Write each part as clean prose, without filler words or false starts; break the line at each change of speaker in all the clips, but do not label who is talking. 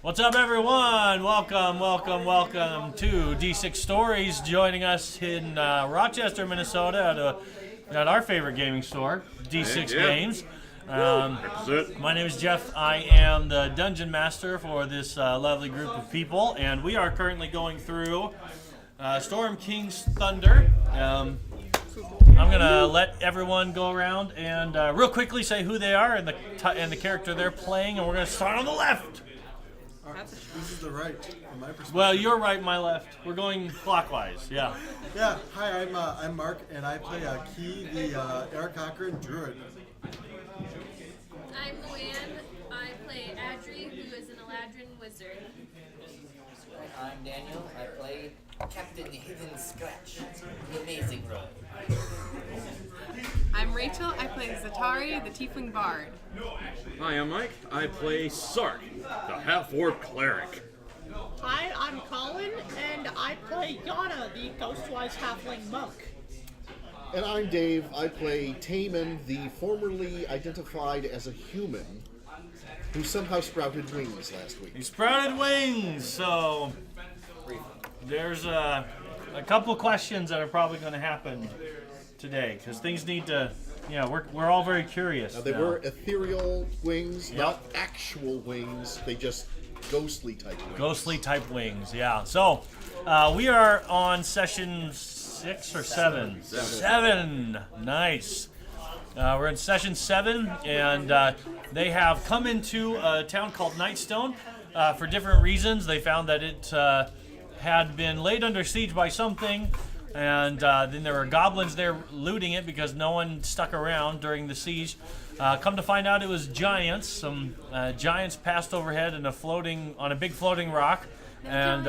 What's up, everyone? Welcome to D6 Stories. Joining us in Rochester, Minnesota at our favorite gaming store, D6 Games. My name is Jeff. I am the Dungeon Master for this lovely group of people, and we are currently going through Storm King's Thunder. I'm going to let everyone go around and real quickly say who they are and the character they're playing, and we're going to start on the left.
This is the right, from my perspective.
Well, you're right, my left. We're going clockwise, yeah.
Yeah, hi, I'm Mark, and I play Key, the Eric Cochran Druid.
I'm Luann. I play Adri, who is an Eladrin wizard.
I'm Daniel. I play Captain Hidden Scratch, the amazing rogue.
I'm Rachel. I play Zatari, the Tiefling Bard.
Hi, I'm Mike. I play Sark, the half-orc cleric.
Hi, I'm Colin, and I play Yana, the Ghostwise Halfling Monk.
And I'm Dave. I play Taman, the formerly identified as a human, who somehow sprouted wings last week.
He sprouted wings, so there's a couple questions that are probably going to happen today, because things need to, we're all very curious.
Now, they were ethereal wings, not actual wings. They just ghostly type wings.
Ghostly type wings, yeah. So, we are on session 6 or 7? 7. Nice. We're in session 7, and they have come into a town called Nightstone for different reasons. They found that it had been laid under siege by something, and then there were goblins there looting it because no one stuck around during the siege. Come to find out, it was giants. Some giants passed overhead on a big floating rock, and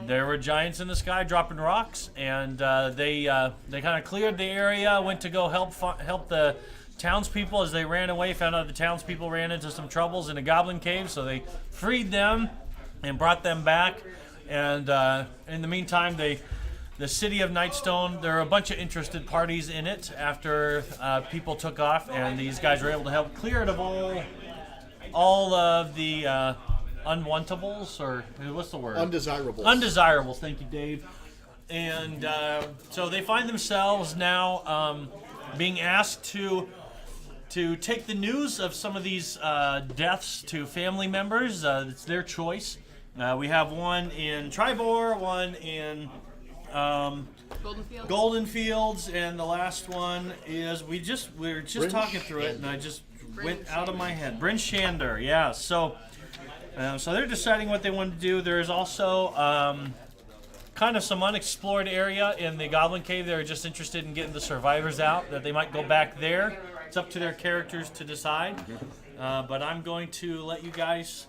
there were giants in the sky dropping rocks. And they kind of cleared the area, went to go help the townspeople as they ran away. Found out the townspeople ran into some troubles in a goblin cave, so they freed them and brought them back. And in the meantime, the city of Nightstone, there are a bunch of interested parties in it after people took off, and these guys were able to help clear it of all of the unwantables, or what's the word?
Undesirables.
Undesirables, thank you, Dave. And so they find themselves now being asked to take the news of some of these deaths to family members. It's their choice. We have one in Tribor, one in Golden Fields, and the last one is we were just talking through it, and I just went out of my head. Bryn Shander, yeah. So they're deciding what they want to do. There is also kind of some unexplored area in the Goblin Cave. They're just interested in getting the survivors out. That they might go back there. It's up to their characters to decide. But I'm going to let you guys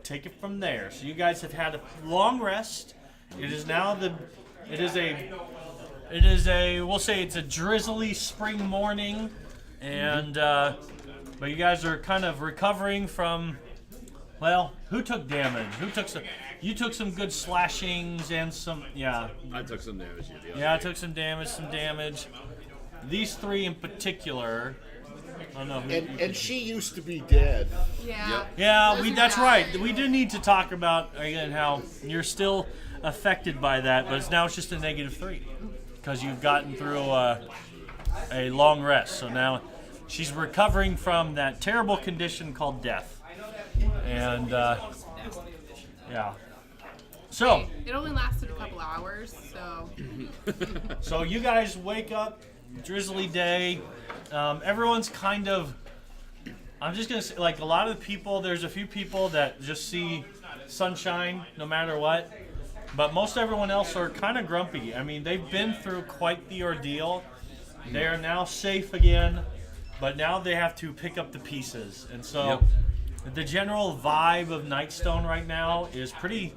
take it from there. So you guys have had a long rest. It is now we'll say it's a drizzly spring morning, and but you guys are kind of recovering from, well, who took damage? You took some good slashings and some, yeah.
I took some damage.
Yeah, I took some damage. These three in particular, I don't know who.
And she used to be dead.
Yeah.
Yeah, that's right. We do need to talk about, again, how you're still affected by that, but now it's just a -3 because you've gotten through a long rest. So now she's recovering from that terrible condition called death. And, yeah. So.
It only lasted a couple hours, so.
So you guys wake up, drizzly day. Everyone's kind of, I'm just going to say, like a lot of the people, there's a few people that just see sunshine no matter what. But most everyone else are kind of grumpy. I mean, they've been through quite the ordeal. They are now safe again, but now they have to pick up the pieces. And so the general vibe of Nightstone right now is pretty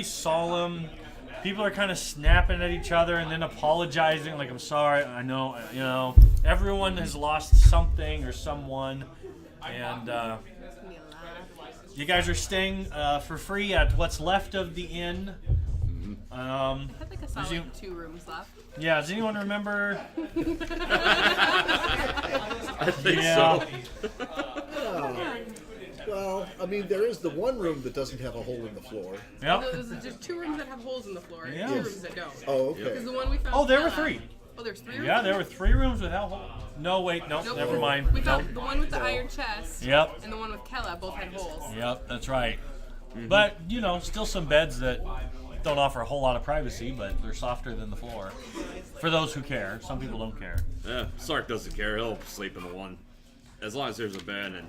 solemn. People are kind of snapping at each other and then apologizing, like, I'm sorry, I know, everyone has lost something or someone. And you guys are staying for free at what's left of the inn.
I had like a solid 2 rooms left.
Yeah, does anyone remember?
I think so.
Well, I mean, there is the one room that doesn't have a hole in the floor.
Yep.
There's just 2 rooms that have holes in the floor, and
Yeah.
2 rooms that don't.
Oh,
Because
okay.
the one we found.
Oh, there were
Stella-
3.
Oh, there's 3 rooms.
Yeah, there were 3 rooms without holes. No, wait, no,
Nope.
never mind.
We
Nope.
found the one with the iron chest.
Yep.
And the one with Kella both had holes.
Yep, that's right. But, you know, still some beds that don't offer a whole lot of privacy, but they're softer than the floor. For those who care. Some people don't care.
Yeah, Sark doesn't care. He'll sleep in the one. As long as there's a bed and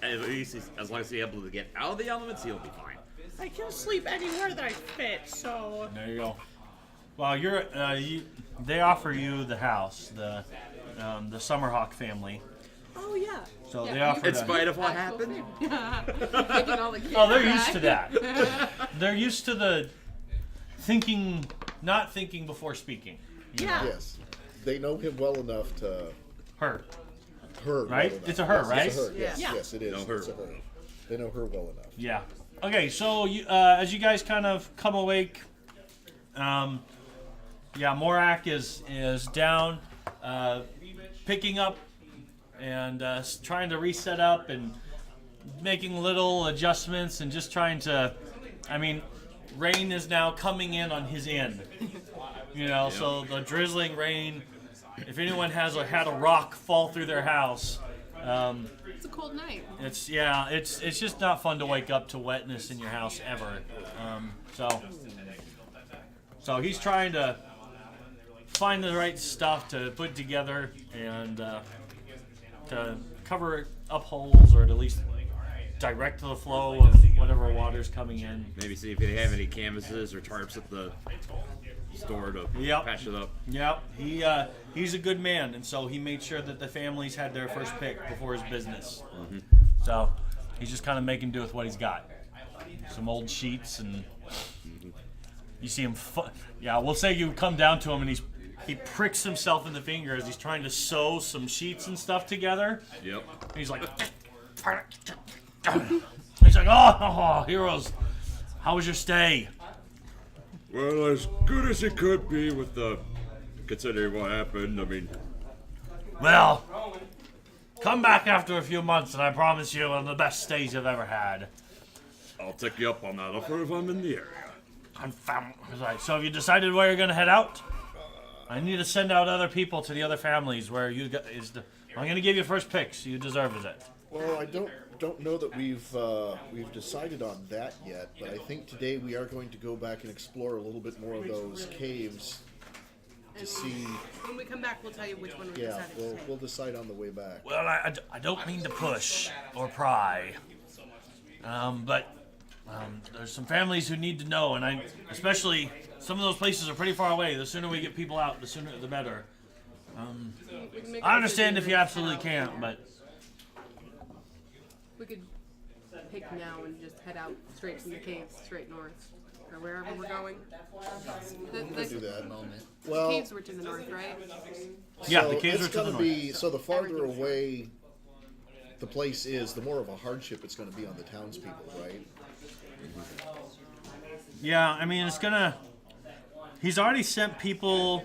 at least as long as he's able to get out of the elements, he'll be fine.
I can sleep anywhere that I fit, so
There you go. Well, they offer you the house, the Summerhawk family.
oh yeah.
So
Yeah,
they
you-
offer
In
that.
spite of what
Actual
happened.
food. Making all the kids
Oh, they're used to
cry.
that. They're used to the not thinking before speaking. you
Yeah.
know?
Yes. They know him well enough to.
Her.
Her.
Right?
well enough.
It's a her,
Yes,
right?
It's a her. Yes,
Yeah.
yes, it is.
Know her.
It's a her. They know her well enough.
Yeah. Okay, so as you guys kind of come awake, Morak is down, picking up and trying to reset up and making little adjustments and just trying to. I mean, rain is now coming in on his end. You know, so the drizzling rain. If anyone had a rock fall through their house.
It's a cold night.
It's just not fun to wake up to wetness in your house ever. So he's trying to find the right stuff to put together and to cover up holes or to at least direct the flow of whatever water's coming in.
Maybe see if they have any canvases or tarps at the store to
Yep.
patch it up.
Yep, he's a good man, and so he made sure that the families had their first pick before his business. So he's just kind of making do with what he's got. Some old sheets, and you see him. We'll say you come down to him, and he pricks himself in the finger as he's trying to sew some sheets and stuff together.
Yep.
And he's like, oh, heroes, how was your stay?
Well, as good as it could be with considering what happened. I mean,
Well, come back after a few months, and I promise you, one of the best stays you've ever had.
I'll take you up on that offer if I'm in the area.
Right, so have you decided where you're going to head out? I need to send out other people to the other families where I'm going to give you first picks. You deserve it.
Well, I don't know that we've decided on that yet, but I think today we are going to go back and explore a little bit more of those caves to see.
When we come back, we'll tell you which one we
Yeah,
decided to take.
we'll decide on the way back.
Well, I don't mean to push or pry, but there's some families who need to know, and especially some of those places are pretty far away. The sooner we get people out, the sooner the better.
We can make
I
a
understand
decision
if you
and
absolutely
head out.
can't, but
We could pick now and just head out straight from the caves, straight north, or wherever we're going.
Do that.
Moment.
Well,
Caves were to the north, right?
yeah,
so
the caves are
it's
to the
gonna
north.
be so the farther away the place is, the more of a hardship it's going to be on the townspeople, right?
Yeah, I mean, he's already sent people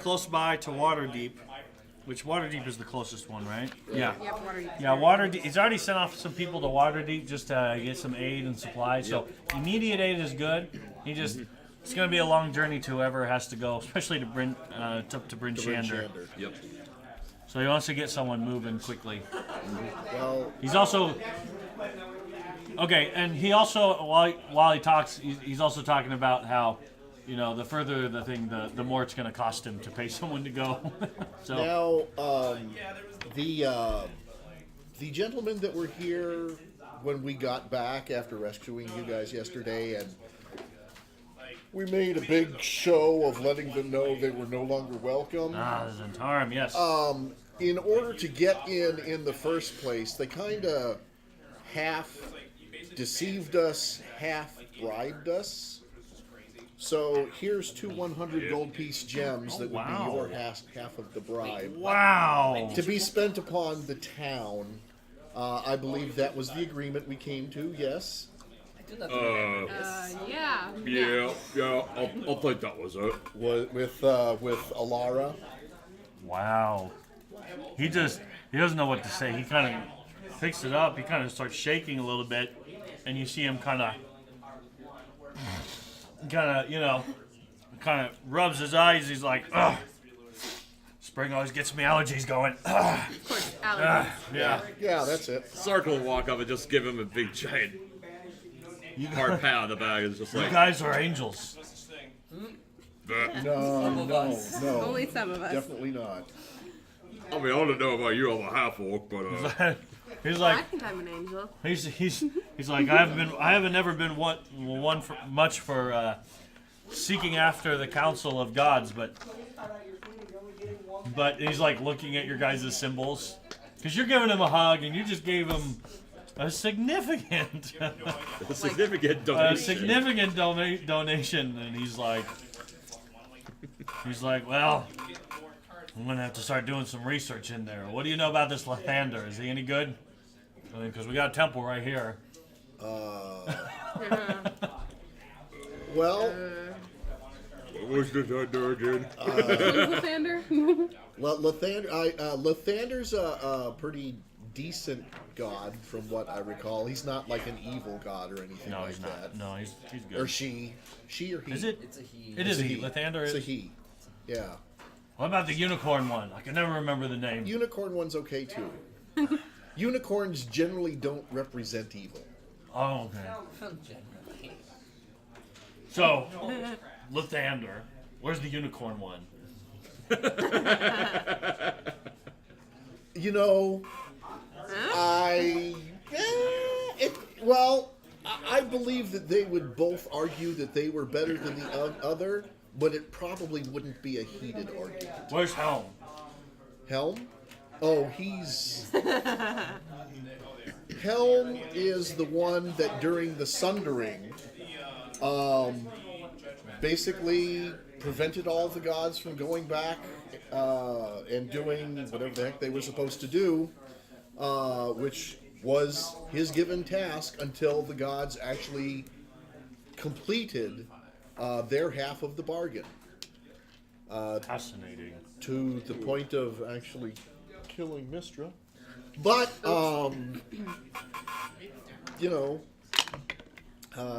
close by to Waterdeep, which Waterdeep is the closest one, right? Yeah.
Yep, water.
Yeah, Waterdeep. He's already sent off some people to Waterdeep just to get some aid and supplies. So immediate aid is good. It's going to be a long journey to whoever has to go, especially to Bryn Shander.
Shander.
Yep.
So he wants to get someone moving quickly.
Well,
He's also okay, and he also while he talks, he's also talking about how, the further the thing, the more it's going to cost him to pay someone to go. So
now the gentlemen that were here when we got back after rescuing you guys yesterday, and we made a big show of letting them know they were no longer welcome.
Zentarum, yes.
In order to get in the first place, they kind of half deceived us, half bribed us. So here's 2 100 gold piece gems that would be your half of the bribe.
Wow.
To be spent upon the town. I believe that was the agreement we came to, yes?
Yeah.
Yeah, I'll think that was it.
With Alara.
Wow. He doesn't know what to say. He kind of picks it up. He kind of starts shaking a little bit, and you see him kind of, rubs his eyes. He's like, ugh. Spring always gets me allergies going. Ugh.
Of course, allergies.
Yeah.
Yeah, that's it.
Sark will walk up and just give him a big giant hard pat on the back. It's just
You
like,
guys are angels.
No.
Only some of us.
Definitely not.
I mean, I don't know about you, I'm a half orc, but
He's
I
like,
think I'm an angel.
he's like, I haven't never been one for much for seeking after the council of gods, but he's like looking at your guys' symbols, because you're giving him a hug, and you just gave him a significant,
a significant donation.
donation, and he's like, well, I'm gonna have to start doing some research in there. What do you know about this Lathander? Is he any good? I mean, because we got a temple right here.
Well,
What's this under again?
Lathander?
Lathander's a pretty decent god, from what I recall. He's not like an evil god or anything
No,
like
he's
that.
not. No, he's good.
Or she or he.
Is it?
It's a he.
It is a he. Lathander
It's a
is.
he. Yeah.
What about the unicorn one? I can never remember the name.
Unicorn one's okay too. Unicorns generally don't represent evil.
Oh, okay.
Generally.
So, Lathander. Where's the unicorn one?
You know, I believe that they would both argue that they were better than the other, but it probably wouldn't be a heated argument.
Where's Helm?
Helm? Oh, he's... Helm is the one that during the Sundering, basically prevented all the gods from going back and doing whatever the heck they were supposed to do, which was his given task until the gods actually completed their half of the bargain.
Fascinating.
To the point of actually killing Mistra. But, you know,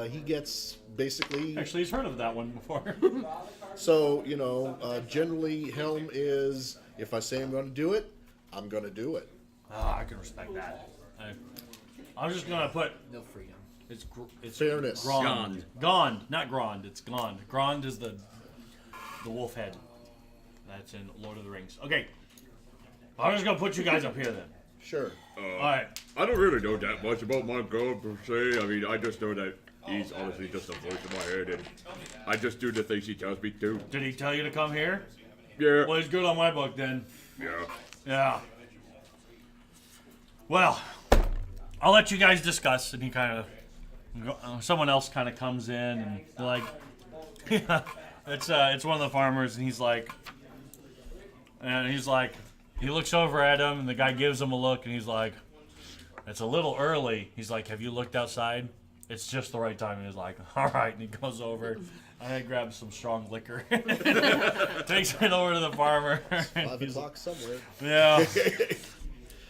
he gets basically...
Actually, he's heard of that one before.
So, you know, generally Helm is, if I say I'm going to do it, I'm going to do it.
I can respect that. I'm just gonna put.
No freedom.
It's
Fairness.
Grond. Gond, not Grond. It's Gond. Grond is the wolf head. That's in Lord of the Rings. Okay. I'm just gonna put you guys up here then.
Sure.
All right.
I don't really know that much about my god per se. I mean, I just know that he's honestly just a voice in my head, and I just do the things he tells me to.
Did he tell you to come here?
Yeah.
Well, he's good on my book then.
Yeah.
Yeah. Well, I'll let you guys discuss. And he kind of, someone else kind of comes in and they're like, yeah, it's one of the farmers, and he's like, he looks over at him, and the guy gives him a look, and he's like, it's a little early. He's like, have you looked outside? It's just the right time. And he's like, all right. And he goes over and he grabs some strong liquor, takes it over to the farmer.
5 o'clock somewhere.
Yeah.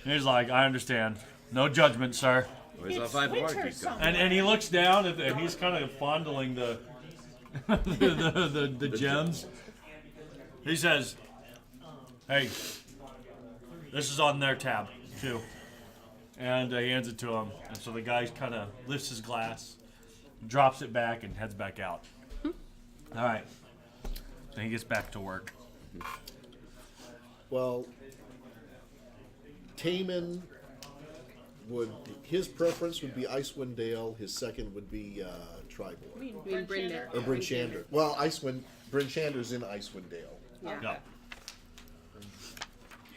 He's like, I understand. No judgment, sir.
Where's that
It's
five
winter
barkeep?
somewhere.
And he looks down and he's kind of fondling the the gems. He says, "Hey, this is on their tab too." And he hands it to him. And so the guy kind of lifts his glass, drops it back, and heads back out. All right. So he gets back to work.
Well, Taman his preference would be Icewind Dale. His second would be Tribor.
I mean, Bryndir.
Or Bryn Shander. Well, Bryn Shander's in Icewind Dale.
Yeah.
Yeah.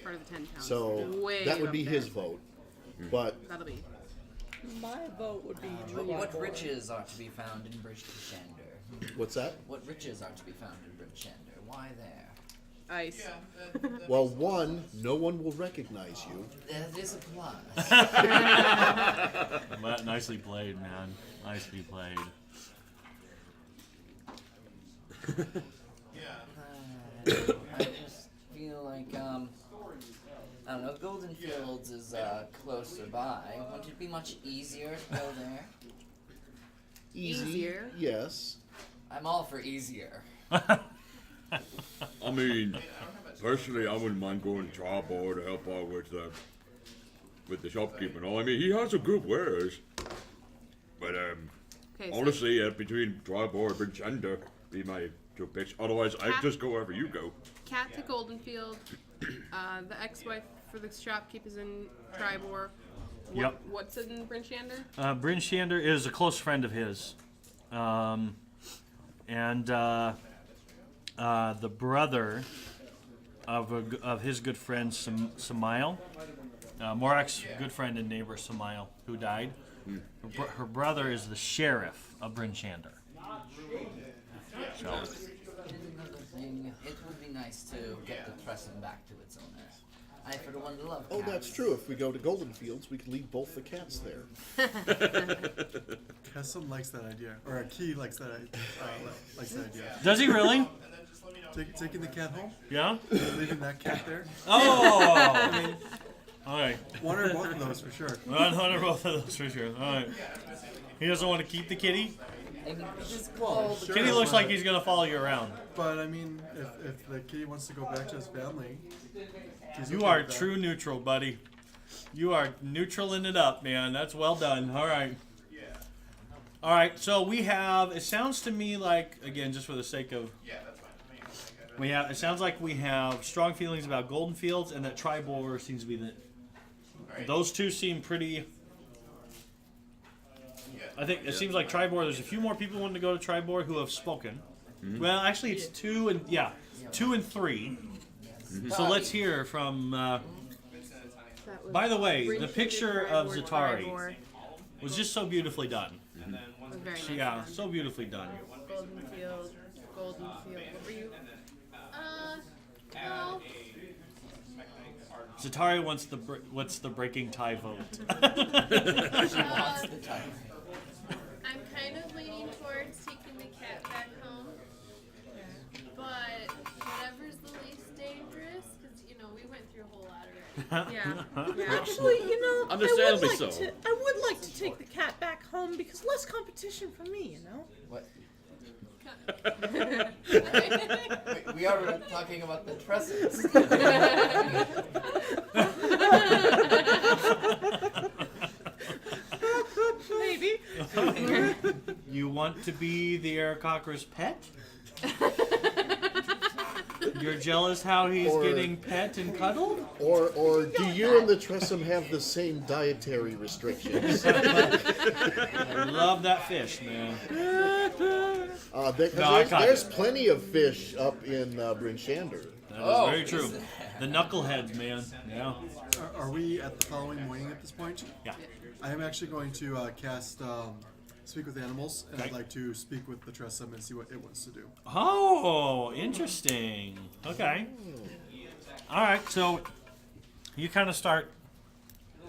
Part of the 10 towns.
So
Way
that would
up
be
there.
his vote. But
That'll be.
My vote would be
What
Tribor.
riches are to be found in Bryn Shander?
what's that?
What riches are to be found in Bryn Shander? Why there?
Ice.
Well, one, no one will recognize you.
That is a plus.
Nicely played, man. Nicely played.
I just feel like I don't know. Golden Fields is closer by. Wouldn't it be much easier to go there?
Easier?
Yes.
I'm all for easier.
I mean, personally, I wouldn't mind going to Tribor to help out with the shopkeeping and all. I mean, he has a good wares. But
Okay, so
honestly, between Tribor and Brinchender be my two picks. Otherwise, I'd just go wherever you go.
Cat to Goldenfield. The ex-wife for the shopkeep is in Tribor.
Yep.
What's in Brinchander?
Bryn Shander is a close friend of his. And the brother of his good friend Samael, Morak's good friend and neighbor Samael, who died. Her brother is the sheriff of Bryn Shander. So,
Another thing, it would be nice to get the Tressum back to its owner. I, for the one, love
Oh,
cats.
that's true. If we go to Golden Fields, we can leave both the cats there.
Kessom likes that idea, or Key likes that idea.
does he really?
Taking the cat home,
Yeah.
leaving that cat there.
Oh. All right.
One or both of those for sure.
One or both of those for sure. All right. He doesn't want to keep the kitty.
I mean, it is called.
Sure,
Kitty looks
but-
like he's gonna follow you around.
But I mean, if the kitty wants to go back to his family, he's
You
okay
are
with that.
true neutral, buddy. You are neutraling it up, man. That's well done. All right. All right. So we have. It sounds to me like, again, just for the sake of. We have. It sounds like we have strong feelings about Golden Fields, and that Tribor seems to be the. Those two seem pretty. I think it seems like Tribor. There's a few more people wanting to go to Tribor who have spoken. Well, actually, it's 2 and 3. So let's hear from.
That was
By the way, the
Brinchander,
picture of
Tribor,
Zatari
Tribor.
was just so beautifully done.
Was very nice.
Yeah,
done.
so beautifully done.
Goldenfield. What were you?
Well,
Zatari wants the breaking tie vote.
Wants the tiger.
I'm kind of leaning towards taking the cat back home. But whatever's the least dangerous, because, we went through a whole lot already.
Yeah.
Actually,
Understandably
I would like
so.
I would like to take the cat back home because less competition for me.
What?
Yeah.
Wait, we are talking about the Tressums.
Maybe.
You want to be the Aarakocra's pet? You're jealous how he's
Or-
getting pet and cuddled?
Or do you and the Tressum have the same dietary restrictions?
I love that fish, man.
There's plenty of fish up in Bryn Shander.
That is
Oh,
very true.
is it?
The knuckleheads, man. Yeah.
Are we at the following wing at this point?
Yeah.
I am actually going to cast Speak with Animals, and I'd
Okay.
like to speak with the Tressum and see what it wants to do.
Oh, interesting. Okay. All right. So you kind of start.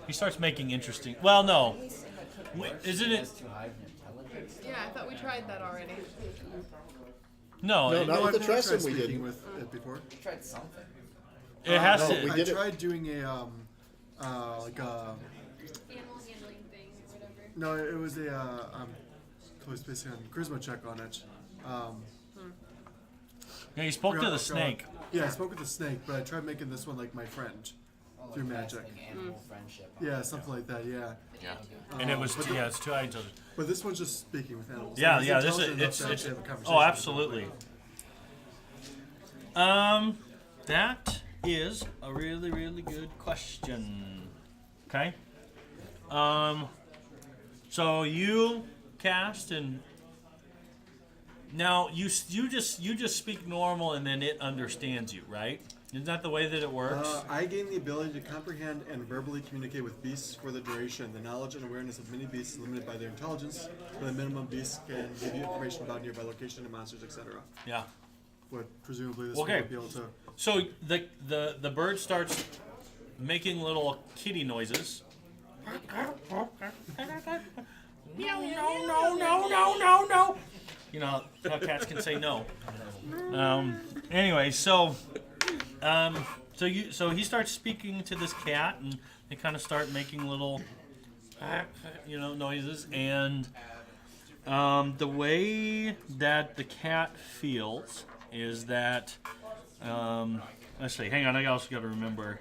He starts making interesting. Well, no. Isn't it?
Too high in intelligence.
Yeah, I thought we tried that already.
No.
No,
it,
not with
I've
the
never
Tressum
tried
we
speaking
didn't.
with it before.
We tried something.
it has
no,
to.
we
I
did it.
tried doing a like a
Animal handling thing or whatever.
no, it was a was basically on charisma check on it.
Yeah, you spoke to the
forgot-
snake.
Yeah, I spoke with the snake, but I tried making this one like my friend
Oh,
through
like
magic.
casting Animal friendship.
Yeah, something like that. Yeah.
And it was
but
yeah, it's 2 items.
But this one's just speaking with animals.
Yeah,
He's
yeah. This
intelligent
is
enough
it's
to actually have a
oh,
conversation with them.
absolutely. That is a really, really good question. Okay. So you cast and now you just speak normal and then it understands you, right? Isn't that the way that it works?
I gain the ability to comprehend and verbally communicate with beasts for the duration. The knowledge and awareness of many beasts is limited by their intelligence, but the minimum beasts can give you information about nearby location and monsters, etc.
Yeah.
But presumably this
Okay.
will be able to.
So the bird starts making little kitty noises. No. You know how cats can say no. Anyway, so So he starts speaking to this cat, and they kind of start making little, noises. And the way that the cat feels is that, let's see. Hang on, I also got to remember.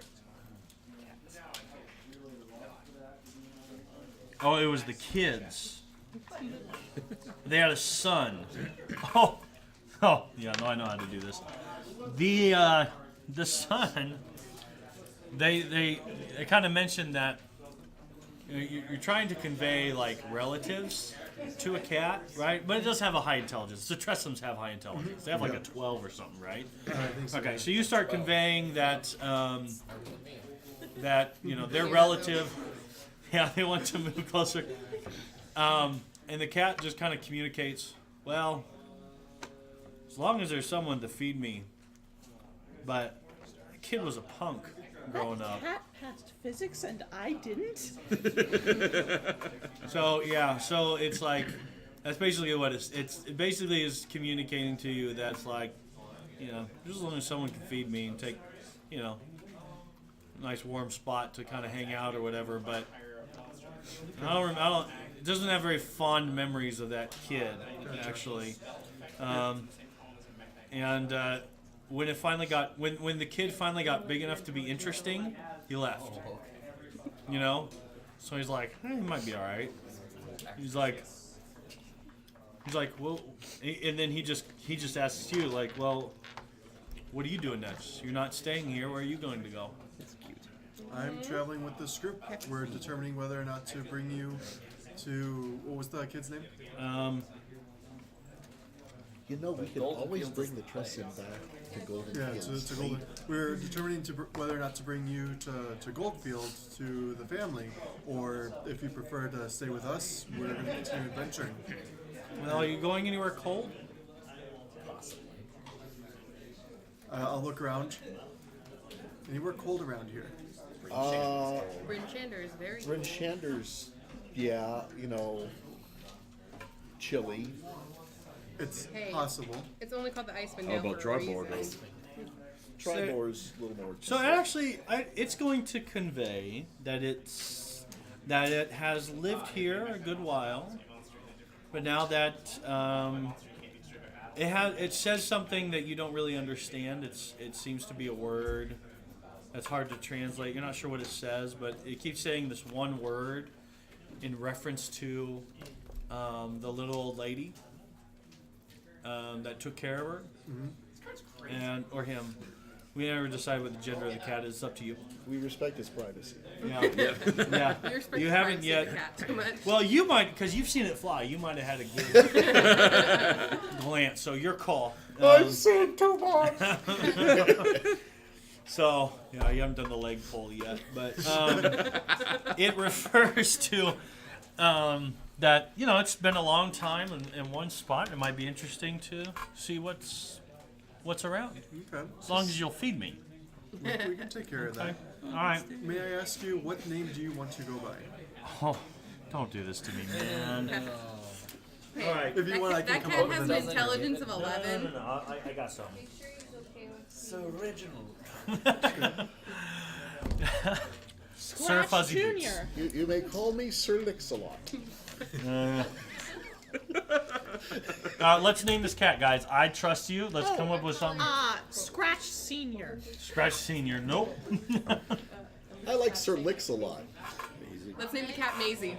Oh, it was the kids. They had a son. Oh, yeah. No, I know how to do this. The son. They kind of mentioned that you're trying to convey like relatives to a cat, right? But it does have a high intelligence. The Tressums have high intelligence. They have like a 12 or something, right?
I think so.
Okay, so you start conveying that their relative. Yeah, they want to move closer. And the cat just kind of communicates, well, as long as there's someone to feed me. But the kid was a punk growing up.
Cat passed physics and I didn't.
So it's like, that's basically what it basically is communicating to you that's like, just as long as someone can feed me and take, a nice warm spot to kind of hang out or whatever, but it doesn't have very fond memories of that kid, actually. And when the kid finally got big enough to be interesting, he left. So he's like, he might be all right. He's like, well, and then he just asks you like, well, what are you doing next? You're not staying here. Where are you going to go?
I'm traveling with this group. We're determining whether or not to bring you to, what was the kid's name?
We can always bring the Tresson back to Golden
Yeah,
Fields.
to Golden. We're determining whether or not to bring you to Goldfield to the family, or if you prefer to stay with us, we're going to continue adventuring.
Well, are you going anywhere cold?
I'll look around. Anywhere cold around here?
Bryn Shander is very.
Bryn Shander's, chilly.
It's
Hey.
possible.
It's only called the Icewind
How
Dale
about
for a
Tribord?
reason.
Tribor's a little more.
So it's going to convey that it has lived here a good while, but now that it says something that you don't really understand. It seems to be a word that's hard to translate. You're not sure what it says, but it keeps saying this one word in reference to the little old lady that took care of her, or him. We never decide what the gender of the cat is. It's up to you.
We respect his privacy.
Yeah.
You respect
You
the
haven't
privacy
yet.
of the cat too much.
Well, you might, because you've seen it fly. You might have had a good glance. So your call.
I've seen too much.
So you haven't done the leg pull yet, but it refers to that it's been a long time in one spot. It might be interesting to see what's around.
Okay.
As long as you'll feed me.
We can take care of that.
All right.
May I ask you, what name do you want to go by?
Oh, don't do this to me, man.
Hey,
All right.
If you want, I can
that
come
cat
up with
has
a
an
name.
intelligence of 11.
No. I got something.
Make sure he's okay with
So original.
Sir
Scratch
Fuzzy Boots.
Junior.
You may call me Sir Lix-a-Lot.
Let's name this cat, guys. I trust you. Let's come up with something.
Scratch Senior.
Scratch Senior. Nope.
I like Sir Lix-a-Lot.
Let's name the cat Maisie.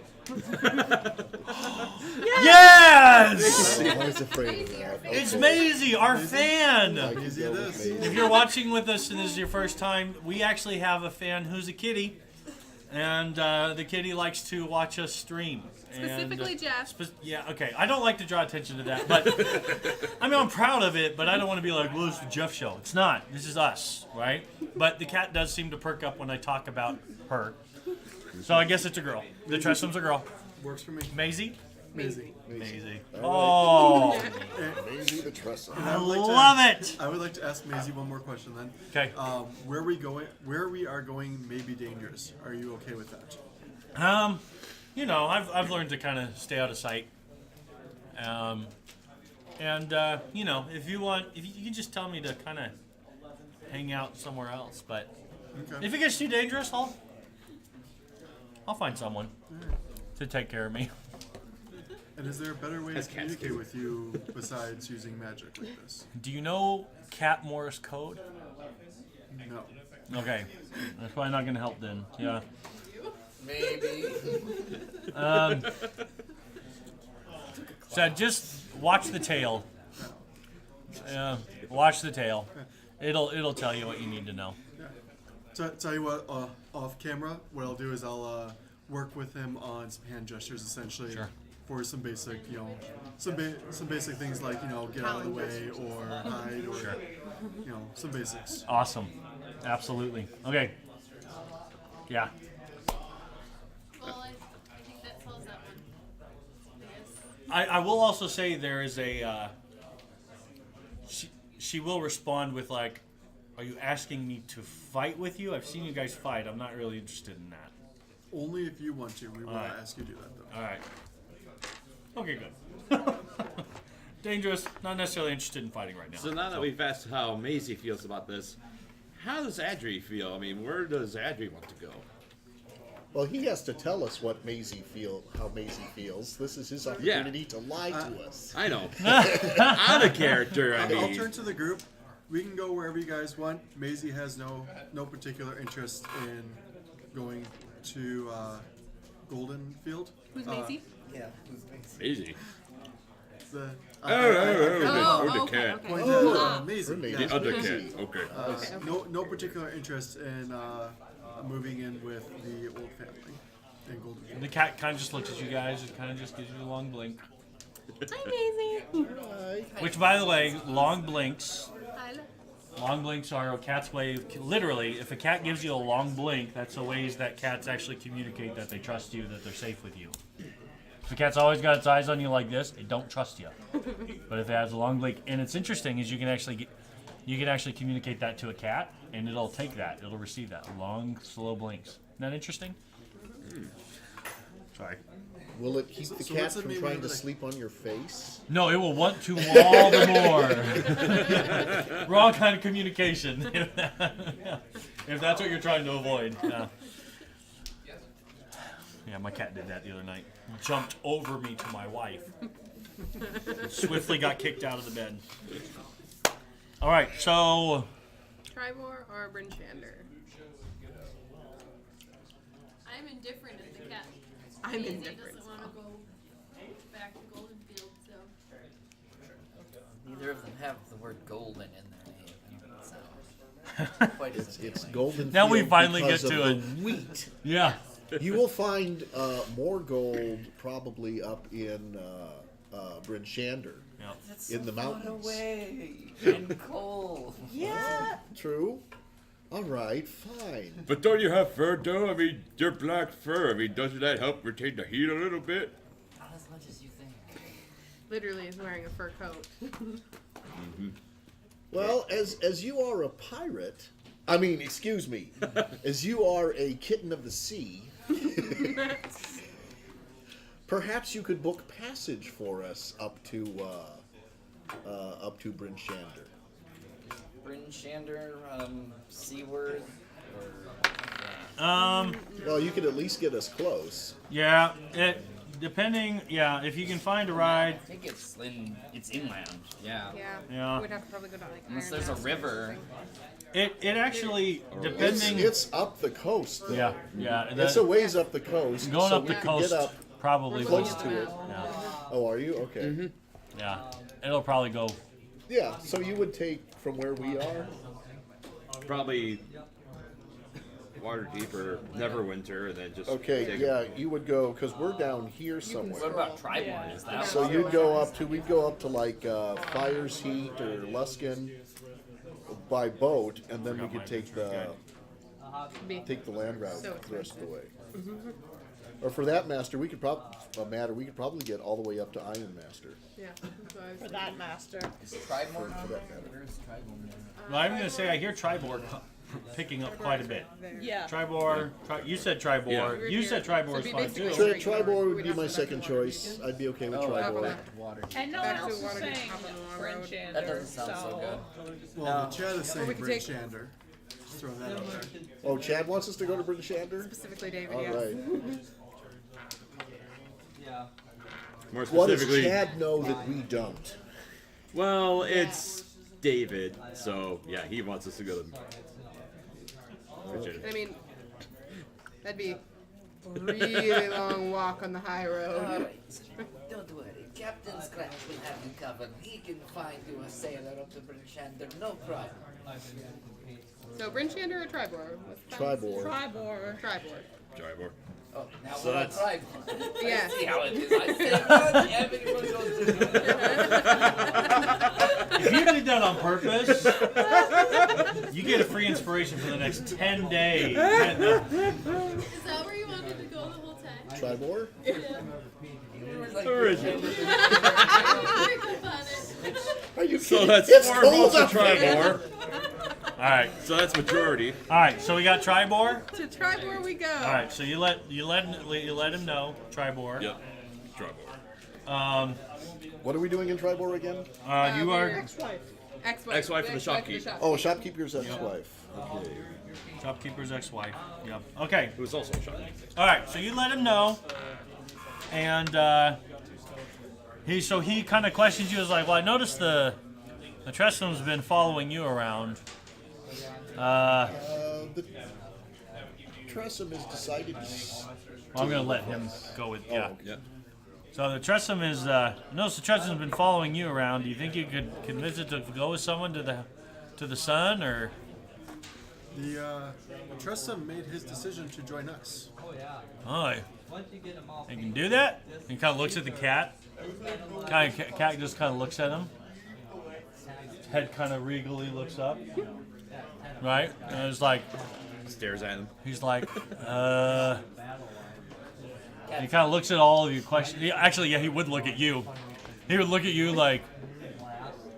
Yes!
I was afraid of that.
It's
Okay.
Maisie, our fan.
I can
Easy
go
it
with
is.
Maisie.
If you're watching with us and this is your first time, we actually have a fan who's a kitty, and the kitty likes to watch us stream.
Specifically Jeff.
Yeah, okay. I don't like to draw attention to that, but I'm proud of it, but I don't want to be like, well, it's the Jeff show. It's not. This is us, right? But the cat does seem to perk up when I talk about her. So I guess it's a girl. The Tressum's a girl.
Works for me.
Maisie?
Maisie.
Maisie.
All
Oh,
Maisie the Tresson.
I love it.
I would like to ask Maisie one more question then.
Okay.
Where we are going may be dangerous. Are you okay with that?
I've learned to kind of stay out of sight. If you can just tell me to kind of hang out somewhere else. But
Okay.
if it gets too dangerous, I'll find someone to take care of me.
And is there a better way to communicate with you besides using magic like this?
Do you know Cat Morse code?
No.
Okay, that's probably not gonna help then. Yeah.
Maybe.
So just watch the tail. Watch the tail. It'll tell you what you need to know.
Tell you what, off camera, what I'll do is I'll work with him on some hand gestures, essentially,
Sure.
for some basic, some basic things like, get out of the way or hide or,
Sure.
Some basics.
Awesome. Absolutely. Okay. Yeah.
Well, I think that solves that one. I guess.
I will also say there is a. She will respond with like, "Are you asking me to fight with you? I've seen you guys fight. I'm not really interested in that."
Only if you want to. We won't
Alright.
ask you to do that, though.
All right. Okay, good. Dangerous. Not necessarily interested in fighting right now.
So now that we've asked how Maisie feels about this, how does Adri feel? I mean, where does Adri want to go?
Well, he has to tell us how Maisie feels. This is his opportunity to lie to us.
I know. Out of character, I
I'll
mean.
turn to the group. We can go wherever you guys want. Maisie has no particular interest in going to Golden Field.
Who's Maisie?
Yeah.
Maisie.
The
Oh,
Oh,
the
okay,
cat.
okay.
point
Oh.
at Maisie.
Maisie.
Yeah.
The other
Maisie.
cat. Okay.
No particular interest in moving in with the old family in Golden Field.
The cat kind of just looks at you guys. It kind of just gives you a long blink.
Hi, Maisie.
Which, by the way, long blinks.
Hi.
Long blinks are a cat's way of, literally, if a cat gives you a long blink, that's the ways that cats actually communicate that they trust you, that they're safe with you. If a cat's always got its eyes on you like this, it don't trust you. But if it has a long blink, and it's interesting is you can actually communicate that to a cat, and it'll take that, it'll receive that. Long, slow blinks. Isn't that interesting? Sorry.
Will it keep the
so
cat
what's the
from
main
trying
way
to
that I-
sleep on your face?
No, it will want to all the more. Wrong kind of communication. If that's what you're trying to avoid. Yeah, my cat did that the other night. Jumped over me to my wife. Swiftly got kicked out of the bed. All right, so
Tribor or Bryn Shander?
I'm indifferent if the cat.
I'm
Maisie
indifferent.
doesn't want to go back to Golden Field, so.
Neither of them have the word golden in their name. So quite as
It's golden.
Now we
field
finally
because
get to
of
it.
the wheat.
yeah.
You will find more gold probably up in Bryn Shander.
Yeah.
that's
In the
so far
mountains.
away and cold.
Yeah.
True. All right, fine.
But don't you have fur though? I mean, your black fur. I mean, doesn't that help retain the heat a little bit?
Not as much as you think.
Literally is wearing a fur coat.
Well, as you are a pirate, I mean, excuse me, as you are a kitten of the sea, perhaps you could book passage for us up to Bryn Shander.
Bryn Shander, Seaward, or
Well, you could at least get us close.
Yeah, if you can find a
I
ride.
think it's inland. Yeah.
Yeah.
Yeah.
We'd have to probably go to like
Unless
Iron
there's a
Mountain or
river.
something.
It actually, depending.
It's up the coast, though.
Yeah, yeah.
It's a ways up the coast.
Going
so
up
we
the
could
coast
Get up.
probably
close
will.
to it.
Yeah,
Oh, are you? Okay.
yeah. It'll probably go.
Yeah, so you would take from where we are?
Probably water deeper, Neverwinter, and then just
Okay,
take
yeah, you would go, because we're down here
What
somewhere.
about Tribord? Is that
So we'd go up to like Fire's Heat or Luskin by boat, and then we could take the land route
So
the rest of the way. Or for that master, we could probably get all the way up to Iron Master.
Yeah. That's what I was
For
thinking.
that master.
Is Tribord
For
on
that
there?
matter.
Where's Tribord?
Well, I'm gonna say I hear Tribord picking up quite a bit.
Yeah.
Tribor, you said Tribor.
Yeah.
You said Tribor is
So
fine
basically
too.
Tribor would be my second choice. I'd be okay with Tribor.
And no
Back
one
to
else is
Watergate,
saying
top of the law
French
road.
Shander,
That doesn't sound so good.
Well, the chat is saying
we could
Bryn
take-
Shander. Just throwing that out there.
Oh, Chad wants us to go to Bryn Shander?
Specifically, David.
All
Yes.
right.
More
What does
specifically,
Chad know that we don't?
well, it's David, so yeah, he wants us to go to.
I mean, that'd be a really long walk on the high road.
Alright, don't worry. Captain Scratch will have you covered. He can find you a sailor up to British Shander, no problem.
So, Bryn Shander or Tribor? What's that?
Tribor.
Tribor.
Tribor.
Tribor.
Oh, now
So
we're on
that's-
tribe.
Yeah.
See how it is. I say one, everyone goes to
If you did that on purpose, you get a free inspiration for the next 10 days.
Is that where you wanted to go the whole time?
Tribor?
Original.
Pick up on it.
Are you
So
kidding?
that's
It's
four
cold
votes to
up there.
Tribor.
All right,
So that's majority.
all right. So we got Tribor.
To Tribor we go.
All right, so you let him know Tribor.
Yep. Tribor.
What are we doing in Tribor again?
You are
Ex-wife.
Ex-wife.
Ex-wife for the shopkeep.
Oh, shopkeeper's ex-wife. Okay.
shopkeeper's ex-wife. Yep. Okay.
Who was also a shopkeeper.
All right. So you let him know, and he kind of questions you. Is like, well, I noticed the Tressum's been following you around.
The Tressum has decided to...
I'm gonna let him go with yeah.
Oh,
Yep.
So the Tressum is notice the Tressum's been following you around. Do you think you could convince it to go with someone to the Sun, or?
The Tressum made his decision to join us.
Oh, he can do that. He kind of looks at the cat. Cat just kind of looks at him. Head kind of regally looks up. Right, and it's like
Stares at him.
he's like, He kind of looks at all of your questions. Actually, yeah, he would look at you. He would look at you like,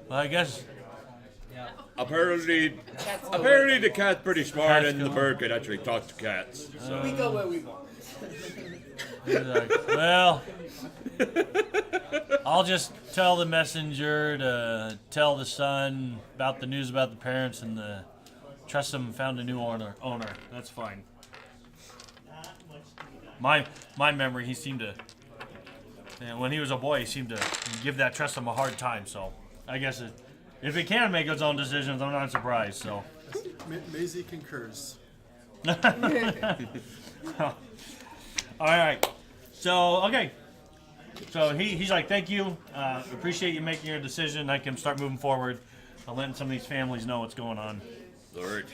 well, I guess.
Apparently the cat's pretty smart,
Cat's
and the
cool.
bird could actually talk to cats. So.
We go where we want.
He's like, well, I'll just tell the messenger to tell the Sun about the news about the parents, and the Tressum found a new owner. That's fine. My memory, he seemed to, and when he was a boy, he seemed to give that Tressum a hard time. So I guess if he can make his own decisions, I'm not surprised. So.
Maisie concurs.
All right. So okay. So he's like, thank you. Appreciate you making your decision. I can start moving forward. I'm letting some of these families know what's going on.
Lord.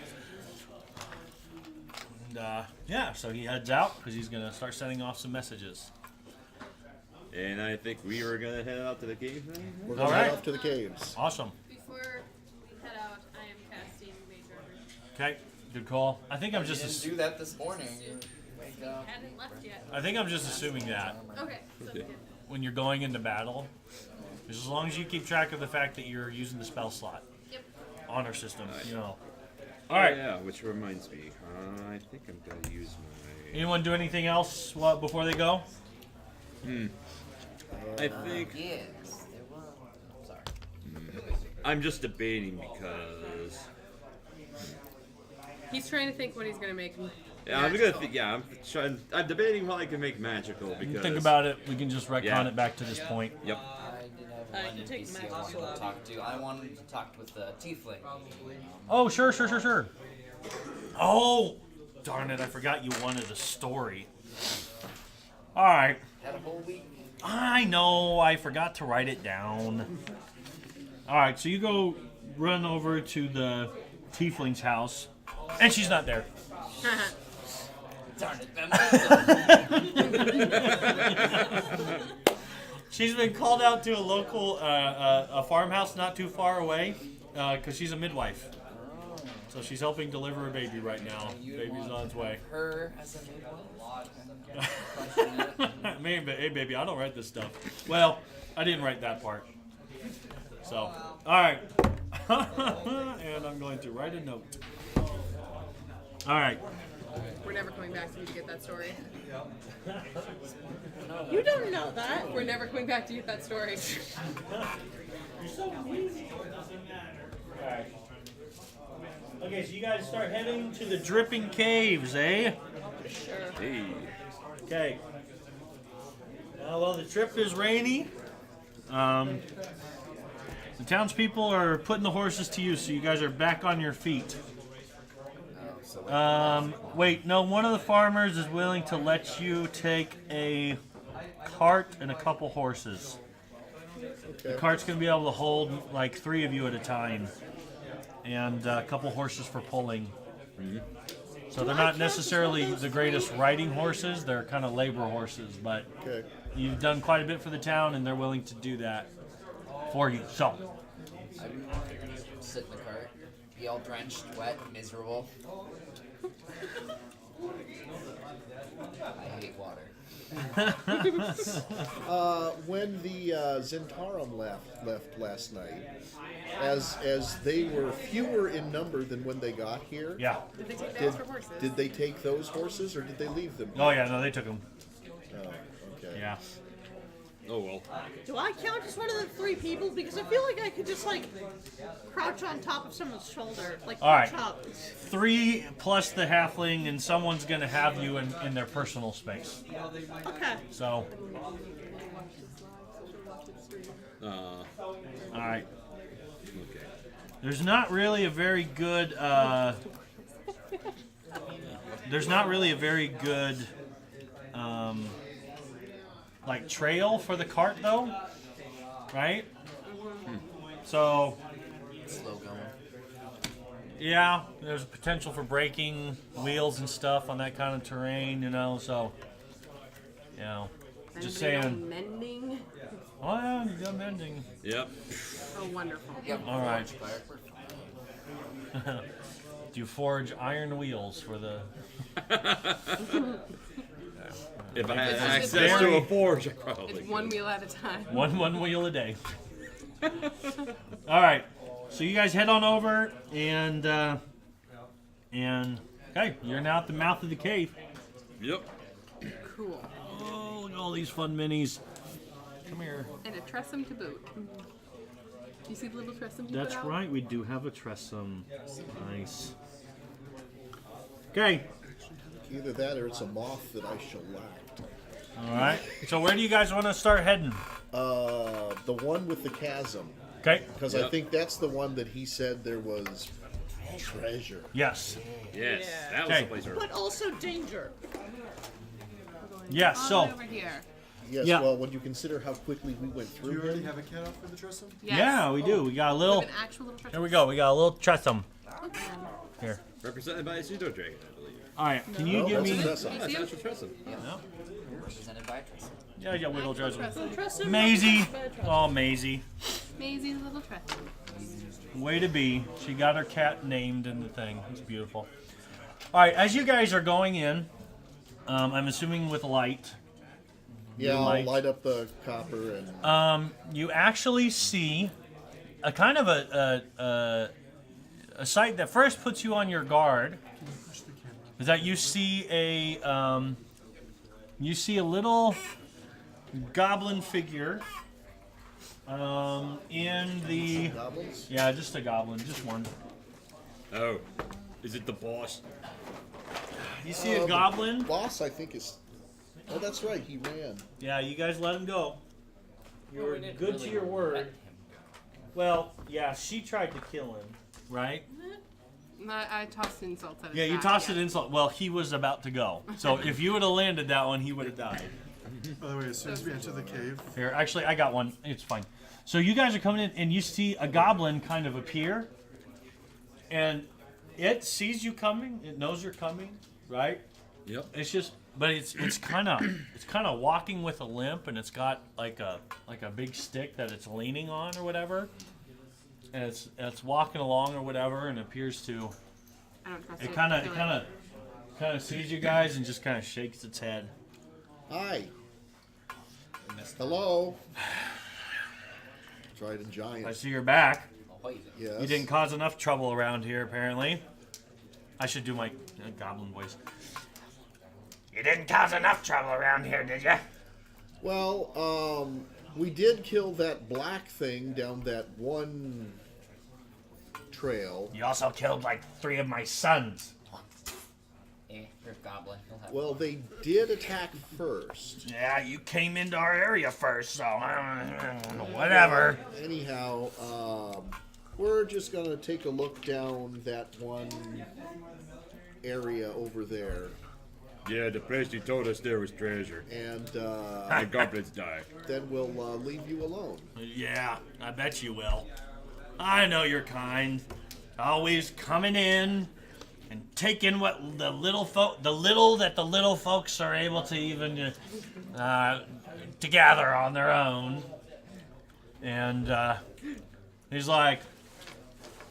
And yeah, so he heads out because he's gonna start sending off some messages.
And I think we were gonna head out to the cave then.
We're
All
going
right.
off to the caves.
Awesome.
Before we head out, I am casting Mage Armor.
Okay. Good call. I think I'm
You
just.
didn't do that this morning. You wake up.
Hadn't left yet.
I think I'm just assuming that
Okay, so good.
when you're going into battle, as long as you keep track of the fact that you're using the spell slot,
Yep.
honor system, you know.
All
right.
Yeah, which reminds me, I think I'm gonna use my.
Anyone do anything else before they go?
I think
Yes. There was. Sorry.
I'm just debating because.
He's trying to think what he's gonna make.
Yeah, I'm gonna. I'm debating what I can make magical because.
Think about it. We can just retcon
Yeah.
it back to this point.
Yep.
I did
I
have
can
one
take
NPC
Max
I wanted
Swab.
to talk to. I wanted to talk with the Tiefling.
Oh, sure. Oh, darn it. I forgot you wanted a story. All right.
Had a whole week.
I know. I forgot to write it down. All right. So you go run over to the tiefling's house, and she's not there.
Darn it, Ben.
She's been called out to a local a farmhouse not too far away because she's a midwife. So she's helping deliver a baby right now. Baby's on its way.
Her as a midwife.
Hey, baby, I don't write this stuff. Well, I didn't write that part. So, all right. And I'm going to write a note. All right.
We're never coming back to you to get that story.
You don't know that.
We're never coming back to get that story.
You're so easy. Alright. Okay, so you guys start heading to the Dripping Caves, eh?
Sure.
Hey.
Okay. Well, the trip is rainy. The townspeople are putting the horses to use, so you guys are back on your feet. Wait, no, one of the farmers is willing to let you take a cart and a couple horses. The cart's going to be able to hold like 3 of you at a time, and a couple horses for pulling. So they're not necessarily the greatest riding horses, they're kind of labor horses, but
Okay.
you've done quite a bit for the town and they're willing to do that for you. So,
I would sit in the cart, be all drenched, wet, miserable. I hate water.
When the Zentarum left last night, as they were fewer in number than when they got here.
yeah.
Did they take the
Did,
extra horses?
did they take those horses or did they leave them?
Oh, yeah, no, they took them.
Oh, okay.
Yeah.
Oh well.
Do I count as one of the 3 people? Because I feel like I could just like crouch on top of someone's shoulder, like
All right.
crouch up.
3 plus the halfling, and someone's going to have you in their personal space.
Okay.
So,
Uh,
all right.
okay.
There's not really a very good. There's not really a very good, like trail for the cart though, right? So
Slow going.
yeah, there's potential for breaking wheels and stuff on that kind of terrain, you know. So, you know, just
Anybody know
saying.
Mending.
Oh yeah, you got mending.
Yep.
Oh, wonderful.
Yep.
All right.
Cart, we're fine.
Do you forge iron wheels for the?
If I had
It's
access
very-
to a forge, I probably
It's one wheel at a time.
One wheel a day. All right, so you guys head on over, and okay, you're now at the mouth of the cave.
Yep.
Cool.
Oh, look at all these fun minis. Come here.
And a tressum to boot. You see the little tressum he
That's
put out?
right, we do have a tressum. Nice. Okay.
Either that or it's a moth that I shellacked.
All right. So where do you guys want to start heading?
The one with the chasm.
Okay.
Because I
Yep.
think that's the one that he said there was treasure.
Yes.
Yes. That was
Okay.
the place where.
But also danger.
Yes.
All
So.
over here.
Yes,
Yeah.
well, when you consider how quickly we went
Do
through
you already
him,
have a cat off for the tristle?
Yes.
Yeah, we do. We got a little.
With an actual little tressum.
Here we go. We got a little tressum. Here.
Represented by a pseudo dragon, I believe.
All right. Can you
no,
give
that's
me?
a tressum.
Oh, that's actual Tresson.
Represented by Tristan.
Yeah, yeah, wiggle tressum.
Tressum,
Maisie.
represented by a
Oh, Maisie.
Maisie's little tressum.
Way to be. She got her cat named in the thing. It's beautiful. All right, as you guys are going in, I'm assuming with light,
Yeah, I'll
light.
light up the copper and
you actually see a kind of a sight that first puts you on your guard. Is that you see a little goblin figure in the
goblins.
yeah, just a goblin, just one.
Oh. Is it the boss?
You see a goblin?
Boss, I think is. Oh, that's right. He ran.
Yeah, you guys let him go. You were
We didn't
good
really
to your word.
let him
Well, yeah, she tried to kill him, right?
I tossed insults at his
Yeah, you
back,
tossed
yeah.
it insult. Well, he was about to go. So if you would have landed that one, he would have died.
By the way, as soon as we enter the cave,
Here, actually, I got one. It's fine. So you guys are coming in, and you see a goblin kind of appear, and it sees you coming. It knows you're coming, right?
Yep.
It's just, but it's kind of walking with a limp, and it's got like a big stick that it's leaning on or whatever, and it's walking along or whatever, and appears to.
I don't trust
It
it.
kind
Kill it.
of sees you guys and just kind of shakes its head.
Hi. Hello. Trident giant.
I see you're back.
poison.
Yes.
You didn't cause enough trouble around here, apparently. I should do my goblin voice. You didn't cause enough trouble around here, did you?
Well, we did kill that black thing down that one trail.
You also killed like 3 of my sons.
You're a goblin. You'll have
Well, they did attack first.
Yeah, you came into our area first, so whatever.
Anyhow, we're just gonna take a look down that one area over there,
Yeah, the place you told us there was treasure.
and
The goblins die.
then we'll leave you alone.
Yeah, I bet you will. I know you're kind. Always coming in and taking what the little that the little folks are able to even to gather on their own. And he's like,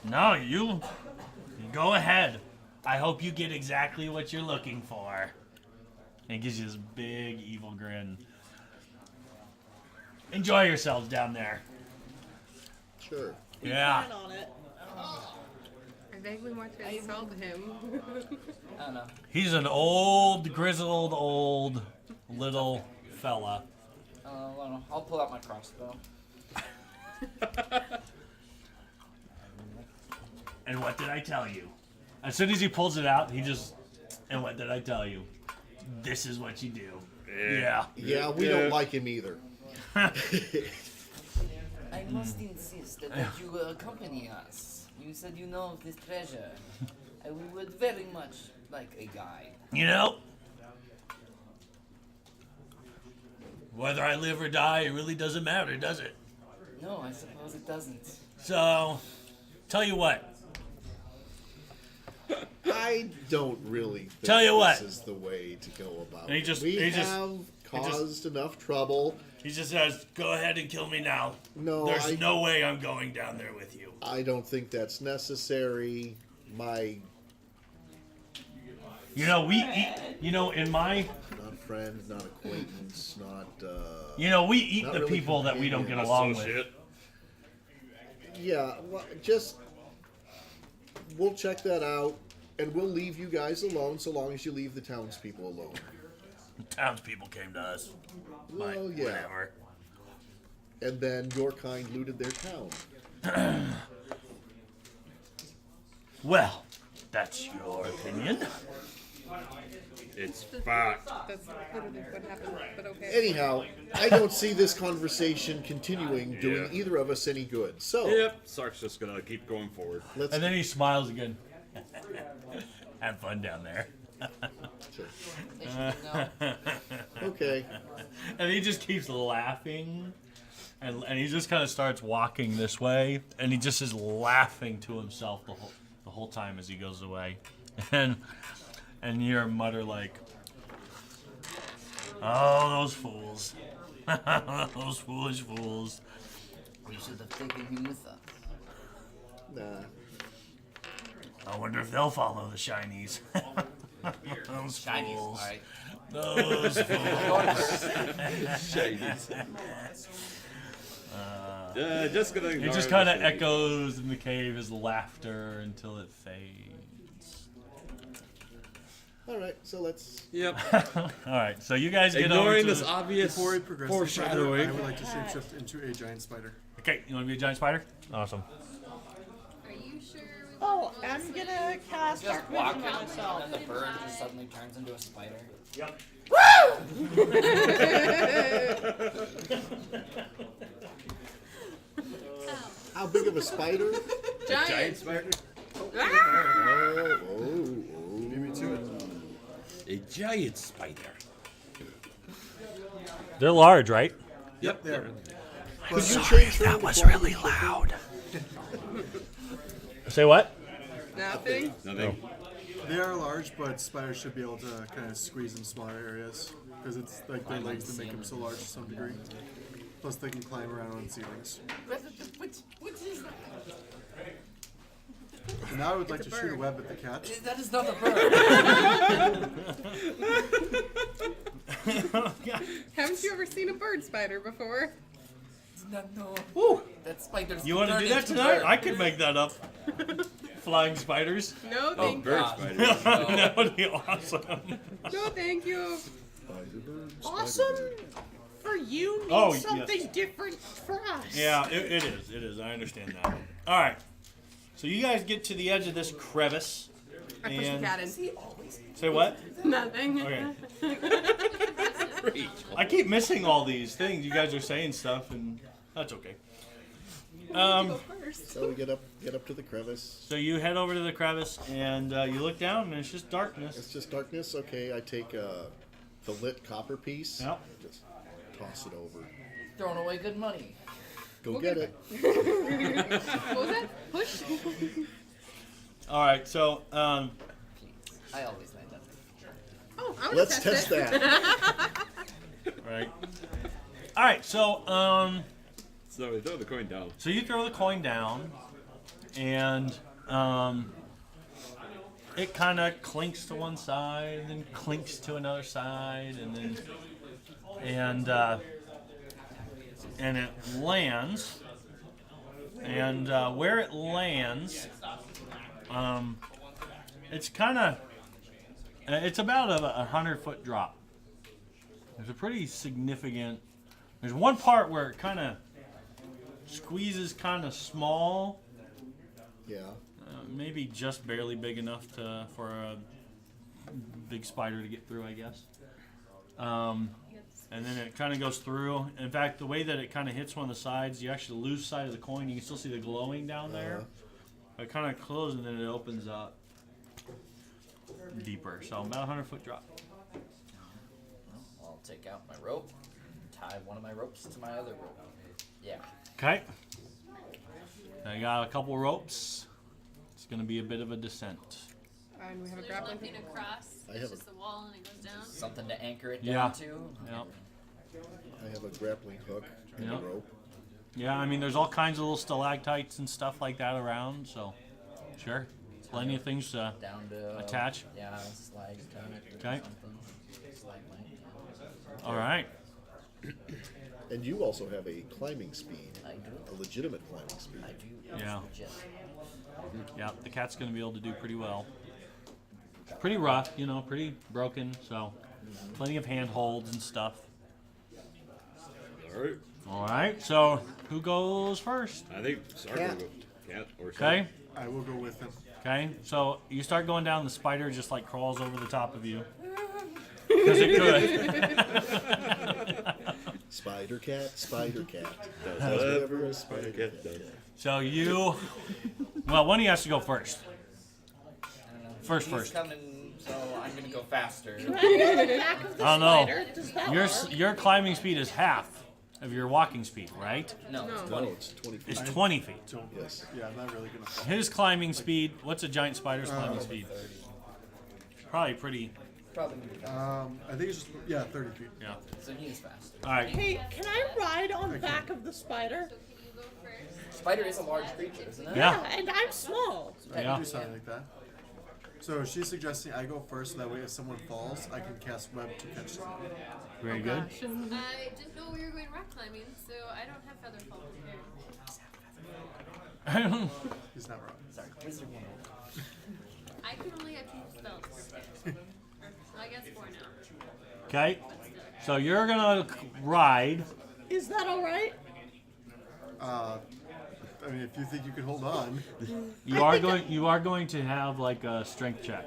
"No, you go ahead. I hope you get exactly what you're looking for." And he gives you this big evil grin. Enjoy yourselves down there.
Sure.
Yeah.
Plan on it.
I vaguely want to insult him.
I don't know.
He's an old, grizzled, old little fella.
Well, I'll pull out my crossbow.
And what did I tell you? As soon as he pulls it out, he just. And what did I tell you? This is what you do. Yeah.
Yeah, we don't like him either.
I must insist that you accompany us. You said you know of this treasure. And we would very much like a guide.
You know, whether I live or die, it really doesn't matter, does it?
No, I suppose it doesn't.
So, tell you what.
I don't really think
Tell you what.
this is the way to go about
And he
it.
just-
we
he just-
have caused enough trouble.
He just says, "Go ahead and kill me now."
No,
There's no way I'm going down there with you.
I don't think that's necessary.
You know, in my,
Not friend, not acquaintance, not.
we eat
Not
the
really
people that we don't get along with.
Associate.
Yeah, well, just we'll check that out, and we'll leave you guys alone so long as you leave the townspeople alone.
Townspeople came to us. Like,
Well, yeah.
whatever.
And then your kind looted their town.
Well, that's your opinion.
It's fact.
That's literally what happened, but okay.
Anyhow, I don't see this conversation continuing doing
Yeah.
either of us any good. So
Yep, Sark's just gonna keep going forward.
let's.
And then he smiles again. Have fun down there.
Sure.
They should know.
Okay.
And he just keeps laughing. And he just kind of starts walking this way. And he just is laughing to himself the whole time as he goes away. And you hear him mutter like, "Oh, those fools. Those foolish fools."
We should have taken him with us.
Nah.
I wonder if they'll follow the shinies. Those
Chinese,
fools.
alright.
Those fools.
Just gonna.
It just kind of echoes in the cave as laughter until it fades.
All right. So let's.
Yep.
All right, so you guys get over
Ignoring
to
this obvious
Before we progress further,
foreshadowing.
I would like to shapeshift into a giant spider.
Okay, you want to be a giant spider? Awesome.
Are you sure we
Oh,
want to
I'm gonna cast
Just
dark
walk
vision on
out,
myself.
and then the bird just suddenly turns into a spider.
Yep.
How big of a spider?
Giant.
spider.
Oh.
Maybe to it.
A giant spider.
They're large, right?
Yep.
There.
Could you change her
That was
before
really
you-
loud. Say what?
Nothing.
Nothing.
They are large, but spiders should be able to kind of squeeze in smaller areas because it's like their legs that make them so large to some degree. Plus, they can climb around on ceilings.
What is that?
And now I would like to shoot a web at the cat.
That is not a bird.
Haven't you ever seen a bird spider before?
No. That spider's
You want to
turned
do that
into
tonight?
bird.
I could make that up. Flying spiders.
No,
Oh,
thank
bird
God.
spiders.
That would be awesome.
No, thank you.
Awesome for you means
Oh,
something
yes.
different for us.
Yeah, it is. It is. I understand that. All right. So you guys get to the edge of this crevice.
I pushed the
And
cat in.
say what?
Nothing.
Okay.
Rachel.
I keep missing all these things. You guys are saying stuff, and that's okay.
So we get up to the crevice.
So you head over to the crevice, and you look down, and it's just darkness.
It's just darkness. Okay, I take the lit copper piece.
Yep.
Just toss it over.
Throwing away good money.
Go get it.
What was that? Push?
All right. So
Please. I always land up.
Oh, I want
Let's
to
test
it.
that.
right. All right. So
So we throw the coin down.
So you throw the coin down, and it kind of clinks to one side, then clinks to another side, and it lands. And where it lands, it's kind of it's about a 100-foot drop. There's a pretty significant. There's one part where it kind of squeezes kind of small,
Yeah.
maybe just barely big enough for a big spider to get through, I guess. And then it kind of goes through. In fact, the way that it kind of hits one of the sides, you actually lose sight of the coin. You can still see the glowing down there. It kind of closes and then it opens up deeper. So about a 100-foot drop.
I'll take out my rope, tie one of my ropes to my other rope. Yeah.
Okay. I got a couple ropes. It's going to be a bit of a descent.
And we have a
There's
grappling
nothing
hook.
across.
I
It's
have
just the wall and it goes down.
Something to anchor it
Yeah.
down to.
Yeah.
I have a grappling hook and
Yep.
a rope.
Yeah, I mean, there's all kinds of little stalactites and stuff like that around, so sure. Plenty of things to
Down to
attach.
Yeah, slide type.
Okay.
Slide length.
All right.
And you also have a climbing speed,
I do.
a legitimate climbing speed.
I do.
Yeah.
It's legit.
Yeah, the cat's going to be able to do pretty well. Pretty rough, pretty broken, so plenty of handholds and stuff.
All right.
All right, so who goes first?
I think Sarko
Cat.
go. Cat or
Okay.
I will go with him.
Okay, so you start going down, the spider just like crawls over the top of you. Because it could.
Spider cat, spider cat.
Does
Does
whatever
whatever
a
a
spider
spider
cat
cat
does.
does.
So well, one of you has to go first.
I don't know.
First.
He's coming, so I'm gonna go faster.
Can I go to the back of the
I don't know.
spider? Does that
Your
work?
your climbing speed is half of your walking speed, right?
No, it's
No.
20.
No, it's 20 feet.
It's 20 feet.
Don't.
Yes.
Yeah, I'm not really gonna fall.
His climbing speed, what's a giant spider's climbing speed?
30.
Probably pretty,
Probably.
I think it's just 30 feet.
yeah.
So he is faster.
All right.
Hey, can I ride on the back of the spider?
So can you go first?
Spider is a large creature, isn't it?
Yeah.
And I'm small.
Yeah.
Do something like that. So she's suggesting I go first, so that way if someone falls, I can cast web to catch them.
Very good.
Gosh.
I didn't know we were going rock climbing, so I don't have feather fall prepared.
He's not wrong.
Sorry, Wizard 101.
I can only have 2 spells. I guess 4 now.
Okay. So you're gonna ride.
Is that all right?
I mean, if you think you can hold on,
You are going to have like a strength check.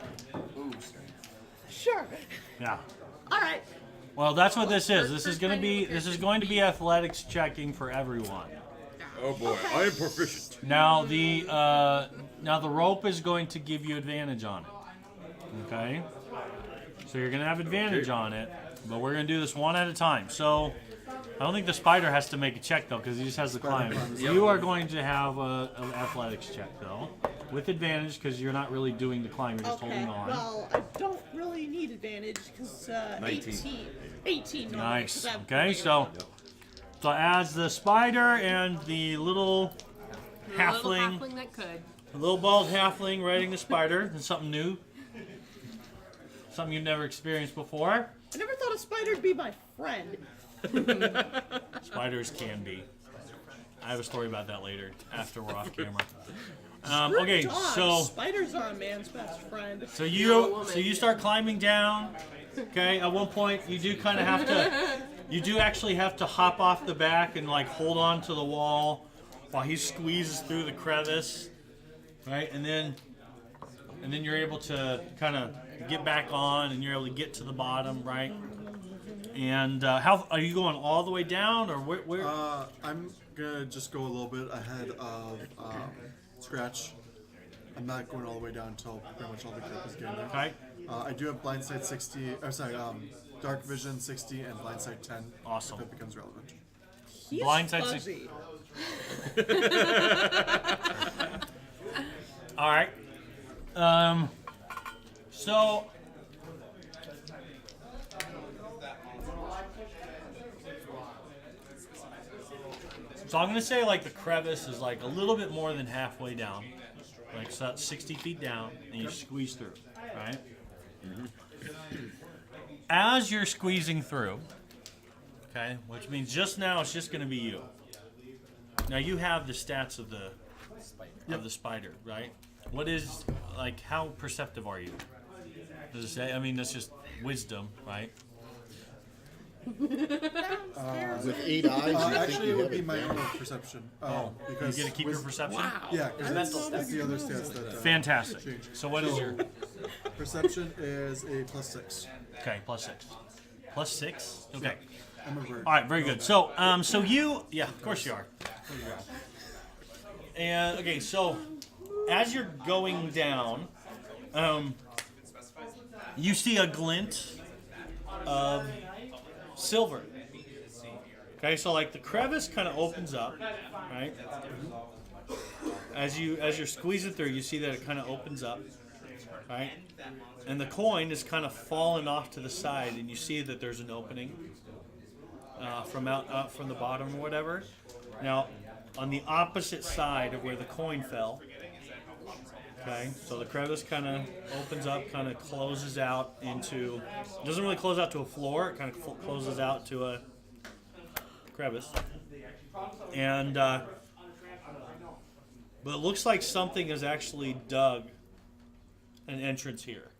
Sure.
Yeah.
All right.
Well, that's what this is. This is going to be athletics checking for everyone.
Oh boy, I am proficient.
Now the rope is going to give you advantage on it. Okay. So you're going to have advantage on it, but we're going to do this one at a time. So I don't think the spider has to make a check though, because he just has to climb. You are going to have an athletics check though, with advantage because you're not really doing the climb. You're just
Okay.
holding on.
Well, I don't really need advantage because
19.
18. normally,
Nice.
'cause I have
Okay,
regular-
so as the spider and the little
A little
halfling,
halfling that could.
a little bald halfling riding the spider, is something new, something you've never experienced before.
I never thought a spider'd be my friend.
Spiders can be. I have a story about that later, after we're off camera. Okay,
Dogs.
so
Spiders are a man's best friend.
so you start climbing down. Okay, at one point you do kind of have to. You do actually have to hop off the back and like hold on to the wall while he squeezes through the crevice, right? And then you're able to kind of get back on, and you're able to get to the bottom, right? And how are you going all the way down, or where?
I'm gonna just go a little bit ahead of Scratch. I'm not going all the way down until pretty much all the group is getting there.
Okay.
I do have Blindsight 60. Or sorry, Dark Vision 60 and Blindsight 10.
Awesome.
If it becomes relevant.
He's
Blindsight
fuzzy.
All right. So I'm gonna say like the crevice is like a little bit more than halfway down, like so that's 60 feet down, and you squeeze through, right? As you're squeezing through, okay, which means just now it's just gonna be you. Now you have the stats of the spider, right? What is like? How perceptive are you? Does it say? I mean, that's just wisdom, right?
With 8 eyes, you think
Actually,
you
it would
have
be
it
my
down.
own perception.
You
Because
get to keep your perception.
Yeah, because that's the other stats that.
Fantastic.
change.
So what is your
Perception is a +6.
okay? +6. +6. Okay.
I'm a bird.
All right. Very good. So so you yeah, of course you are. And okay, so as you're going down, you see a glint of silver. Okay, so like the crevice kind of opens up, right? As you're squeezing through, you see that it kind of opens up, right? And the coin is kind of falling off to the side, and you see that there's an opening from the bottom or whatever. Now, on the opposite side of where the coin fell, okay, so the crevice kind of opens up, kind of closes out into. It doesn't really close out to a floor. It kind of closes out to a crevice, and but it looks like something has actually dug an entrance here.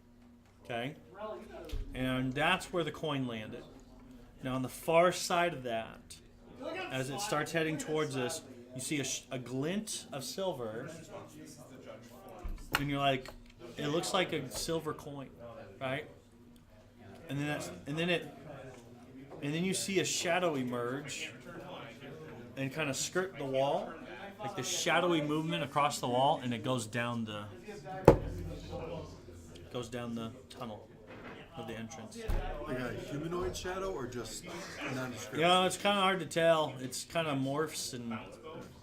Okay, and that's where the coin landed. Now, on the far side of that, as it starts heading towards us, you see a glint of silver. And you're like, it looks like a silver coin, right? And then you see a shadow emerge and kind of skirt the wall, like the shadowy movement across the wall, and it goes down the tunnel of the entrance.
Like a humanoid shadow or just nondescript?
Yeah, it's kind of hard to tell. It's kind of morphs and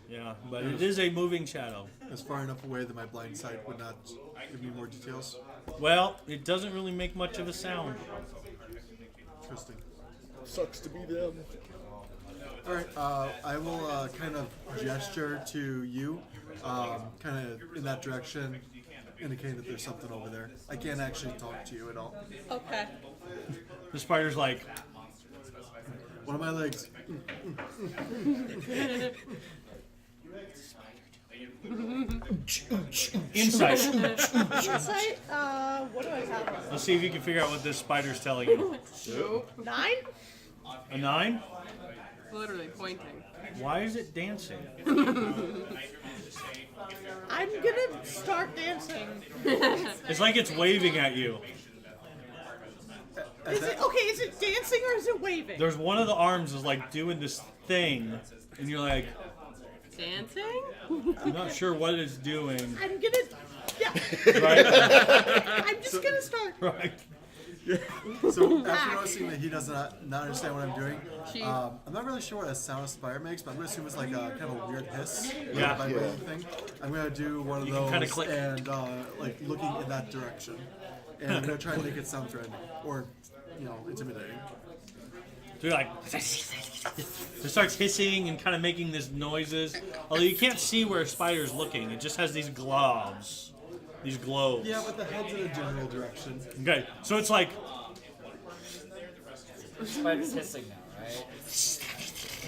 yeah, but it is a moving shadow.
It's far enough away that my blind sight would not give me more details.
Well, it doesn't really make much of a sound.
Interesting.
Sucks to be them.
All right, I will kind of gesture to you, kind of in that direction, indicating that there's something over there. I can't actually talk to you at all.
Okay.
The spider's like,
One of my legs.
insight.
Insight. What do I have?
Let's see if you can figure out what this spider's telling you.
9?
A 9?
Literally pointing.
Why is it dancing?
I'm gonna start dancing.
It's like it's waving at you.
Is it okay? Is it dancing or is it waving?
There's one of the arms is like doing this thing, and you're like,
Dancing?
I'm not sure what it's doing.
I'm gonna. Yeah.
Right?
I'm just gonna start.
Right.
So after noticing that he does not understand what I'm doing,
She-
I'm not really sure what a sound of spire makes, but I'm going to assume it's like a kind of a weird hiss,
Yeah.
like a vibrating thing. I'm going to do one of
You can
those
kinda click.
and like looking in that direction, and I'm going to try and make it sound threatening or intimidating.
So you're like, it starts hissing and kind of making these noises. Although you can't see where a spider's looking, it just has these globs, these globes.
Yeah, but the head's in a general direction.
Okay, so it's like,
Spider's hissing now, right?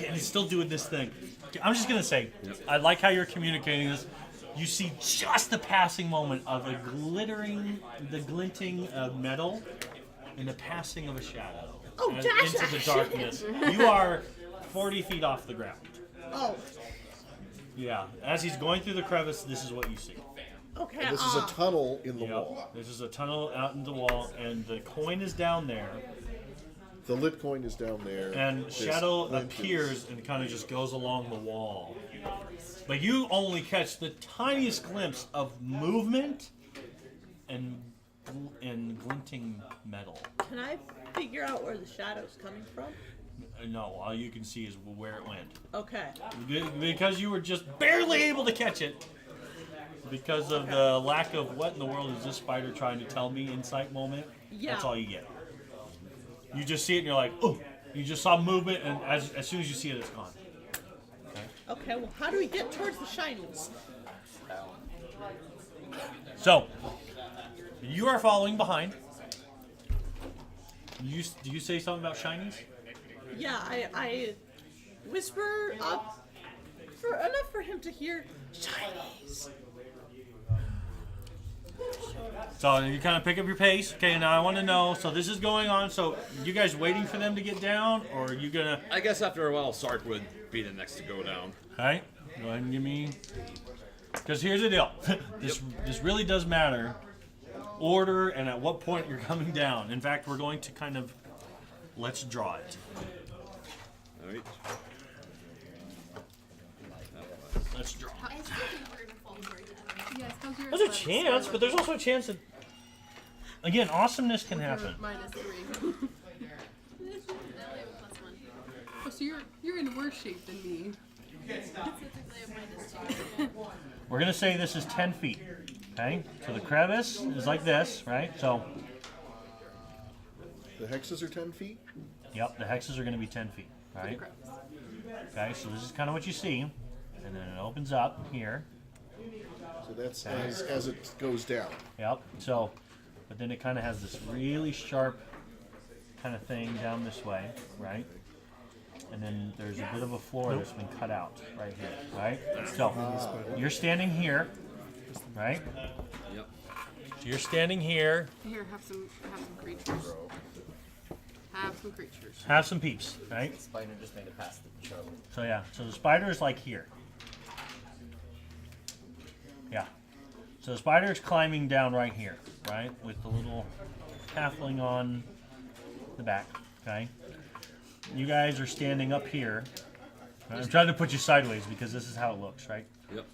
and it's still doing this thing. I'm just gonna say, I like how you're communicating this. you see just the passing moment of the glinting of metal and the passing of a shadow and
dash
into the
it.
darkness. You are 40 feet off the ground.
Oh,
Yeah, as he's going through the crevice, this is what you see.
okay.
This is a tunnel in the
Yep.
wall.
This is a tunnel out in the wall, and the coin is down there,
The lit coin is down there.
and
This
shadow
glint is-
appears and kind of just goes along the wall. But you only catch the tiniest glimpse of movement and glinting metal.
Can I figure out where the shadow's coming from?
No, all you can see is where it went.
Okay.
Because you were just barely able to catch it. Because of the lack of what in the world is this spider trying to tell me insight moment.
Yeah.
That's all you get. You just see it and you're like, oh, you just saw movement, and as soon as you see it, it's gone.
Okay, well, how do we get towards the shinies?
So, you are following behind. Do you say something about shinies?
Yeah, I whisper up for enough for him to hear shinies.
So you kind of pick up your pace. Okay, now I want to know. So this is going on. So you guys waiting for them to get down, or are you gonna?
I guess after a while, Sark would be the next to go down.
All right, go ahead and give me. Because here's the deal. This really does matter. Order and at what point you're coming down. In fact, we're going to kind of let's draw it.
All right.
Let's draw.
I still think we're gonna fall for it.
Yes, how's your
There's a
athletics?
chance, but there's also a chance that again, awesomeness can happen.
-3.
They only have a +1.
Oh, so you're in worse shape than me.
Typically I have -2.
We're gonna say this is 10 feet. Okay, so the crevice is like this, right? So,
The hexes are 10 feet.
yep, the hexes are gonna be 10 feet, right? Okay, so this is kind of what you see, and then it opens up here.
So that's as it goes down.
Yep. So, but then it kind of has this really sharp kind of thing down this way, right? And then there's a bit of a floor that's been cut out right here, right? So you're standing here, right?
Yep.
So you're standing here.
Here, have some creatures. Have some creatures.
Have some peeps, right?
Spider just made it past the show.
So yeah, so the spider is like here. Yeah. So the spider is climbing down right here, right? With the little halfling on the back, okay? You guys are standing up here. I'm trying to put you sideways because this is how it looks, right?
Yep.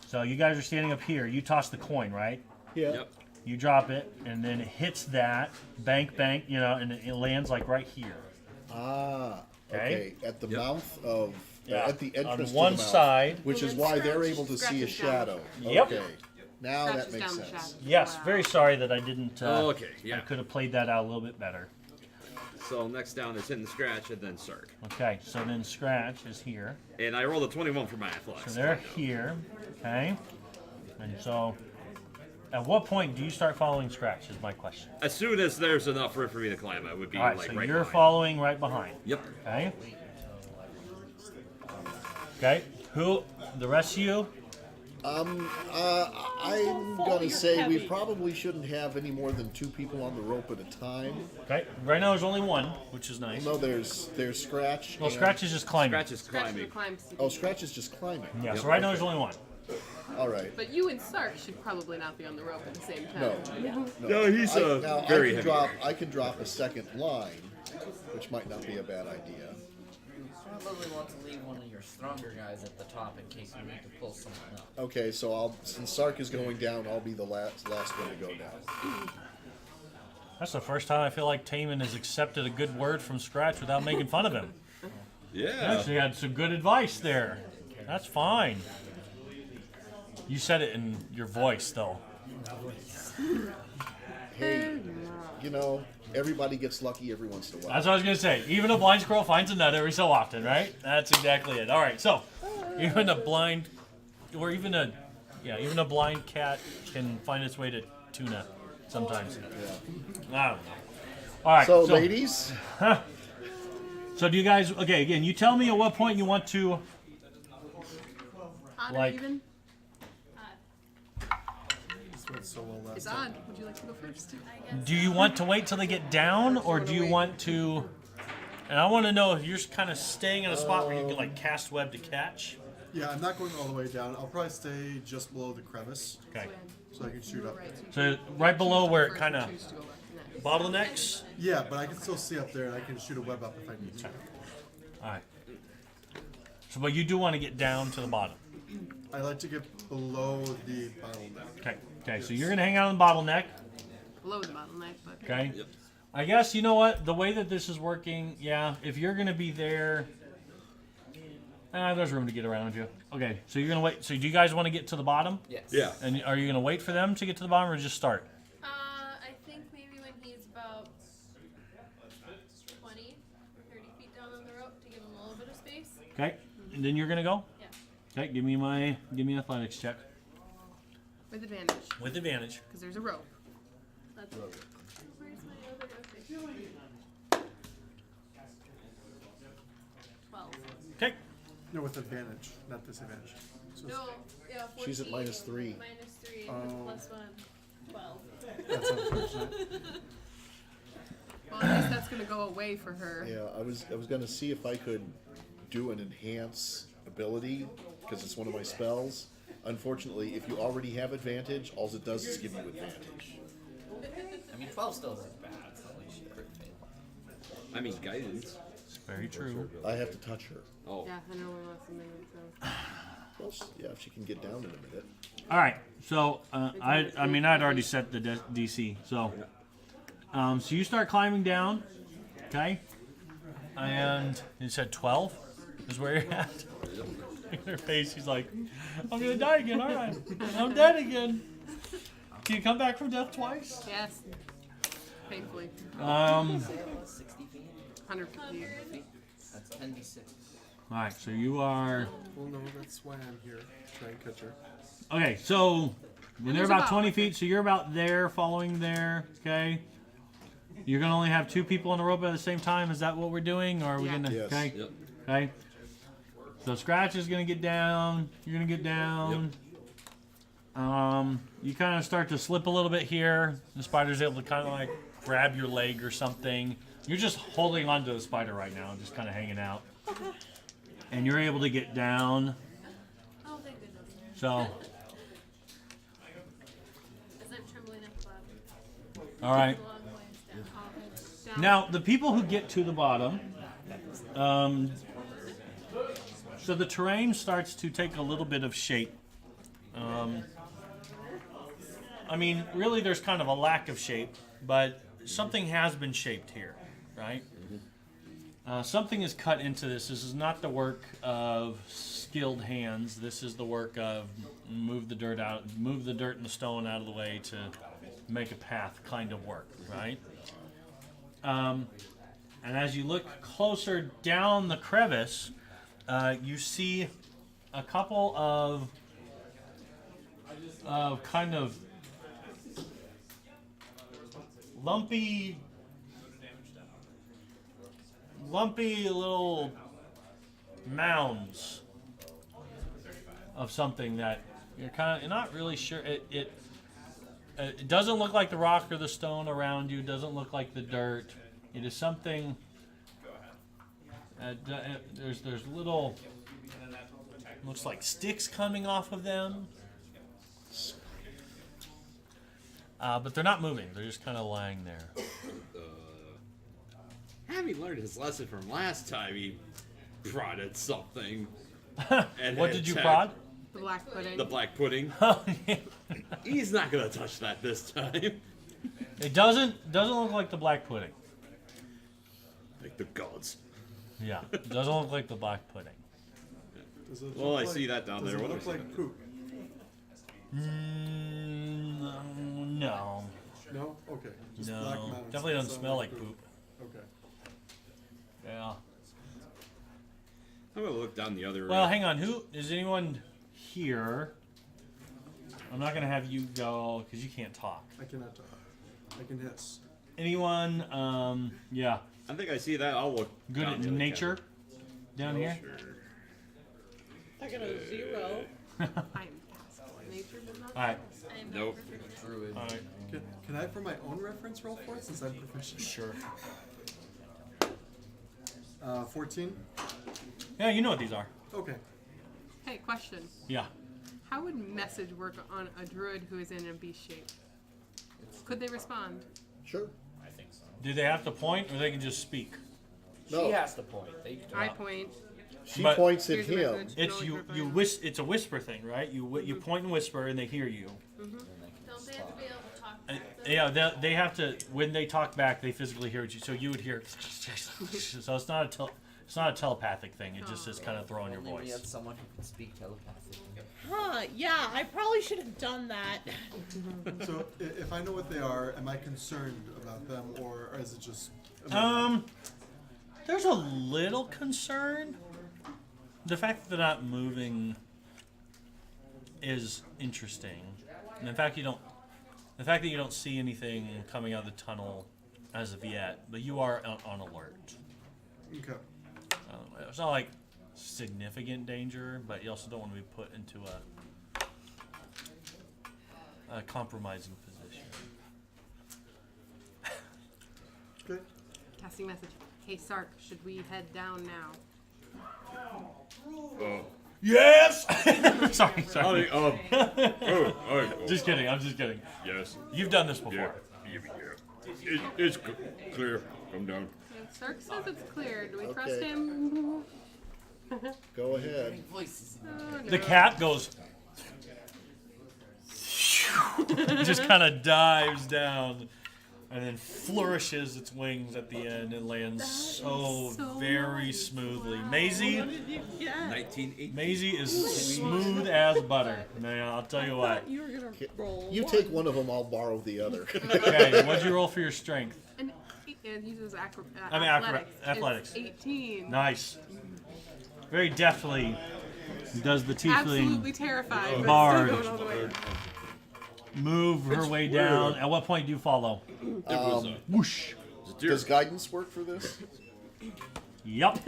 So you guys are standing up here. You toss the coin, right?
Yeah.
Yep.
You drop it, and then it hits that bank, you know, and it lands like right here.
Ah.
Okay.
Okay. At the
Yep.
mouth of.
Yeah.
At the
On
entrance to
one
the mouth,
side.
which
Well,
is
then
why they're
scratch-
able to see a
scratches down.
shadow.
Yep.
Okay. Now that
Scratches
makes
down the
sense.
shadow.
Yes,
Wow.
very sorry that I didn't.
Okay,
I
yeah.
could have played that out a little bit better.
So next down is hitting the scratch and then Sark.
Okay, so then Scratch is here.
And I rolled a 21 for my athletics.
So they're here, okay? And so, at what point do you start following Scratch is my question.
As soon as there's enough room for me to climb, I would be
Alright,
like
so
right
you're
behind.
following right behind,
Yep.
okay? Okay, who, the rest of you?
I'm
Fall,
gonna
you're
say we
heavy.
probably shouldn't have any more than 2 people on the rope at a time.
Okay, right now there's only one, which is nice.
No, there's Scratch.
Well,
and-
Scratch is just climbing.
Scratch is
Scratch
climbing.
the climbs.
Oh, Scratch is just climbing.
Yeah, so right now there's only one.
All right.
But you and Sark should probably not be on the rope at the same time.
No.
No, he's
now
very
I can
heavy.
I can drop a second line, which might not be a bad idea.
Probably want to leave one of your stronger guys at the top in case you need to pull someone up.
Okay, so since Sark is going down, I'll be the last one to go down.
That's the first time I feel like Taman has accepted a good word from Scratch without making fun of him.
Yeah.
Actually had some good advice there. That's fine. You said it in your voice, though.
Hey, you know, everybody gets lucky every once in a while.
That's what I was gonna say. Even a blind squirrel finds a nut every so often, right? That's exactly it. All right, so even a blind, or even a blind cat can find its way to tuna sometimes. I don't know. All right.
So, ladies,
So do you guys? Okay, again, you tell me at what point you want to.
Odd
Like-
or even?
went so well last
It's
time.
on. Would you like to go first?
I guess.
Do you want to wait till they get down, or do you want to? And I want to know if you're kind of staying in a spot where you can like cast web to catch.
Yeah, I'm not going all the way down. I'll probably stay just below the crevice
Okay.
so I can shoot up.
So right below where it kind of
Choose to go left next.
bottlenecks.
Yeah, but I can still see up there and I can shoot a web up if I need to.
All right. So, but you do want to get down to the bottom.
I like to get below the bottleneck.
Okay. Okay. So you're gonna hang out on the bottleneck.
Below the bottleneck, but
Okay. I guess you know what the way that this is working. Yeah. If you're gonna be there, there's room to get around you. Okay. So you're gonna wait. So do you guys want to get to the bottom?
Yes.
Yeah.
And are you gonna wait for them to get to the bottom, or just start?
I think maybe when he's about 20 or 30 feet down on the rope to give him a little bit of space.
Okay. And then you're gonna go.
Yeah.
Okay. Give me an athletics check
with advantage,
with advantage.
because there's a rope.
That's where's my other okay. 12.
Okay.
No, with advantage, not disadvantage. So
No, yeah, 14.
She's at -3.
-3
Oh.
plus 1. 12.
that's unfortunate.
Well, at least that's gonna go away for her.
Yeah, I was gonna see if I could do an enhance ability because it's one of my spells. Unfortunately, if you already have advantage, all it does is give you advantage.
I mean, 12 still isn't bad. It's not like she crit failed.
I mean, guidance.
It's very true.
I have to touch her.
Oh.
Yeah, I know we're less than a minute, so.
Well, yeah, if she can get down in a minute.
All right. So I mean I'd already set the DC. So so you start climbing down. Okay. And you said 12 is where you're at. In her face, she's like, I'm gonna die again. All right, I'm dead again. Can you come back from death twice?
Yes. Painfully.
Say it was 60 feet.
150 feet.
That's 10d6.
All right. So you are
Well, no, that's why I'm here. Try and catch her.
okay. So when they're
Who's
about
about?
20 feet, so you're about there, following there. Okay. You're gonna only have 2 people on the rope at the same time. Is that what we're doing, or are we
Yeah.
gonna?
Yes.
Okay.
Yep.
Okay. So Scratch is gonna get down. You're gonna get down. You kind of start to slip a little bit here. The spider's able to kind of like grab your leg or something. You're just holding onto the spider right now, just kind of hanging out. And you're able to get down.
Oh, thank goodness.
So,
As I'm trembling at the bottom.
all right.
A long ways down.
Down.
Now the people who get to the bottom. So the terrain starts to take a little bit of shape. I mean, really, there's kind of a lack of shape, but something has been shaped here, right? Something is cut into this. This is not the work of skilled hands. This is the work of move the dirt and the stone out of the way to make a path kind of work, right? And as you look closer down the crevice, you see a couple of kind of lumpy little mounds of something that you're not really sure. It doesn't look like the rock or the stone around you. It doesn't look like the dirt. It is something. There's little. Looks like sticks coming off of them. But they're not moving. They're just kind of lying there.
Having learned his lesson from last time, he prodded something. And
What
had
did you
attacked
prod?
The black pudding.
The black pudding. He's not gonna touch that this time.
It doesn't look like the black pudding.
Like the gods.
Yeah, it doesn't look like the black pudding.
Does it
Well,
look
I
like-
see that down
does
there.
It
What
look
am I
like poop.
No.
No? Okay. Just
No.
black mounds.
Definitely doesn't smell like poop.
Okay.
Yeah.
I'm gonna look down the other.
Well, hang on. Who is anyone here? I'm not gonna have you go because you can't talk.
I cannot talk. I can hiss.
Anyone? Yeah.
I think I see that. I'll look.
Good
down
at
the other
nature down here.
I got a 0.
I am past nature, but not.
All right.
I am
Nope.
not proficient.
druid.
All right.
Can I, for my own reference, roll for it since I'm proficient?
Sure.
14.
Yeah, you know what these are.
Okay.
Hey, question.
Yeah.
How would message work on a druid who is in a beast shape? Could they respond?
Sure.
Do they have to point, or they can just speak?
No.
She has to point. They
I point.
She
But-
points at
Here's the
him.
message.
It's
No,
you.
you're
You
fine.
It's a whisper thing, right? You point and whisper, and they hear you.
Don't they have to be able to talk
And,
back, though?
yeah, they have to. When they talk back, they physically hear you. So you would hear. So it's not a telepathic thing. It just is kind of throwing your
Only we had
voice.
someone who could speak telepathy.
Huh, yeah, I probably should have done that.
So if I know what they are, am I concerned about them, or is it just?
There's a little concern. The fact that they're not moving is interesting. And the fact that you don't see anything coming out of the tunnel as of yet, but you are on alert.
Okay.
It's not like significant danger, but you also don't want to be put into a compromising position.
Okay.
Casting message. Hey, Sark, should we head down now?
Yes. sorry.
Howdy, oh, oh,
Just kidding. I'm just kidding.
yes,
You've done this before.
yeah. It's clear. Come down.
Sark says it's clear. Do we trust
Okay.
him?
Go ahead.
Voices.
Oh, no.
The cat goes. Just kind of dives down, and then flourishes its wings at the end and lands so very smoothly. Maisie,
1980.
Maisie is smooth as butter. Man, I'll tell you what.
You were gonna roll.
You take one of them, I'll borrow the other.
Okay, what'd you roll for your strength?
And it uses
athletics.
It's 18.
Nice. Very deftly does the
Absolutely
tiefling
terrified, but
Bard.
still going all the way.
move her way down. At what point do you follow? Whoosh.
Does guidance work for this?
Yup.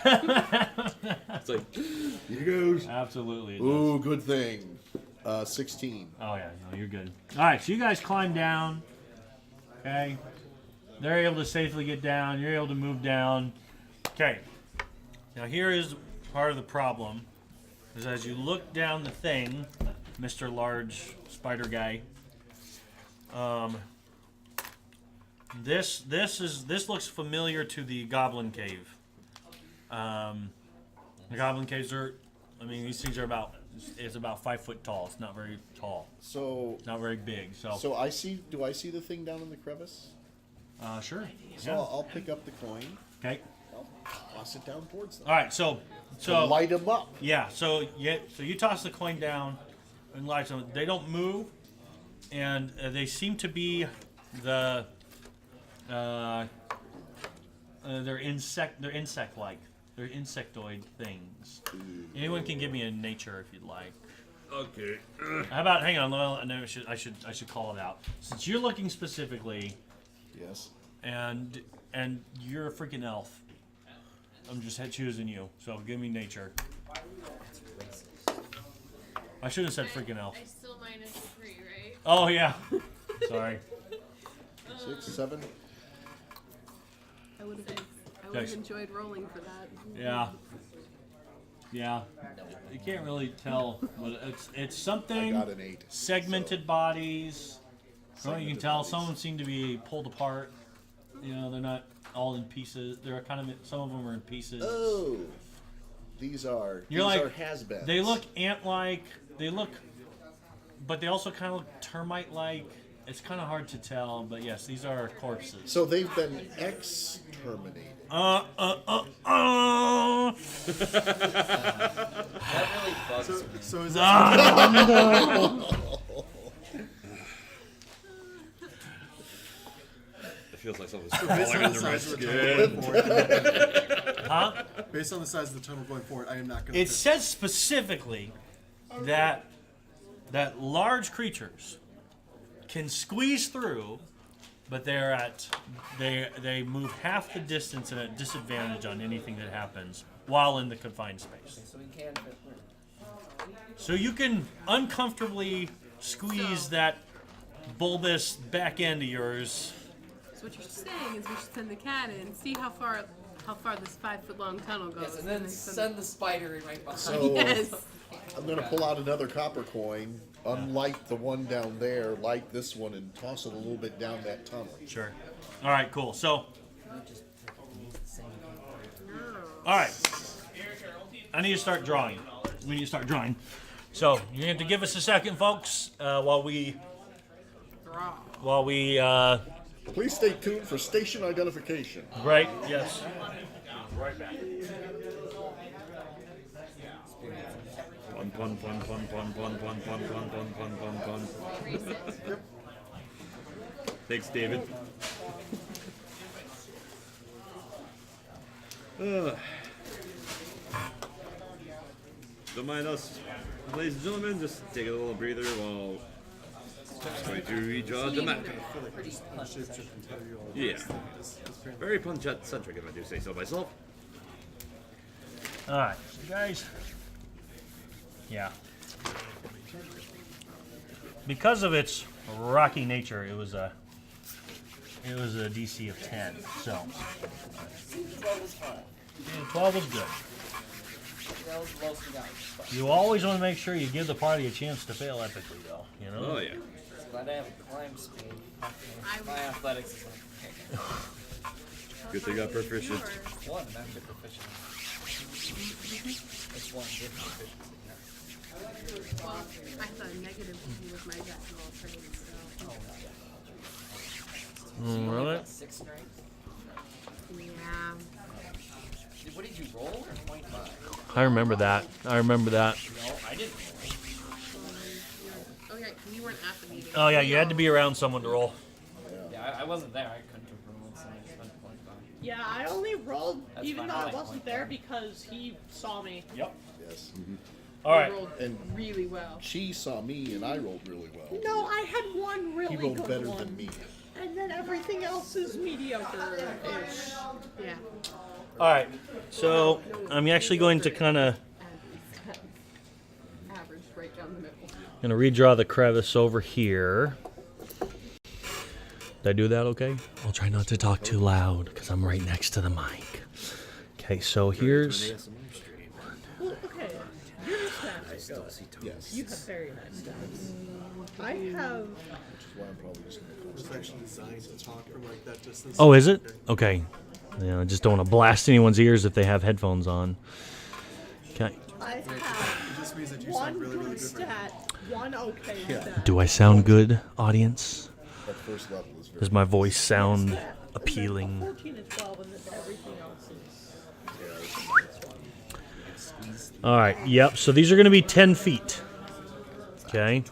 It's like,
Here goes.
Absolutely. It does.
Ooh, good thing. 16.
Oh yeah, no, you're good. All right, so you guys climb down. Okay, they're able to safely get down. You're able to move down. Okay. Now here is part of the problem: is as you look down the thing, Mr. Large Spider Guy. This looks familiar to the Goblin Cave. The Goblin Caves are, I mean, these things are about. It's about 5 foot tall. It's not very tall.
So,
Not very big. So
do I see the thing down in the crevice?
sure.
So
Yeah.
I'll pick up the coin.
Okay.
I'll toss it down towards them.
All right. So
Light them up.
yeah. So you toss the coin down and light them. They don't move, and they seem to be the they're insect-like. They're insectoid things. Anyone can give me a nature if you'd like.
Okay.
How about hang on? Well, no, I should call it out. Since you're looking specifically,
Yes.
and you're a freaking elf. I'm just choosing you. So give me nature. I should have said freaking elf.
I still minus 3, right?
Oh yeah. Sorry.
6, 7.
I would have
Thanks.
enjoyed rolling for that.
Yeah. Yeah. You can't really tell, but it's
I
something.
got an 8.
Segmented bodies. From what you can tell, some of them seem to be pulled apart. You know, they're not all in pieces. They're kind of some of them are in pieces.
Oh. These are has-beens.
They look ant-like. They look, but they also kind of look termite-like. It's kind of hard to tell, but yes, these are corpses.
So they've been exterminated.
Uh.
That really bugs me.
So is that
it feels like something's
based
falling
on the
under my
size of the tunnel
skin.
going forward?
Huh?
Based on the size of the tunnel going forward, I am not going
It
to.
says specifically that large creatures can squeeze through, but they move half the distance and at disadvantage on anything that happens while in the confined space.
So we can't fit through.
So you can uncomfortably squeeze
So-
that bulbous back end of yours.
So what you're saying is we should send the cat in, see how far this 5-foot-long tunnel goes,
Yes, and then send the spider in right behind.
So
Yes.
I'm gonna pull out another copper coin, unlight the one down there, light this one, and toss it a little bit down that tunnel.
Sure. All right, cool. So, all right. I need to start drawing. We need to start drawing. So you're going to give us a second, folks, while we
Please stay tuned for station identification.
right. Yes. Right back.
Pun, pun, pun, pun, pun, pun, pun, pun, pun, pun, pun, pun. Thanks, David. Don't mind us, ladies and gentlemen. Just take a little breather while going to redraw the map. Yeah, very punch-centric, if I do say so myself.
All right, so guys. Yeah. Because of its rocky nature, it was a DC of 10. So
12 was fine.
yeah, 12 was good.
That was the lowest we got. But
You always want to make sure you give the party a chance to fail epically, though. You know.
Oh yeah.
glad I have a climb speed. My athletics is like,
Good thing I got proficient.
one, I'm actually proficient. It's one good proficiency.
Well, I thought negative with my jack of all trades, so.
Really?
Got 6 strength.
Yeah.
What did you roll or 0.5?
I remember that.
No, I didn't.
Oh yeah, 'cause you weren't at the meeting.
Oh yeah, you had to be around someone to roll.
Yeah, I wasn't there. I couldn't have rolled, so I just went 0.5.
Yeah, I only rolled
That's
even
fine,
though
I
I
like
wasn't
0.5.
there because he saw me.
Yep.
Yes.
All right.
You rolled
And
really well.
she saw me, and I rolled really well.
No, I had one really
He rolled
good
better
one.
than me.
And then everything else is mediocre-ish.
Yeah.
All right. So I'm actually going to kind of
Average right down the middle.
gonna redraw the crevice over here. Did I do that okay? I'll try not to talk too loud because I'm right next to the mic. Okay, so here's
Well, okay, your stats are good.
Yes.
You have very nice stats. I have...
Which is why I'm probably just going to
It's actually designed to talk from like that distance.
Oh, is it? Okay. Yeah, I just don't want to blast anyone's ears if they have headphones on. Okay.
I
It
have
just means that you
one
sound really, really
good
good.
stat, one okay stat.
Do I sound good, audience?
that first level is very.
Does my voice sound
And then a
appealing?
14 and 12, and then everything else is...
All right. Yep. So these are going to be 10 feet. Okay.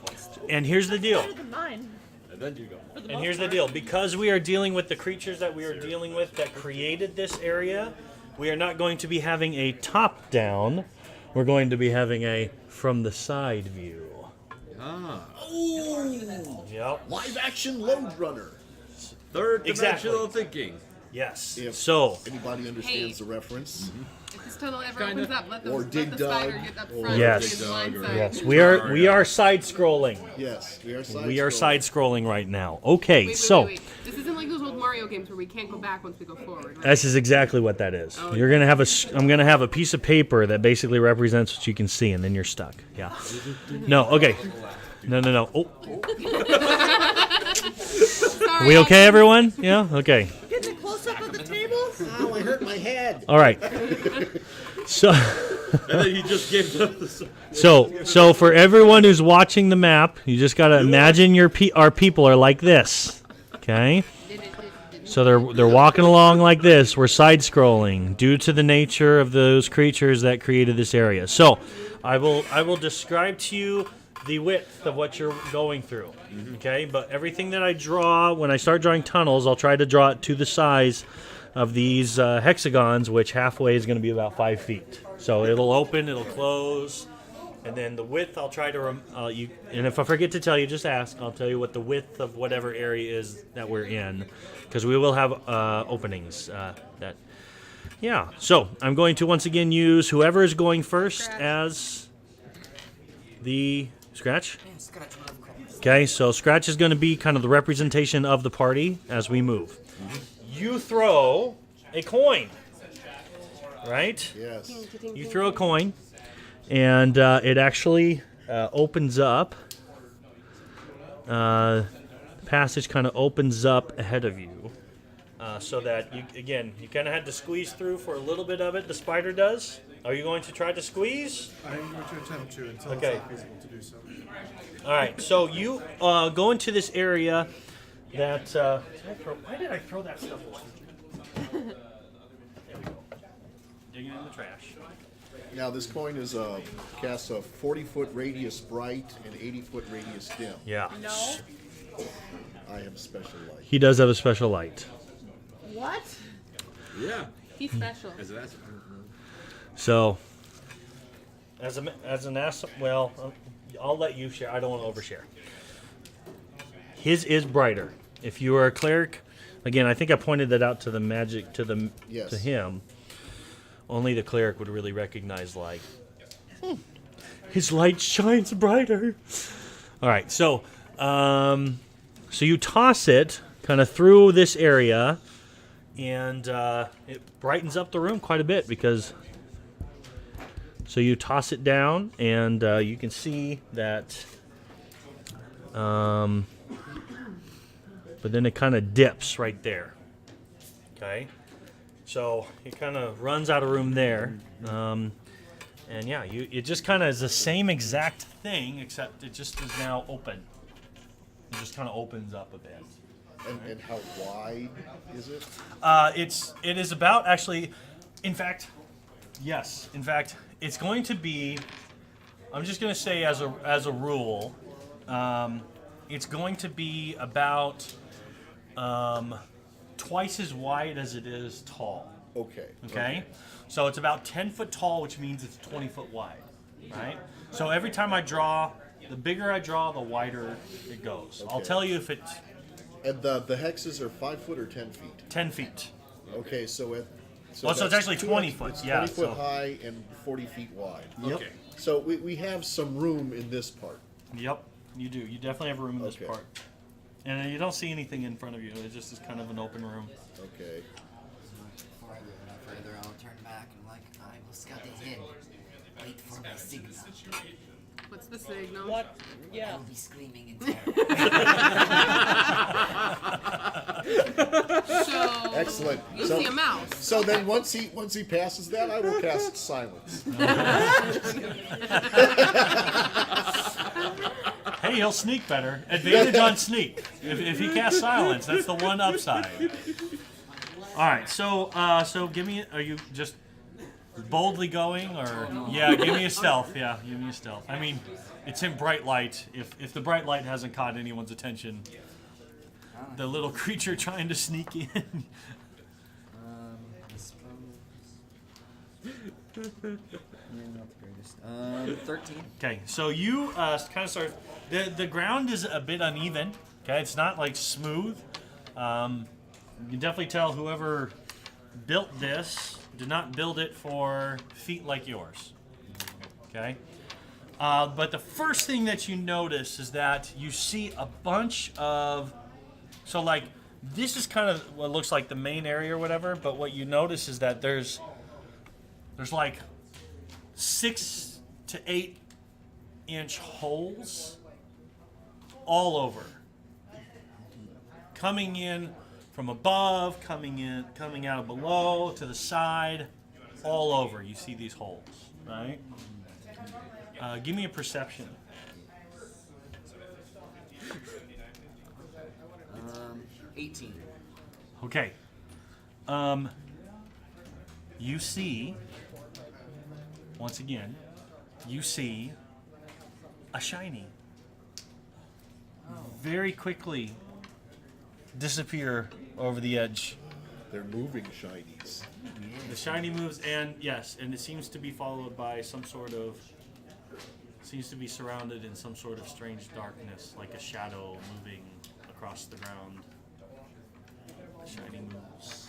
And here's the deal.
Better than mine.
And then you go.
For the
And
most
here's the
part.
deal. Because we are dealing with the creatures that we are dealing with that created this area, we are not going to be having a top down. We're going to be having a from the side view.
Ah,
Yep.
Live action Load Runner.
third
Exactly.
dimensional thinking.
Yes.
If
So
anybody understands the reference,
If this tunnel ever opens up, let the,
Or
let
Dig
the
Dug,
spider get up
or
front.
Yes.
and get
Dig Dug,
blindside.
yes, we are side scrolling.
yes, we are side.
We are
scrolling.
side scrolling right now. Okay.
Wait.
So
This isn't like those old Mario games where we can't go back once we go forward, right?
this is exactly what that is.
Oh,
You're gonna have I'm gonna have a piece of paper that basically represents what you can see, and then you're stuck. Yeah. No. Okay. No. Oh.
Sorry,
We okay, everyone? Yeah. Okay.
Get the close-up of the tables.
Ow, I hurt my head.
All right. So.
And then he just gave the.
So for everyone who's watching the map, you just gotta imagine our people are like this, okay? So they're walking along like this. We're side scrolling due to the nature of those creatures that created this area. So I will describe to you the width of what you're going through, okay? But everything that I draw when I start drawing tunnels, I'll try to draw it to the size of these hexagons, which halfway is going to be about 5 feet. So it'll open, it'll close, and then the width I'll try to and if I forget to tell you, just ask. I'll tell you what the width of whatever area is that we're in, because we will have openings. Yeah. So I'm going to once again use whoever is going first as the Scratch?
Yeah, Scratch would have called.
Okay, so Scratch is going to be kind of the representation of the party as we move. You throw a coin, right?
Yes.
You throw a coin, and it actually opens up. The passage kind of opens up ahead of you, so that you kind of had to squeeze through for a little bit of it. The spider does. Are you going to try to squeeze?
I'm going to attempt to until
Okay.
it's not feasible to do so.
All right. So you go into this area that. Why did I throw that stuff away? There we go. Dig it in the trash.
Now this coin is casts a 40-foot radius bright and 80-foot radius dim.
Yeah.
No.
I have special light.
He does have a special light.
What?
Yeah.
He's special.
As an asset.
So, as an ass, well, I'll let you share. I don't want to overshare. His is brighter. If you are a cleric, again, I think I pointed that out to the magic to
Yes.
him. Only the cleric would really recognize light. His light shines brighter. All right, so you toss it kind of through this area, and it brightens up the room quite a bit because. So you toss it down, and you can see that. But then it kind of dips right there. Okay. So it kind of runs out of room there, and yeah, it just kind of is the same exact thing, except it just is now open. It just kind of opens up a bit.
And how wide is it?
It is about actually, in fact, yes, in fact, it's going to be. I'm just going to say as a rule, it's going to be about twice as wide as it is tall.
Okay.
Okay, so it's about 10 foot tall, which means it's 20 foot wide, right? So every time I draw, the bigger I draw, the wider it goes. I'll
Okay.
tell you if it's
And the hexes are 5 foot or 10 feet.
10 feet.
Okay, so it.
So it's
that's
actually
2
20 foot,
It's
yeah,
20 foot
so-
high and 40 feet wide.
Yep.
Okay. So we have some room in this part.
Yep, you do. You definitely have room in this
Okay.
part. And you don't see anything in front of you. It just is kind of an open room.
Okay.
Before I go any further, I'll turn back and I will scout ahead. Wait for my signal.
What's the signal?
What? Yeah.
I'll be screaming in terror.
So
Excellent.
you
So-
see a mouse.
So then once he passes that, I will cast silence.
Hey, he'll sneak better. Advantage on sneak. If he casts silence, that's the one upside. All right, so give me. Are you just boldly going, or yeah? Give me a stealth. Yeah, give me a stealth. I mean, it's in bright light. If the bright light hasn't caught anyone's attention, the little creature trying to sneak in.
I suppose. Yeah, not the greatest. 13.
Okay, so you kind of start. The ground is a bit uneven. Okay, it's not like smooth. You can definitely tell whoever built this did not build it for feet like yours. Okay, but the first thing that you notice is that you see a bunch of. So like this is kind of what looks like the main area or whatever. But what you notice is that there's like 6 to 8 inch holes all over, coming in from above, coming out below, to the side, all over. You see these holes, right? Give me a perception.
18.
Okay. You see, once again, you see a shiny very quickly disappear over the edge.
They're moving shinies.
The shiny moves, and yes, and it seems to be followed by some sort of, seems to be surrounded in some sort of strange darkness, like a shadow moving across the ground. The shiny moves.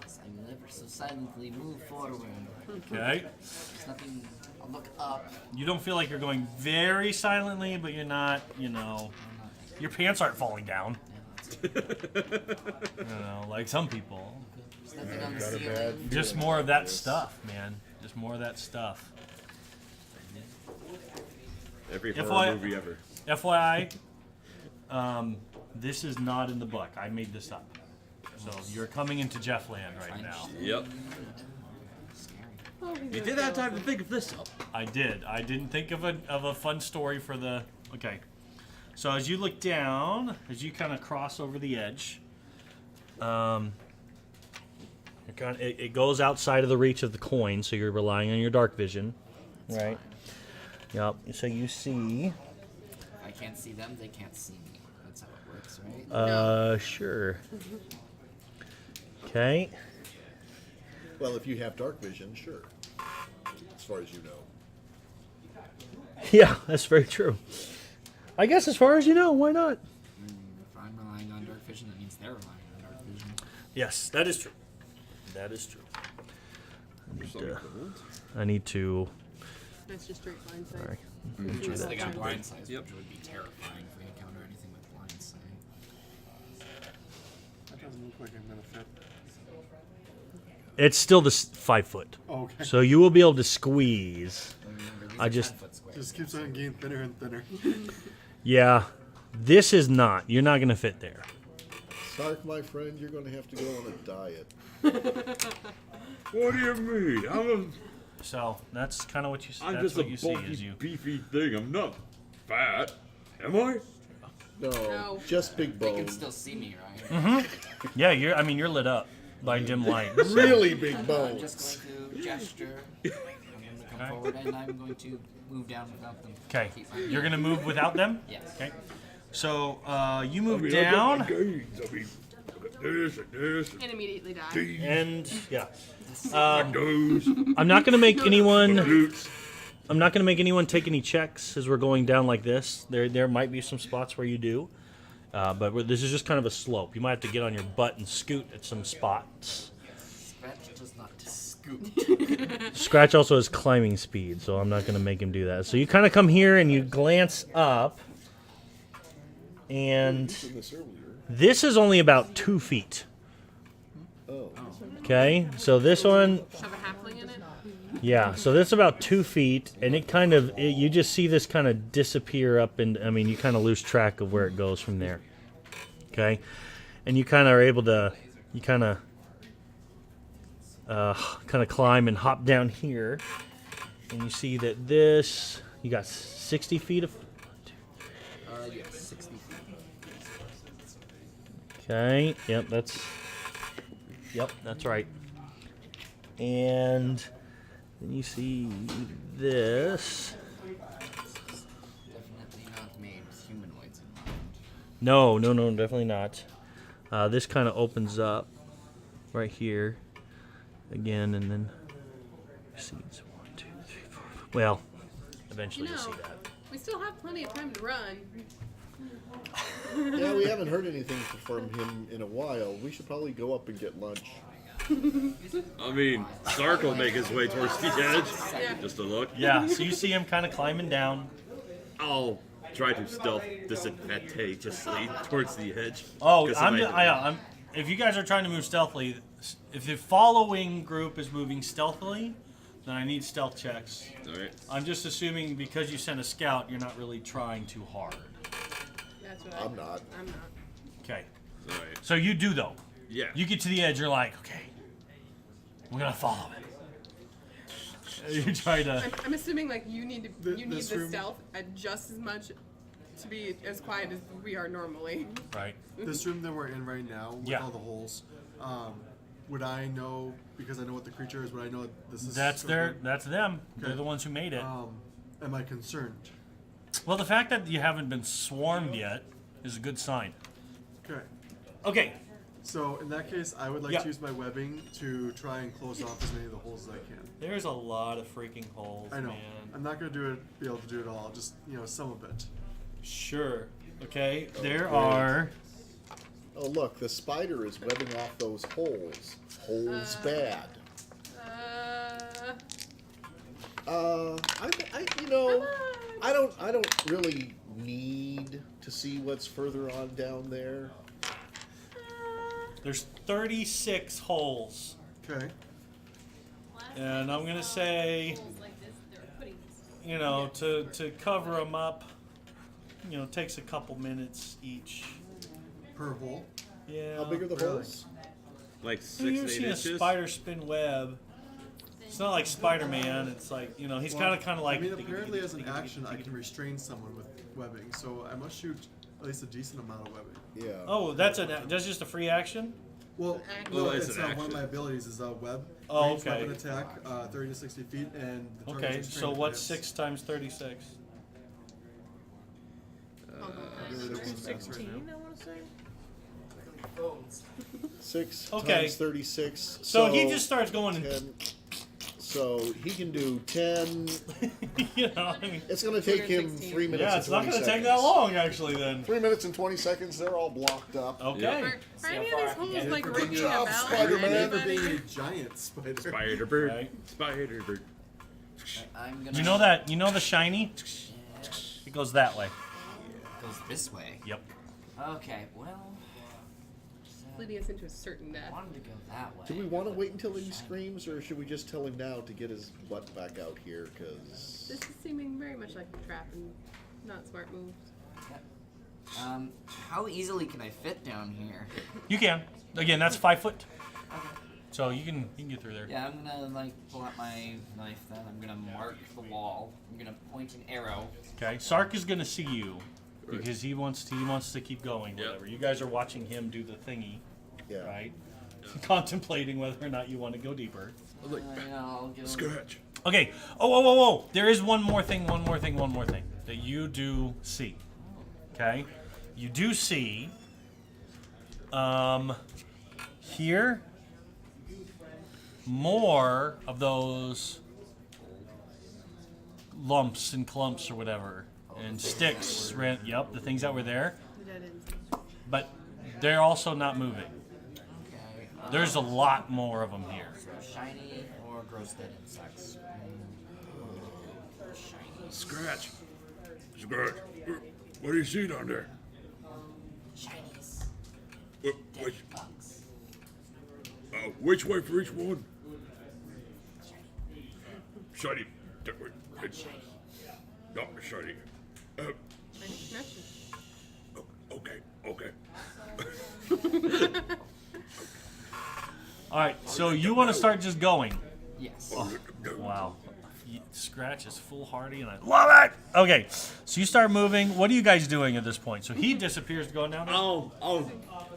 Yes, I will ever so silently move forward.
Okay.
There's nothing I'll look up.
You don't feel like you're going very silently, but you're not, your pants aren't falling down. Like some people.
There's nothing on the ceiling.
Just more of that stuff, man. Just more of that stuff.
Every
FYI
horror movie ever.
FYI, this is not in the book. I made this up. So you're coming into Jeff Land right now.
Yep.
Oh,
You did have time to think of this up.
I did. I didn't think of a fun story for the. Okay. So as you look down, as you kind of cross over the edge, it goes outside of the reach of the coin, so you're relying on your dark vision, right? Yep. So you see.
If I can't see them, they can't see me. That's how it works, right?
Sure. Okay.
Well, if you have dark vision, sure. As far as you know.
Yeah, that's very true. I guess as far as you know, why not?
If I'm relying on dark vision, that means they're relying on dark vision.
Yes, that is true. That is true.
Something
I need to.
That's just straight line sight.
Sorry.
Unless they got blind sight,
Yep.
which would be terrifying if we encounter anything with blind sight.
That doesn't look like I'm gonna fit.
It's still the 5 foot.
Oh, okay.
So you will be able to squeeze.
Remember, these
I
are
just-
10-foot squares.
Just keeps on getting thinner and thinner.
Yeah. This is not. You're not going to fit there.
Sark, my friend, you're going to have to go on a diet.
What do you mean?
So that's kind of what you.
I'm
That's
just
what
a
you see.
bulky,
Is you.
beefy thing. I'm not fat. Am I?
No,
No.
just big
They can
bone.
still see me, right?
Yeah. You're lit up by dim light. so-
Really big
I'm
bones.
just going to gesture. I'm going to come forward and I'm going to move down without them.
Okay.
Keep my-
You're going to move without them.
Yes.
Okay. So you
I
move
mean, I got my
down,
gains. I mean, I got this and this and
And immediately die.
these
and yeah.
and those.
I'm not going to make anyone.
Glutes.
I'm not going to make anyone take any checks as we're going down like this. There might be some spots where you do, but this is just kind of a slope. You might have to get on your butt and scoot at some spots.
Scratch does not scoot.
Scratch also has climbing speed, so I'm not going to make him do that. So you kind of come here and you glance up, and
In this earlier.
this is only about 2 feet.
Oh.
Okay, so this one,
Shove a halfling in it.
yeah, so this is about 2 feet, and it kind of, you just see this kind of disappear up, and I mean, you kind of lose track of where it goes from there. Okay, and you kind of are able to, you kind of climb and hop down here, and you see that this, you got 60 feet of.
Yes, 60 feet.
Okay, yep, that's right. And then you see this.
Definitely not made with humanoids in mind.
No, definitely not. This kind of opens up right here again, and then you see it's 1, 2, 3, 4. Well, eventually you'll see that.
We still have plenty of time to run.
Yeah, we haven't heard anything from him in a while. We should probably go up and get lunch.
I mean, Sark will make his way towards the edge.
Yeah.
Just a look.
Yeah, so you see him kind of climbing down.
I'll try to stealth disadvantageously towards the edge.
Oh,
'cause of
I'm,
my-
I'm. If you guys are trying to move stealthily, if the following group is moving stealthily, then I need stealth checks.
Alright.
I'm just assuming because you sent a scout, you're not really trying too hard.
That's what
I'm not.
I'm not.
Okay.
Alright.
So you do though.
Yeah.
You get to the edge, you're like, okay, we're gonna follow it. You try to.
I'm assuming like you need
The-
you need
this
the
room-
stealth at just as much to be as quiet as we are normally.
Right.
This room that we're in right now, with
Yeah.
all the holes, would I know, because I know what the creature is, would I know this is...
That's That's them. They're
Okay.
the ones who made it.
Am I concerned?
Well, the fact that you haven't been swarmed yet is a good sign.
Okay.
Okay.
So, in that case, I would like
Yeah.
to use my webbing to try and close off as many of the holes as I can.
There's a lot of freaking holes,
I know.
man.
I'm not going to be able to do it all, just, some of it.
Sure. Okay. There are.
Oh, look, the spider is webbing off those holes. Holes bad. I don't really need to see what's further on down there.
There's 36 holes,
Okay.
and I'm gonna say,
Like this, they're putting
to cover them up, takes a couple minutes each.
Per hole.
Yeah.
How big are the
Really?
holes?
Like
So
6 to
you've
8
seen a
inches.
spider spin web. It's not like Spider-Man. It's like he's kind of like.
I mean, apparently, as an action, I can restrain someone with webbing, so I must shoot at least a decent amount of webbing.
Yeah.
Oh, that's just a free action.
Well,
Action.
no,
it's
it's
an
one of
action.
my abilities is web.
Oh,
Ranged
okay.
weapon attack, 30 to 60 feet, and the target's
Okay,
restrained
so
if
what's
it hits.
6 times 36?
Really don't want to mess right now.
16, I want to say.
6
Okay.
times 36.
So he just starts going.
10. So he can do 10.
I mean,
It's going to take him
216.
3 minutes.
yeah,
and
it's not
20
going to take
seconds.
that long actually. Then.
3 minutes and 20 seconds. They're all blocked up.
Okay.
Are any of these holes like
Good
ringing a
job,
bell?
Spider-Man.
For being a giant spider.
Spider bird.
Right.
Spider bird.
I'm gonna.
You know that? You know the shiny? It goes that way.
Goes this way.
Yep.
Okay, well.
Leading us into a certain
I
death.
wanted to go that way.
Do we want to wait until he screams, or should we just tell him now to get his butt back out here? Because
This is seeming very much like a trap and not smart moves.
How easily can I fit down here?
You can. Again, that's 5 foot. So you can get through there.
Yeah, I'm gonna pull out my knife. Then I'm gonna mark the wall. I'm gonna point an arrow.
Okay. Sark is gonna see you because he wants to keep going.
Yep.
Whatever. You guys are watching him do the thingy,
yeah,
right? Contemplating whether or not you want to go deeper.
I'll go.
Scratch.
Okay. Oh. There is one more thing that you do see. Okay. You do see. Here. More of those lumps and clumps or whatever, and sticks. Yep, the things that were there,
The dead ends.
but they're also not moving.
Okay.
There's a lot more of them here.
Shiny or gross dead insects. Shiny.
Scratch. Scratch. What do you see down there?
Shinies.
Which,
Dead bugs.
which way for each one? Shiny.
Shiny.
Not shiny.
Nice connection.
Okay.
All right, so you want to start just going.
Yes.
Wow. Scratch is foolhardy, and I love it. Okay, so you start moving. What are you guys doing at this point? So he disappears, going down there.
I'll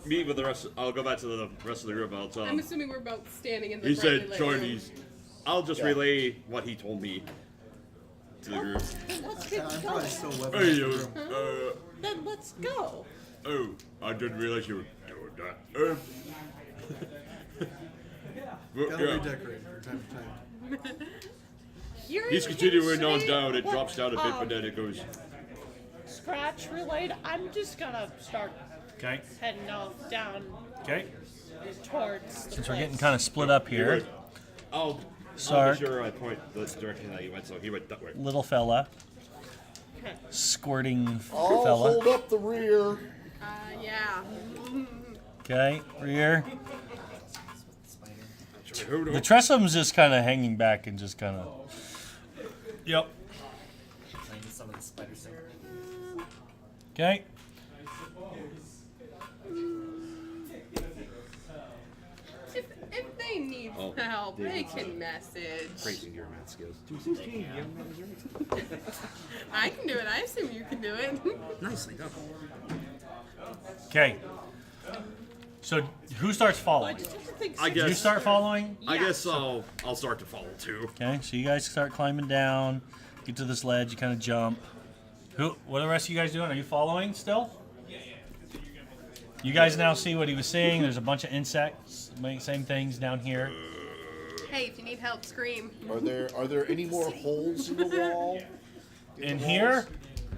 meet with the rest. I'll go back to the rest of the group. I'll tell
I'm
him.
assuming we're both standing in the
He
brightly
said
lit
Chinese. I'll just relay what he told me to the group.
Let's get
I'm probably
going.
still webbing.
Hey,
in the
you.
room.
Then let's go.
Oh, I didn't realize you were doing that.
Gotta
Yeah.
redecorate from time to time.
He's continuing on down. It drops down a bit, but then it goes.
Scratch relayed. I'm just gonna start
Okay.
heading off down
Okay.
towards. The
Since we're
place.
getting kind of split up here,
I'll
Sark.
be sure I point the direction that he went, so he went that way.
little fella,
Okay.
squirting
I'll
fella.
hold up the rear.
Yeah.
Okay, rear.
Hold
The
on.
Tressum's just kind of hanging back and just kind of. Yep.
Playing some of the spider singer.
Okay.
If they need
Oh,
help, they
David's,
can message.
Praising your math skills.
I can do it. I assume you can do it.
Nicely done.
Okay. So who starts
I
following?
just have to think.
I
You
guess.
start following.
I guess I'll start to follow too.
Okay. So you guys start climbing down, get to this ledge, you kind of jump. What are the rest of you guys doing? Are you following still? You guys now see what he was seeing. There's a bunch of insects, same things down here.
Hey, if you need help, scream.
Are there any more holes in the wall?
In
the
here?
walls?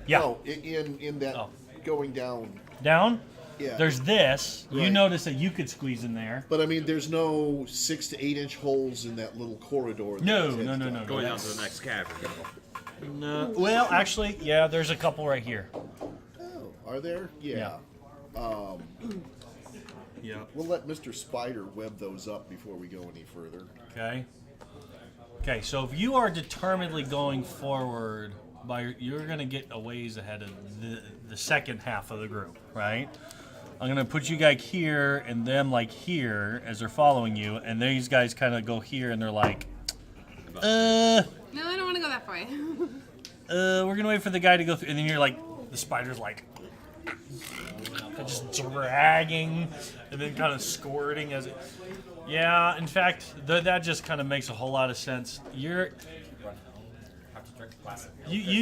Yeah.
No, in that
Oh.
going down.
Down?
Yeah.
There's this. You
Right.
notice that you could squeeze in there.
But I mean, there's no 6 to 8 inch holes in that little corridor. that
No,
heads
no, no,
down.
no.
Going down to the next cavern.
No. Well, actually, yeah. There's a couple right here.
Oh, are there? Yeah.
Yeah.
We'll let Mr. Spider web those up before we go any further.
Okay. Okay. So if you are determinedly going forward, you're gonna get a ways ahead of the second half of the group, right? I'm gonna put you guys here and them like here as they're following you, and these guys kind of go here and they're like,
No, I don't want to go that way.
we're gonna wait for the guy to go through, and then you're like, the spider's like, just dragging, and then kind of squirting as it. Yeah, in fact, that just kind of makes a whole lot of sense. You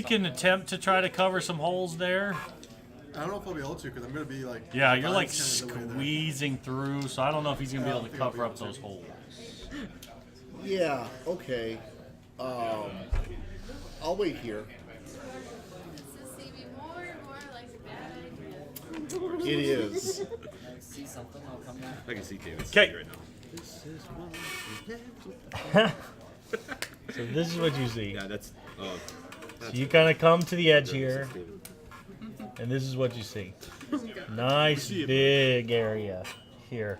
can attempt to try to cover some holes there.
I don't know if I'll be able to because I'm gonna be like.
Yeah, you're like
kind of in the way there.
squeezing through, so I don't know if he's gonna be able to cover up those holes.
Yeah, okay. I'll wait here.
This is seeming more and more like a bad idea.
It is.
See something, I'll come back.
I can see David
'Kay.
right now.
So this is what you see.
Yeah, that's.
So you kind of come to the edge here, and this is what you see. Nice big area here.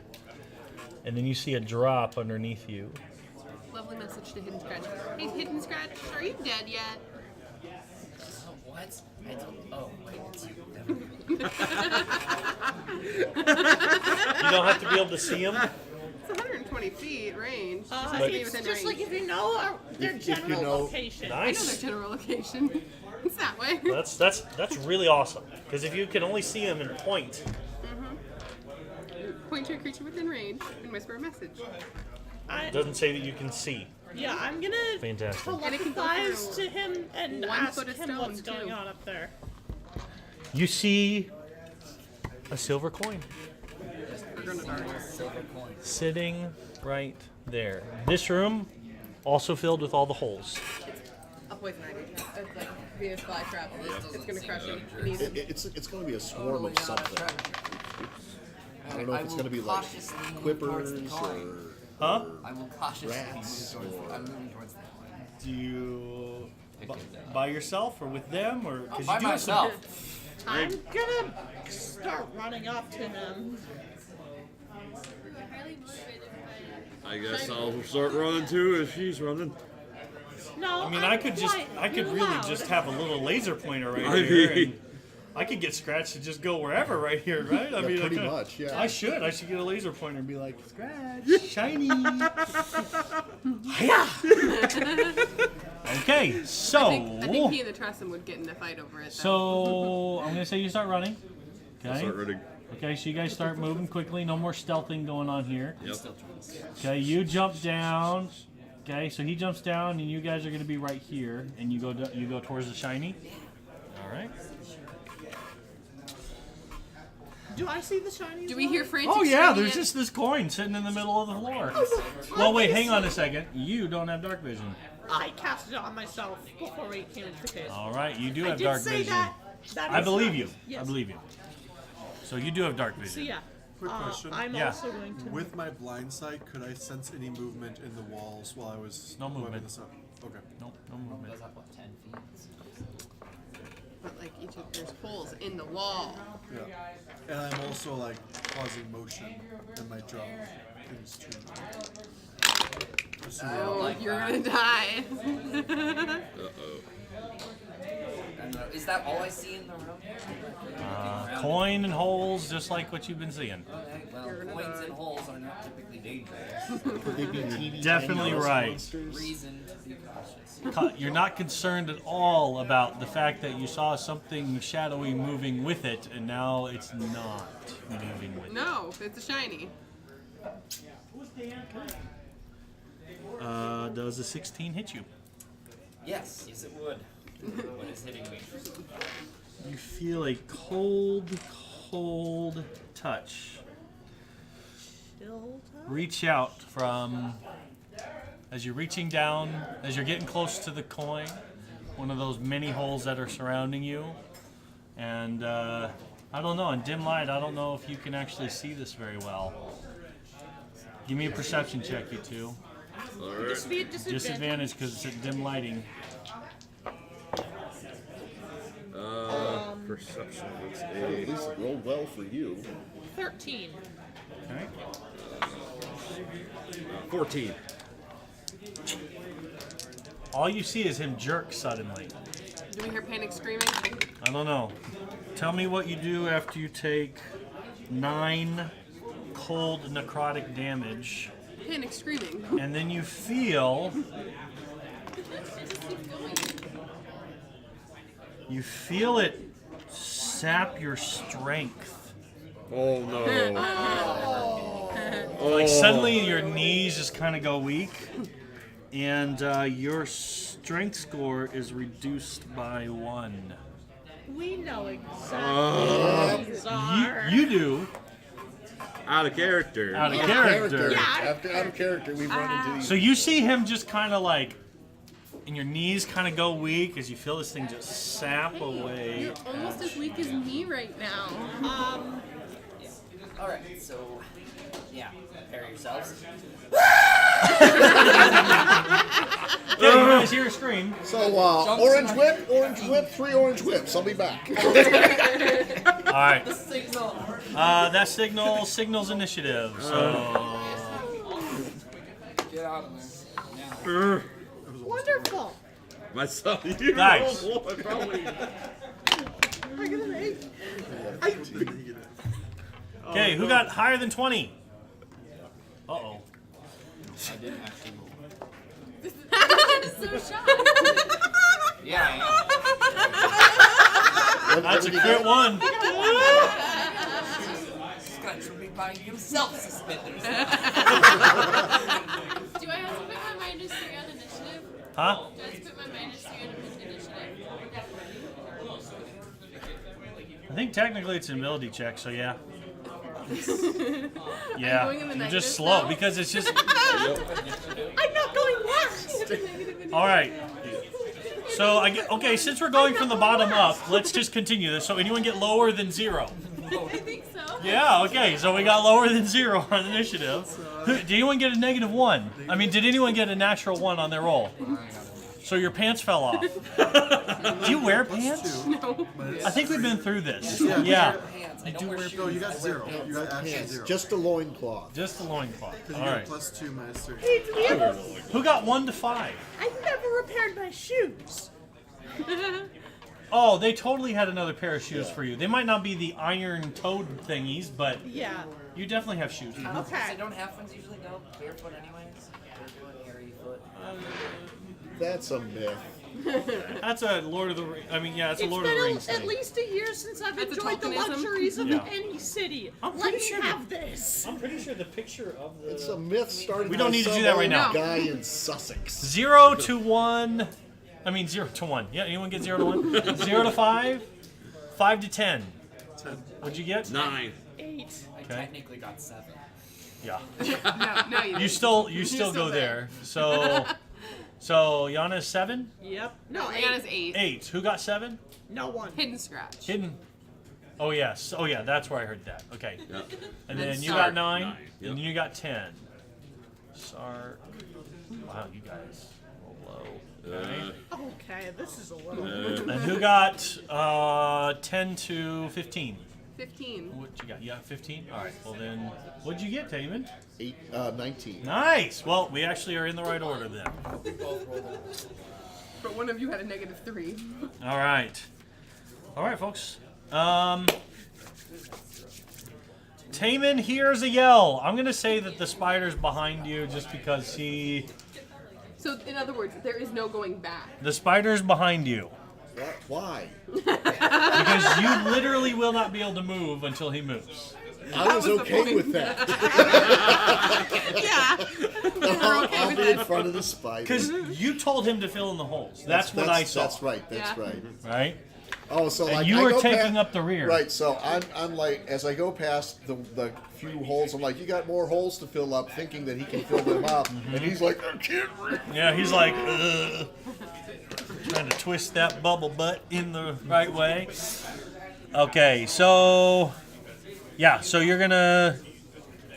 And then you see a drop underneath you.
Lovely message to Hidden Scratch. Hey, Hidden Scratch, are you dead yet?
Oh, what? I don't. Oh, wait, it's you.
You don't have to be able to see them.
It's 120 feet range.
It's just like if you know their
If you
general
know-
location.
I know their
Nice.
general location. It's that way.
That's really awesome. Because if you can only see them and point,
Point to a creature within range and whisper a message.
it doesn't say that you can see.
Yeah, I'm gonna
Fantastic.
And it can go
telepathize
through
to him and
1
ask
foot of
him
stone,
what's
too.
going on up there.
You see a silver coin
Silver coin.
sitting right there. This room also filled with all the holes.
A poison ivy trap. It's like Venus flytrap. It's gonna crush him. It needs him.
It's going to be a swarm of
Totally not a
something.
threat.
I don't know if it's going to be like
cautiously move towards the
quippers
coin.
or
Huh?
I will cautiously
Rats
move towards.
or-
I'm moving towards the coin.
Do you by yourself or with them or because
By myself.
I'm gonna start running up to him.
We were highly motivated by
I guess I'll start running too if she's running.
No,
I mean,
I'm
I could
quiet.
really
You're
just
loud.
have a little laser pointer right
I
here,
mean-
and I could get Scratch to just go wherever right here, right? I
Yeah,
mean,
pretty
I could-
much, yeah.
I should get a laser pointer and be like, Scratch, shiny. Hiya! Okay, so
I think he and the Tressum would get in a fight over it.
so I'm gonna say you start running. Okay.
Start running.
Okay, so you guys start moving quickly. No more stealthing going on here.
Yep.
Okay, you jump down. Okay, so he jumps down, and you guys are going to be right here, and you go towards the shiny. All right.
Do I see the shiny?
Do we hear frantic
Oh yeah,
screaming
there's
at-
just this coin sitting in the middle of the floor. Well, wait, hang on a second. You don't have dark vision.
I cast it on myself before we came into the cave.
All right, you do
I
have
did
dark
say
vision.
that
I
is
believe
not-
you.
Yes.
I believe you. So you do have dark
So
vision.
yeah,
Quick question.
I'm
Yeah.
also going to.
With my blind sight, could I sense any movement in the walls while I was
No
webbing
movement.
this up? Okay.
Nope, no movement.
Goes up what, 10 feet?
But like each of there's holes in the wall.
Yeah. And I'm also like causing motion and might draw things to me.
Oh, you're gonna die.
Is that all I see in the room?
Coin and holes, just like what you've been seeing.
Okay, well, coins and holes are not typically dangerous.
could they be teeny
Definitely
tiny
right.
monsters?
Reason to be cautious.
You're not concerned at all about the fact that you saw something shadowy moving with it, and now it's not moving with it.
No, it's a shiny.
Does a 16 hit you?
Yes, yes it would. What is hitting me?
You feel a cold, cold touch. Reach out from, as you're reaching down, as you're getting close to the coin, one of those many holes that are surrounding you, and I don't know. In dim light, I don't know if you can actually see this very well. Give me a perception check, you two.
Alright.
Just be a disadvantage.
Disadvantage because it's at dim lighting.
Perception. It's
At
a
least it rolled well for you.
13.
Okay.
14.
All you see is him jerk suddenly.
Do we hear panic screaming?
I don't know. Tell me what you do after you take 9 cold necrotic damage,
Panic screaming.
and then you feel. You feel it sap your strength.
Oh no.
Like suddenly your knees just kind of go weak, and your strength score is reduced by 1.
We know exactly what these are.
You do
Out of character.
out of character.
Out of character, we've run into these.
So you see him just kind of like, and your knees kind of go weak as you feel this thing just sap away.
You're almost as weak as me right now.
Alright, so yeah, prepare yourselves.
Yeah, you guys hear a scream.
So, orange whip, 3 orange whips. I'll be back.
All right.
Signal.
That signals initiative. So
Get out of there. Now.
Wonderful.
Myself. You
Nice.
rolled one, probably.
I get an 8.
okay, who got higher than 20? Uh-oh.
So shocked.
Yeah,
That's a crit 1.
This guy should be buying himself suspenders.
Do I have to put my minus 3 on initiative?
Huh?
Do I have to put my minus 3 on initiative?
I think technically it's an ability check, so yeah.
Are you
Yeah,
going in the
you're
negative
just slow
now?
because it's just.
I'm not going last.
All right. So okay, since we're going from the bottom up, let's just continue this. So anyone get lower than 0?
I think so.
Yeah. Okay. So we got lower than 0 on initiative. Did anyone get a -1? I mean, did anyone get a natural 1 on their roll? So your pants fell off. Do you wear pants?
No.
I think we've been through this.
Yeah.
Yeah.
Pants. I don't wear shoes.
No, you got
I wear
0.
pants.
You got actually 0.
Just a loincloth.
Just the loincloth.
Because
All
you got
right.
+2, -3.
Hey, do we ever,
Who got 1 to 5?
I've never repaired my shoes.
Oh, they totally had another pair of shoes for you. They might not be the iron-toed thingies, but
Yeah.
you definitely have shoes.
So
Okay.
don't half ones usually go barefoot anyways? Barefoot, hairy foot.
That's a myth.
That's a Lord of the Rings. I mean, yeah, it's a
It's
Lord of the
been
Rings
at
thing.
least a year since I've
That's a
enjoyed the
tokenism.
luxuries of
Yeah.
any city.
I'm
Let
pretty
me
sure
have this.
I'm pretty sure the picture of the
It's a myth started
We don't
by
need to do
some
that right
old
now.
guy in Sussex.
0 to 1. I mean 0 to 1. Yeah, anyone get 0 to 1? 0 to 5. 5 to 10. What'd you get?
9.
8.
I
Okay.
technically got 7.
Yeah.
No, you
You
didn't.
still
You're
go there. So Yana is 7.
Yep.
No, Anna's 8.
8. Who got 7?
No one.
Hidden scratch.
Hidden. Oh yes. Oh yeah. That's where I heard that. Okay.
Yeah.
And then you
Sark.
got 9,
9,
and
yep.
you got 10. Sark. Wow, you guys roll low. Okay.
Okay, this is a little.
And who got 10 to 15?
15.
What you got? You got 15? All right. Well then, what'd you get, Taman?
19.
Nice. Well, we actually are in the right order then.
But one of you had a -3.
All right. All right, folks. Taman hears a yell. I'm gonna say that the spider's behind you just because
So, in other words, there is no going back.
the spider's behind you.
Why?
Because you literally will not be able to move until he moves.
I was
was the
okay
point.
with that.
Yeah.
I'll
with
be
it.
in front of the spider.
Because you told him to fill in the holes. That's what I saw.
That's right. That's
Yeah.
right.
Right?
Oh, so
And
like
you
I
were
go
taking
past-
up the rear.
Right. So I'm like, as I go past the few holes, I'm like, you got more holes to fill up, thinking that he can fill them up,
Mm-hmm.
and he's like, I can't reach.
Yeah, he's like, ugh. Trying to twist that bubble butt in the right way. Okay, so yeah, so you're gonna.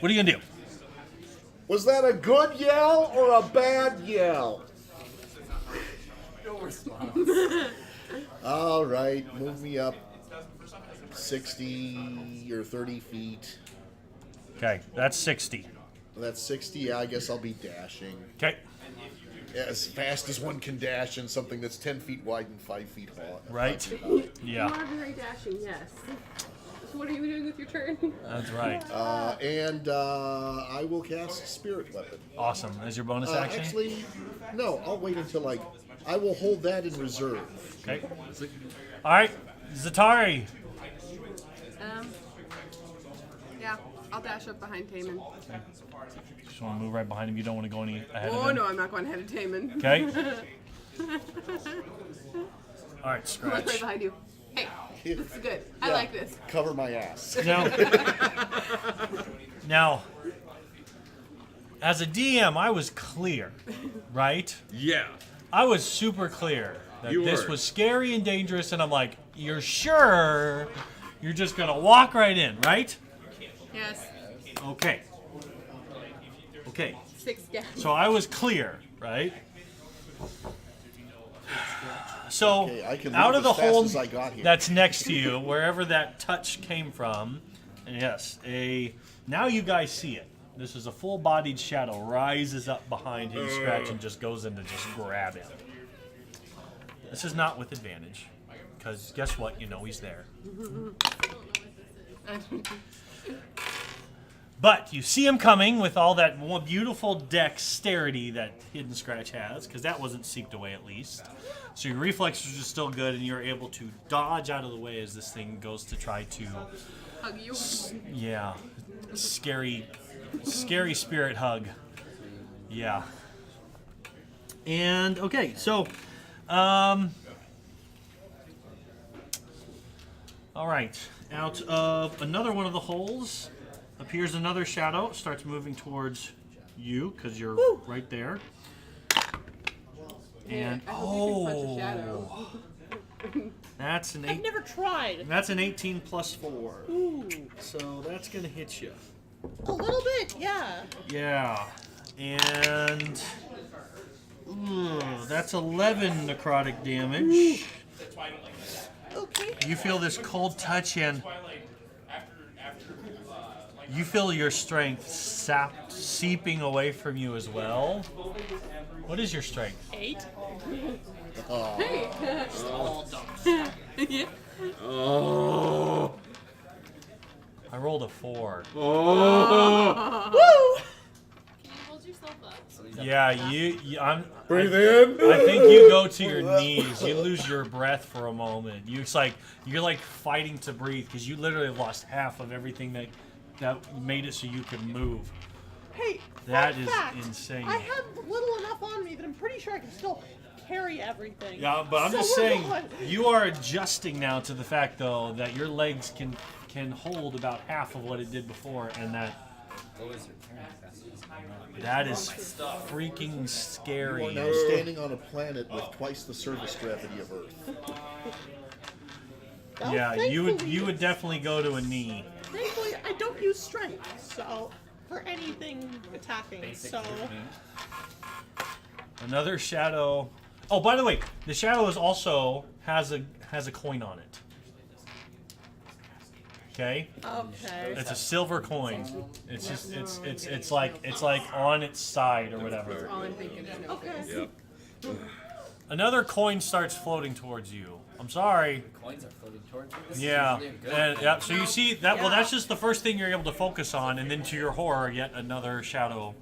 What are you gonna do?
Was that a good yell or a bad yell?
No response.
All right, move me up 60 or 30 feet.
Okay, that's 60.
That's 60. Yeah, I guess I'll be dashing.
Okay,
As fast as one can dash in something that's 10 feet wide and 5 feet high.
right?
You
Yeah,
are very dashing, yes. So what are you doing with your turn?
that's right.
And I will cast Spirit Weapon.
Awesome. As your bonus action.
Actually, no, I'll wait until I will hold that in reserve.
Okay. All right, Zatari.
Yeah, I'll dash up behind Taman.
Just want to move right behind him. You don't want to go any ahead of
Oh
him.
no, I'm not going ahead of Taman.
Okay. All right,
I'm right
scratch.
behind you. Hey, this is good. I like this.
Cover my ass.
Now, as a DM, I was clear, right?
Yeah.
I was super clear that
You
this
were.
was scary and dangerous, and I'm like, you're sure you're just gonna walk right in, right?
Yes.
Okay. Okay.
6 gas.
So I was clear, right? So
Okay, I can
out
leave
of the
as fast
hole
as I got here.
that's next to you, wherever that touch came from, yes, now you guys see it. This is a full-bodied shadow rises up behind him, Scratch, and just goes in to just grab him. This is not with advantage, because guess what? You know he's there. But you see him coming with all that beautiful dexterity that Hidden Scratch has, because that wasn't seeped away at least. So your reflexes are still good, and you're able to dodge out of the way as this thing goes to try to,
Hug you.
yeah, scary spirit hug. Yeah. And okay, so, all right. Out of another one of the holes appears another shadow. Starts moving towards you because you're right there. And
I hope you can punch a shadow.
that's an
I've
8.
never tried.
That's an 18 plus 4.
Ooh.
So that's gonna hit you.
A little bit, yeah.
Yeah. And that's 11 necrotic damage.
Okay.
You feel this cold touch, and you feel your strength seeping away from you as well. What is your strength?
8.
Yeah.
Oh.
I rolled a 4.
Woo!
Can you hold yourself up?
Yeah, I'm.
Breathe in.
I think you go to your knees. You lose your breath for a moment. You're like fighting to breathe because you literally lost half of everything that made it so you could move.
Hey,
That
fun
is
fact,
insane.
I have little enough on me that I'm pretty sure I can still carry everything.
Yeah, but I'm
So
just
we're
saying,
going.
you are adjusting now to the fact, though, that your legs can hold about half of what it did before, and that is freaking scary.
You are now standing on a planet with twice the surface gravity of Earth.
Well,
Yeah, you
thankfully-
would definitely go to a knee.
Thankfully, I don't use strength, so for anything attacking. So
Another shadow. Oh, by the way, the shadow is also has a coin on it. Okay,
okay.
it's a silver coin. It's just it's like on its side or whatever.
All I'm thinking is no.
Okay.
Yep.
Another coin starts floating towards you. I'm sorry.
Coins are floating towards me. This is
Yeah,
usually a good
and,
thing.
yeah. So you see that? Well,
Yeah.
that's just the first thing you're able to focus on, and then to your horror, yet another shadow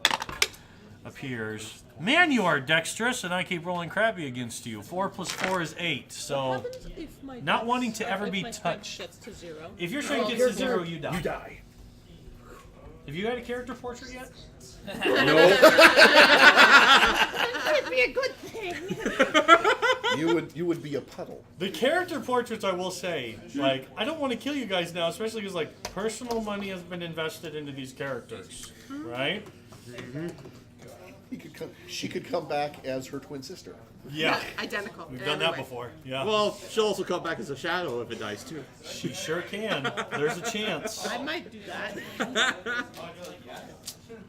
appears. Man, you are dexterous, and I keep rolling crappy against you. 4 plus 4 is 8.
What
So
happens if my
not
dex-
wanting to
or
ever
if
be
my strength
touched.
gets to 0?
if your strength gets to 0, you die.
You die.
Have you got a character portrait yet?
That'd be a good thing.
You would be a puddle.
The character portraits, I will say, like, I don't want to kill you guys now, especially because, like, personal money has been invested into these characters, right?
She could come back as her twin sister.
Yeah.
Identical.
We've
in
done
every
that
way.
before. Yeah.
Well, she'll also come back as a shadow if it dies too.
she sure can. There's a chance.
I might do that.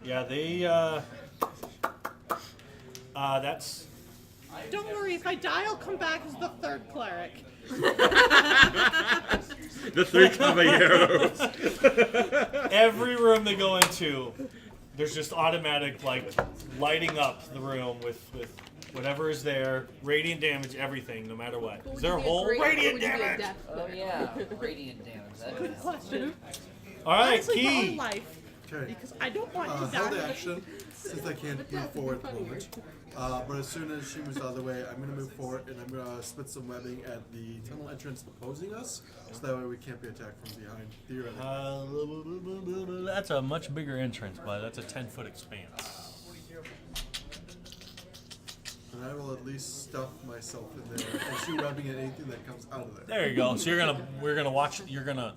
Yeah, they. That's.
Don't worry, if I die, I'll come back as the third cleric.
The 3 caballeros.
Every room they go into, there's just automatic like lighting up the room with whatever is there, radiant damage, everything, no matter what. Is there a whole radiant damage?
Oh yeah, radiant damage. That
Good question.
All right,
Honestly, for our
Key.
life,
Okay.
because I don't want to
Held
die.
action, since I can't move forward at the moment. But as soon as she moves out of the way, I'm going to move forward and I'm going to split some webbing at the tunnel entrance opposing us, so that way we can't be attacked from behind, theoretically.
That's a much bigger entrance, but that's a 10-foot expanse.
And I will at least stuff myself in there and shoot webbing at anything that comes out of there.
There you go. So we're gonna watch. You're gonna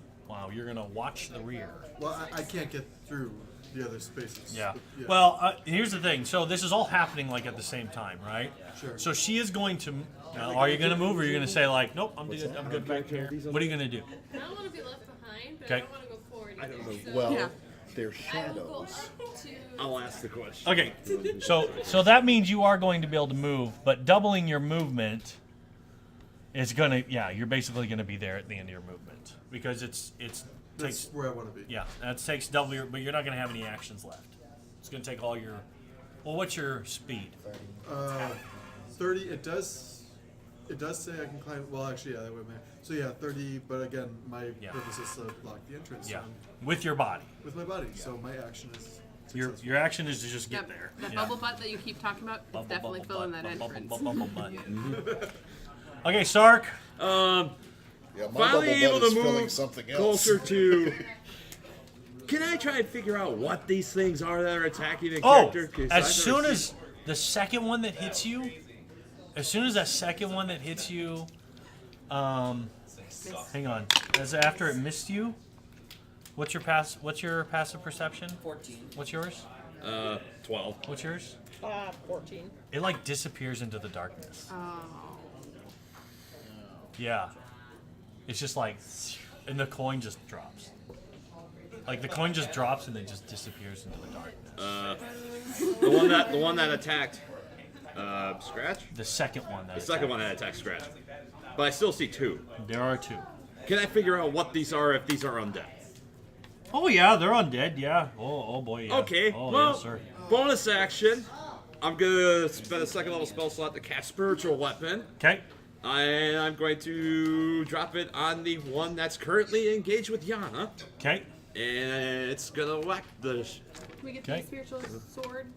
watch the rear.
Well, I can't get through the other spaces.
Yeah.
But,
Well, here's the thing. So this is all happening like at the same time, right?
Sure.
So she is going to. Are you gonna move, or are you gonna say like, nope, I'm good back here? What are you gonna do?
I don't want to be left behind, but
Okay.
I don't want to go forward.
I don't know.
So
Well,
Yeah.
they're
I will go
shadows.
up to.
I'll ask the question.
Okay. So that means you are going to be able to move, but doubling your movement is gonna. Yeah, you're basically gonna be there at the end of your movement because it's
That's
takes.
where I want to be.
Yeah, that takes double your, but you're not gonna have any actions left. It's gonna take all your. Well, what's your speed?
30. It does say I can climb. Well, actually, yeah, that would matter. So yeah, 30. But again, my
Yeah.
purpose is to block the entrance.
Yeah,
so
with your body.
with my body. So my action is
Your
successful.
your action is to just get
Yep.
there.
That
Yeah.
bubble butt that you keep talking about, it's
Bubble,
definitely
bubble
filling
butt,
that
bubble,
entrance.
bubble, butt. Okay, Sark.
Yeah, my
Finally able
bubble butt
to
is filling
move
something else.
closer to. Can I try and figure out what these things are that are attacking the
Oh,
character? 'Cause
as
I've
soon
never
as the second one that hits you, hang on. As after it missed you, what's your passive perception?
14.
What's yours?
12.
What's yours?
14.
It like disappears into the darkness.
Oh.
Yeah. It's just like, and the coin just drops. Like the coin just drops and then just disappears into the darkness.
The one that attacked Scratch.
The second one.
The second one that attacked Scratch. But I still see 2.
There are 2.
Can I figure out what these are if these are undead?
Oh yeah, they're undead. Yeah. Oh boy. Yeah.
Okay.
Oh
well,
yes, sir.
bonus action. I'm gonna spend a 2nd level spell slot to cast Spiritual Weapon,
Okay.
and I'm going to drop it on the one that's currently engaged with Yana,
Okay.
and it's gonna whack the
Can we get
Okay.
the spiritual sword?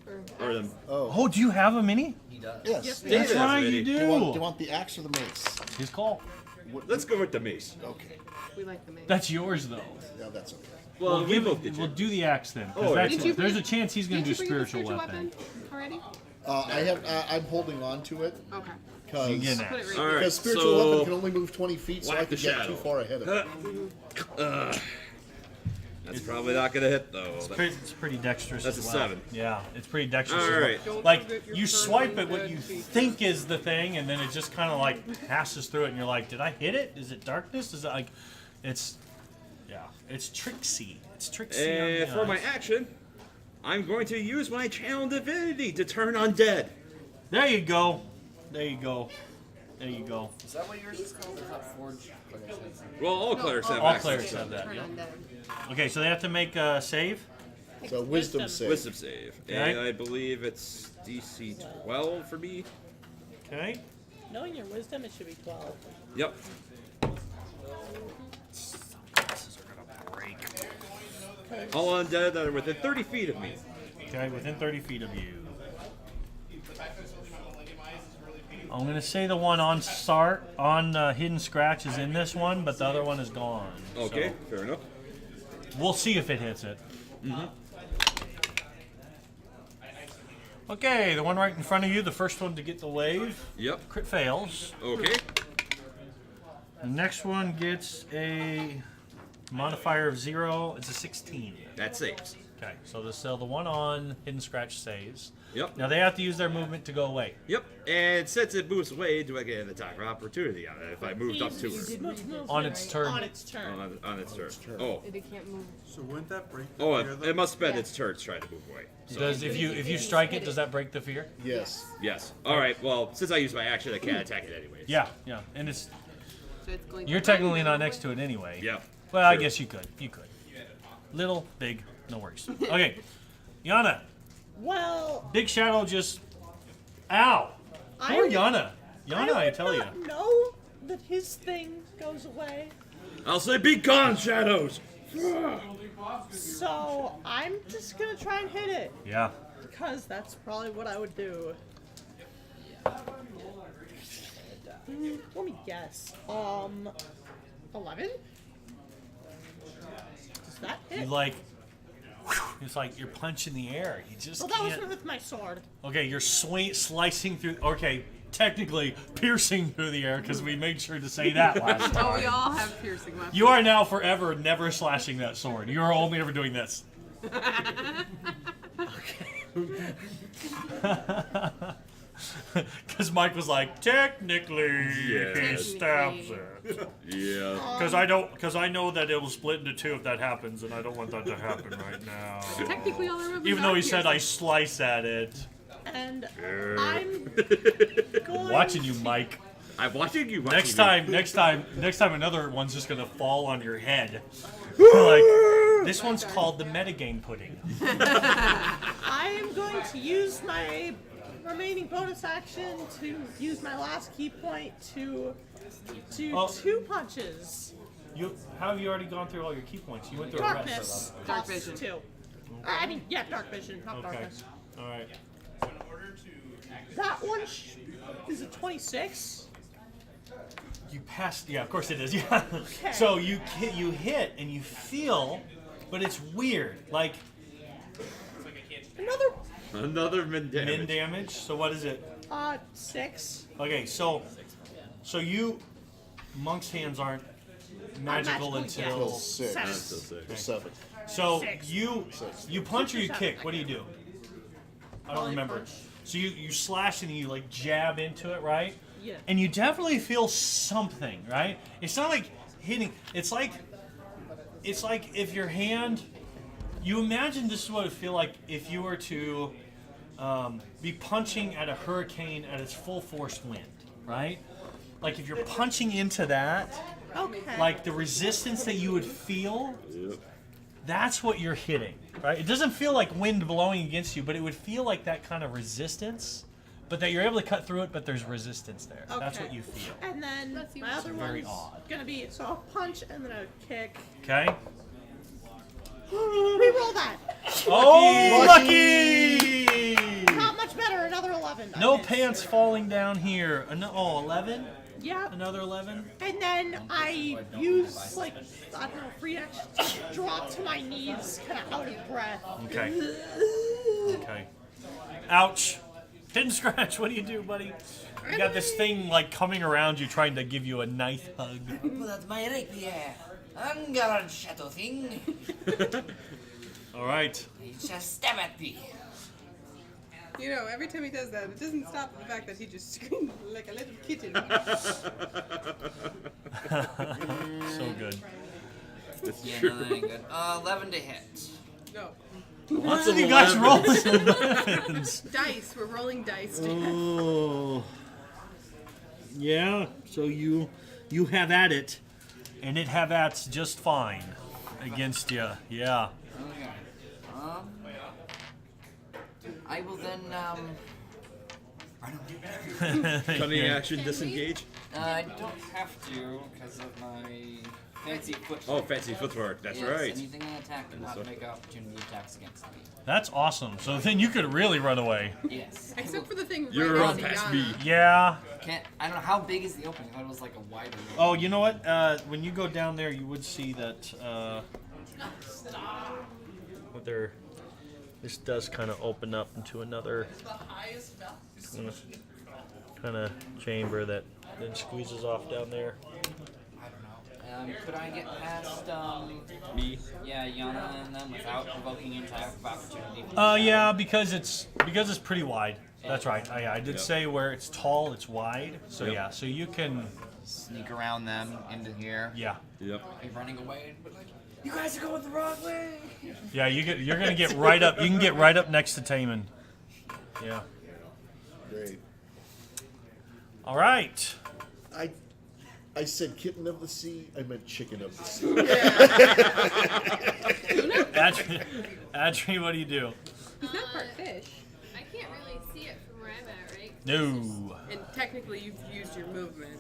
or the.
Oh, do you have a mini?
He does.
Yes.
David
That's
has
right,
a
you
mini.
do.
Do you want the axe or the mace?
His call.
Let's go with the mace.
Okay.
We like the mace.
That's yours though.
Yeah, that's okay.
Well, we
give
both
it,
did.
we'll do the axe then. 'cause
Oh,
that's-
Didn't you
there's
bring-
a chance he's going to do
Didn't you bring the
spiritual weapon.
already?
I have. I'm holding on to it
Okay.
You get
because
an
Put it
axe.
right
All
here.
right,
because spiritual
so
weapon can only move 20 feet, so
whack
I
the
could get
shadow.
too far ahead of it.
That's probably not gonna hit though.
It's pretty dexterous.
That's
as
a
well.
7.
Yeah, it's pretty dexterous.
All
as well.
right.
Don't
Like
forget your
you
turn
swipe
on
at what
good
you
feet.
think is the thing, and then it just kind of like passes through it, and you're like, "Did I hit it? Is it darkness? Is it like?" It's yeah, it's tricksy. It's tricksy. on
And
the
for my
eyes.
action, I'm going to use my channel divinity to turn undead.
There you go. There you go. There you go.
Is that what yours is called? I thought Forge clerics had something.
Well, all clerics have
All
access
clerics
to
have that.
Turn
Yeah.
undead.
Okay, so they have to make a save.
So wisdom save.
Wisdom save,
Okay.
and I believe it's DC 12 for me.
Okay.
Knowing your wisdom, it should be 12.
Yep.
Glasses are gonna break.
All undead that are within 30 feet of me.
Okay, within 30 feet of you. I'm gonna say the one on Hidden Scratch is in this one, but the other one is gone.
Okay, fair enough.
So we'll see if it hits it. Okay, the one right in front of you, the first one to get the wave,
Yep.
crit fails.
Okay.
The next one gets a modifier of 0. It's a 16.
That saves.
Okay, so the one on Hidden Scratch stays.
Yep.
Now they have to use their movement to go away.
Yep. And since it moves away, do I get an attack of opportunity on it if I moved up to her?
On its turn.
On its turn.
On its turn. Oh.
It can't move.
So wouldn't that break the
Oh,
fear,
it
though?
must spend its turn trying to move away. So,
Does if you strike it, does that break the fear?
Yes.
yes. All right. Well, since I used my action, I can't attack it anyways.
Yeah, yeah, and it's
So it's going
you're technically not next to it anyway.
Yeah.
Well, I
True.
guess you could. You could. Little, big, no worries. Okay, Yana,
Well,
Big Shadow just. Ow! Poor Yana. Yana, I tell you.
don't know that his thing goes away.
I'll say, be gone, shadows.
So I'm just gonna try and hit it
Yeah.
because that's probably what I would do. Let me guess. 11. Does that
You
hit?
like. It's like you're punching the air. You just
Well, that was
can't.
with my sword.
Okay, you're slicing through. Okay, technically piercing through the air because we made sure to say that last
Oh, we
time.
all have piercing weapons.
You are now forever never slashing that sword. You are only ever doing this. Because Mike was like, technically, he
Yes.
stabs it.
Yeah.
Because I know that it will split into two if that happens, and I don't want that to happen right now.
Technically, all our weapons
Even though
are
he said I
piercing.
slice at it.
And I'm going
Watching you, Mike.
I'm watching you.
Next time, another one's just gonna fall on your head. Like this one's called the metagame pudding.
I am going to use my remaining bonus action to use my last key point to do
Oh.
2 punches.
How have you already gone through all your key points? You went through a rest.
Darkness.
Dark
costs
vision.
2. I mean, yeah, dark vision, not
Okay.
darkness.
All right.
That one is a 26.
You passed. Yeah, of course it is. Yeah. So you hit and you feel, but it's weird. Like
Another
Another min damage.
min damage. So what is it?
6.
Okay, so monk's hands aren't magical
magical
until.
Till 6.
Seven.
So sick.
Or 7.
So
Six.
you punch or you kick? What do you do? I don't
Probably
remember.
punch.
So you slash and you like jab into it, right?
Yeah.
And you definitely feel something, right? It's not like hitting. It's like if your hand. You imagine this is what it would feel like if you were to be punching at a hurricane at its full force wind, right? Like if you're punching into that,
Okay.
like the resistance that you would feel, that's what you're hitting, right? It doesn't feel like wind blowing against you, but it would feel like that kind of resistance, but that you're able to cut through it, but there's resistance there. That's
Okay.
what you feel.
And then
That seems
my other
very
one's
odd.
gonna be so I'll punch and then a kick.
Okay?
Reroll that.
Oh, lucky!
Not much better. Another 11. I
No
missed.
pants falling down here. 11?
Yeah.
Another 11?
And then I use like I don't know, free action to drop to my knees, kind of out of breath.
Okay. Okay. Ouch. Hidden Scratch, what do you do, buddy? You got this thing like coming around you trying to give you a knife hug.
Pull out my rapier. Anger shadow thing.
All right.
He just stab at me.
You know, every time he does that, it doesn't stop the fact that he just screamed like a little kitten.
So good.
That's
Yeah,
true.
no, that ain't good. 11 to hit.
No.
Lots of you guys rolling weapons.
Dice. We're rolling dice.
Oh. Yeah, so you have at it, and it have at's just fine against you. Yeah.
Okay. I will then, run away.
Cunning action, disengage.
I don't have to because of my fancy foot.
Oh, fancy footwork. That's
Yes,
right.
Anything I attack cannot make opportunity attacks against me.
That's awesome. So then you could really run away.
Yes.
Except for the thing right
You're
next
on
to
past
Yana.
me.
Yeah.
Can't. I don't know how big is the opening. I thought it was like a wider.
Oh, you know what? When you go down there, you would see that. What they're. This does kind of open up into another kind of chamber that then squeezes off down there.
I don't know. Could I get past,
Me.
yeah, Yana and them without provoking an attack of opportunity?
Yeah, because it's pretty wide. That's right. I did
Yep.
say where it's tall, it's wide. So
Yep.
yeah, so you can.
Sneak around them into here.
Yeah,
Yep.
Be running away, but like, you guys are going the wrong way.
yeah. You're gonna get right up. You can get right up next to Taman. Yeah.
Great.
All right.
I said kitten of the sea. I meant chicken of the sea.
Adri, what do you do?
He's not part fish.
I can't really see it from where I'm at, right?
No.
And technically, you've used your movement.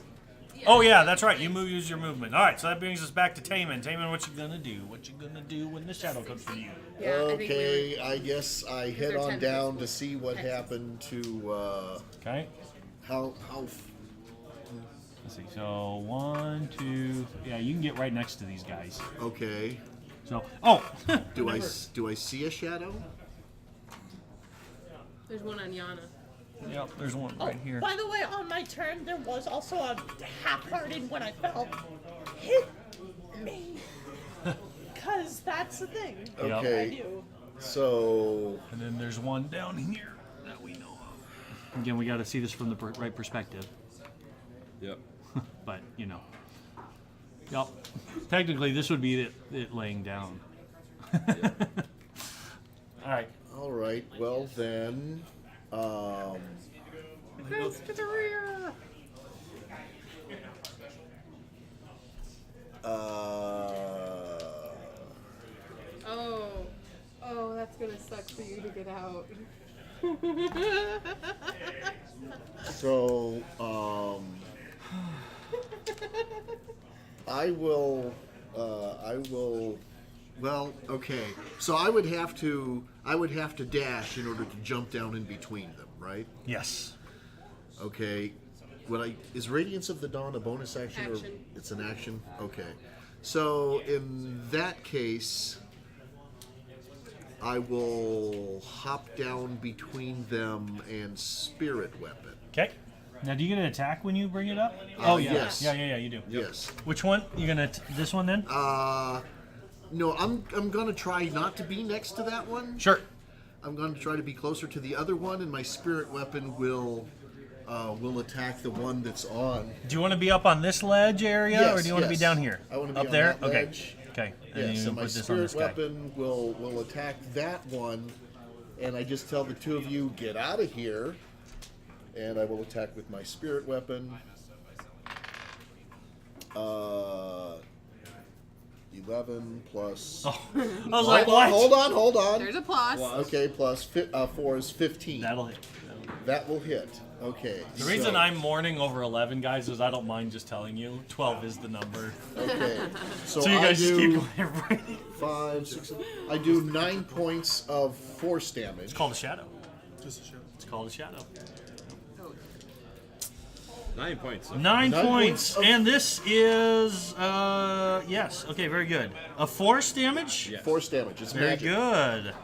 Oh yeah, that's right. Use your movement. All right, so that brings us back to Taman. Taman, what you gonna do? What you gonna do when the shadow comes for you?
Yeah,
Okay, I guess I head
they're
on
10
down
feet.
to see what happened to
Okay.
how.
Let's see. So 1, 2. Yeah, you can get right next to these guys.
Okay.
So
Do I see a shadow?
There's one on Yana.
Yep, there's one right here.
By the way, on my turn, there was also a half-hearted when I fell. Hit me. Because that's the thing.
Yep.
I
Okay.
do.
So
And then there's one down here that we know of. Again, we got to see this from the right perspective,
Yep.
but Yep. Technically, this would be it laying down.
all right. Well then,
Defense to the rear. Oh, that's gonna suck for you to get out.
so I will. Well, okay. So I would have to dash in order to jump down in between them, right?
Yes.
Okay. Is Radiance of the Dawn a bonus action, or
Action.
it's an action? Okay. So in that case, I will hop down between them and Spirit Weapon.
Okay. Now, do you get an attack when you bring it up? Oh yeah.
yes.
Yeah, you do.
Yes.
Which one? You gonna this one then?
No, I'm gonna try not to be next to that one.
Sure.
I'm going to try to be closer to the other one, and my Spirit Weapon will attack the one that's on.
Do you want to be up on this ledge area, or
Yes,
do you want to be
yes.
down here?
I want to be
up
on
there.
that
Okay.
ledge.
Okay. And then
Yes,
you
and my
put this on this
Spirit
guy.
Weapon will attack that one, and I just tell the two of you, get out of here, and I will attack with my Spirit Weapon. 11 plus...
Oh, I was like, what?
Hold on.
There's a plus.
Okay, plus 4 is 15.
That'll hit.
That will hit. Okay.
The reason I'm mourning over 11, guys, is I don't mind just telling you 12 is the number.
Okay. So,
So you guys
I
just
do
keep going right.
5, 6... I do 9 points of force damage.
It's called a shadow.
Just a show.
It's called a shadow.
9 points.
9
9
points,
points of-
and this is yes. Okay, very good. A force damage.
Yeah.
Force damage. It's
Very
magic.
good.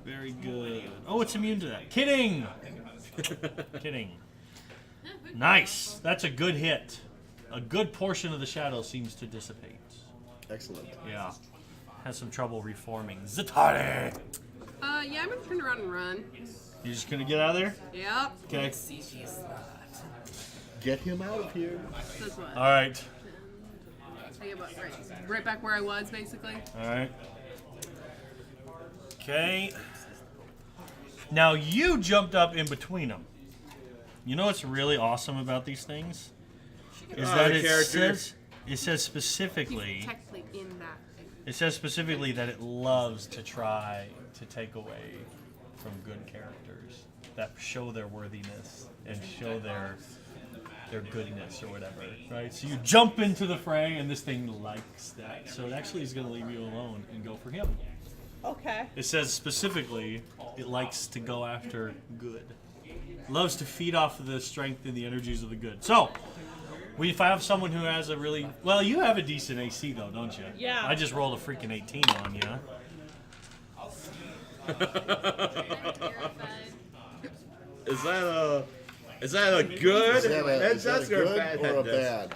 Very good. Oh, it's immune to that. Kidding. Kidding. Nice. That's a good hit. A good portion of the shadow seems to dissipate.
Excellent.
Yeah. Has some trouble reforming. Zatari.
Yeah, I'm gonna turn around and run.
You're just gonna get out of there?
Yep.
Okay.
Get him out of here.
This one.
All right.
Hey, about right back where I was, basically.
All right. Okay. Now you jumped up in between them. You know what's really awesome about these things is that
the
it
character.
says specifically
Technically in that thing.
it says specifically that it loves to try to take away from good characters that show their worthiness and show their goodness or whatever, right? So you jump into the fray and this thing likes that. So it actually is going to leave you alone and go for him.
Okay.
It says specifically it likes to go after good. Loves to feed off of the strength and the energies of the good. So, if I have someone who has a really... Well, you have a decent AC though, don't you?
Yeah.
I just rolled a freaking 18 on you.
I'm terrified.
Is that a good?
Is that a
That's
good
bad
or a
head dice.
bad?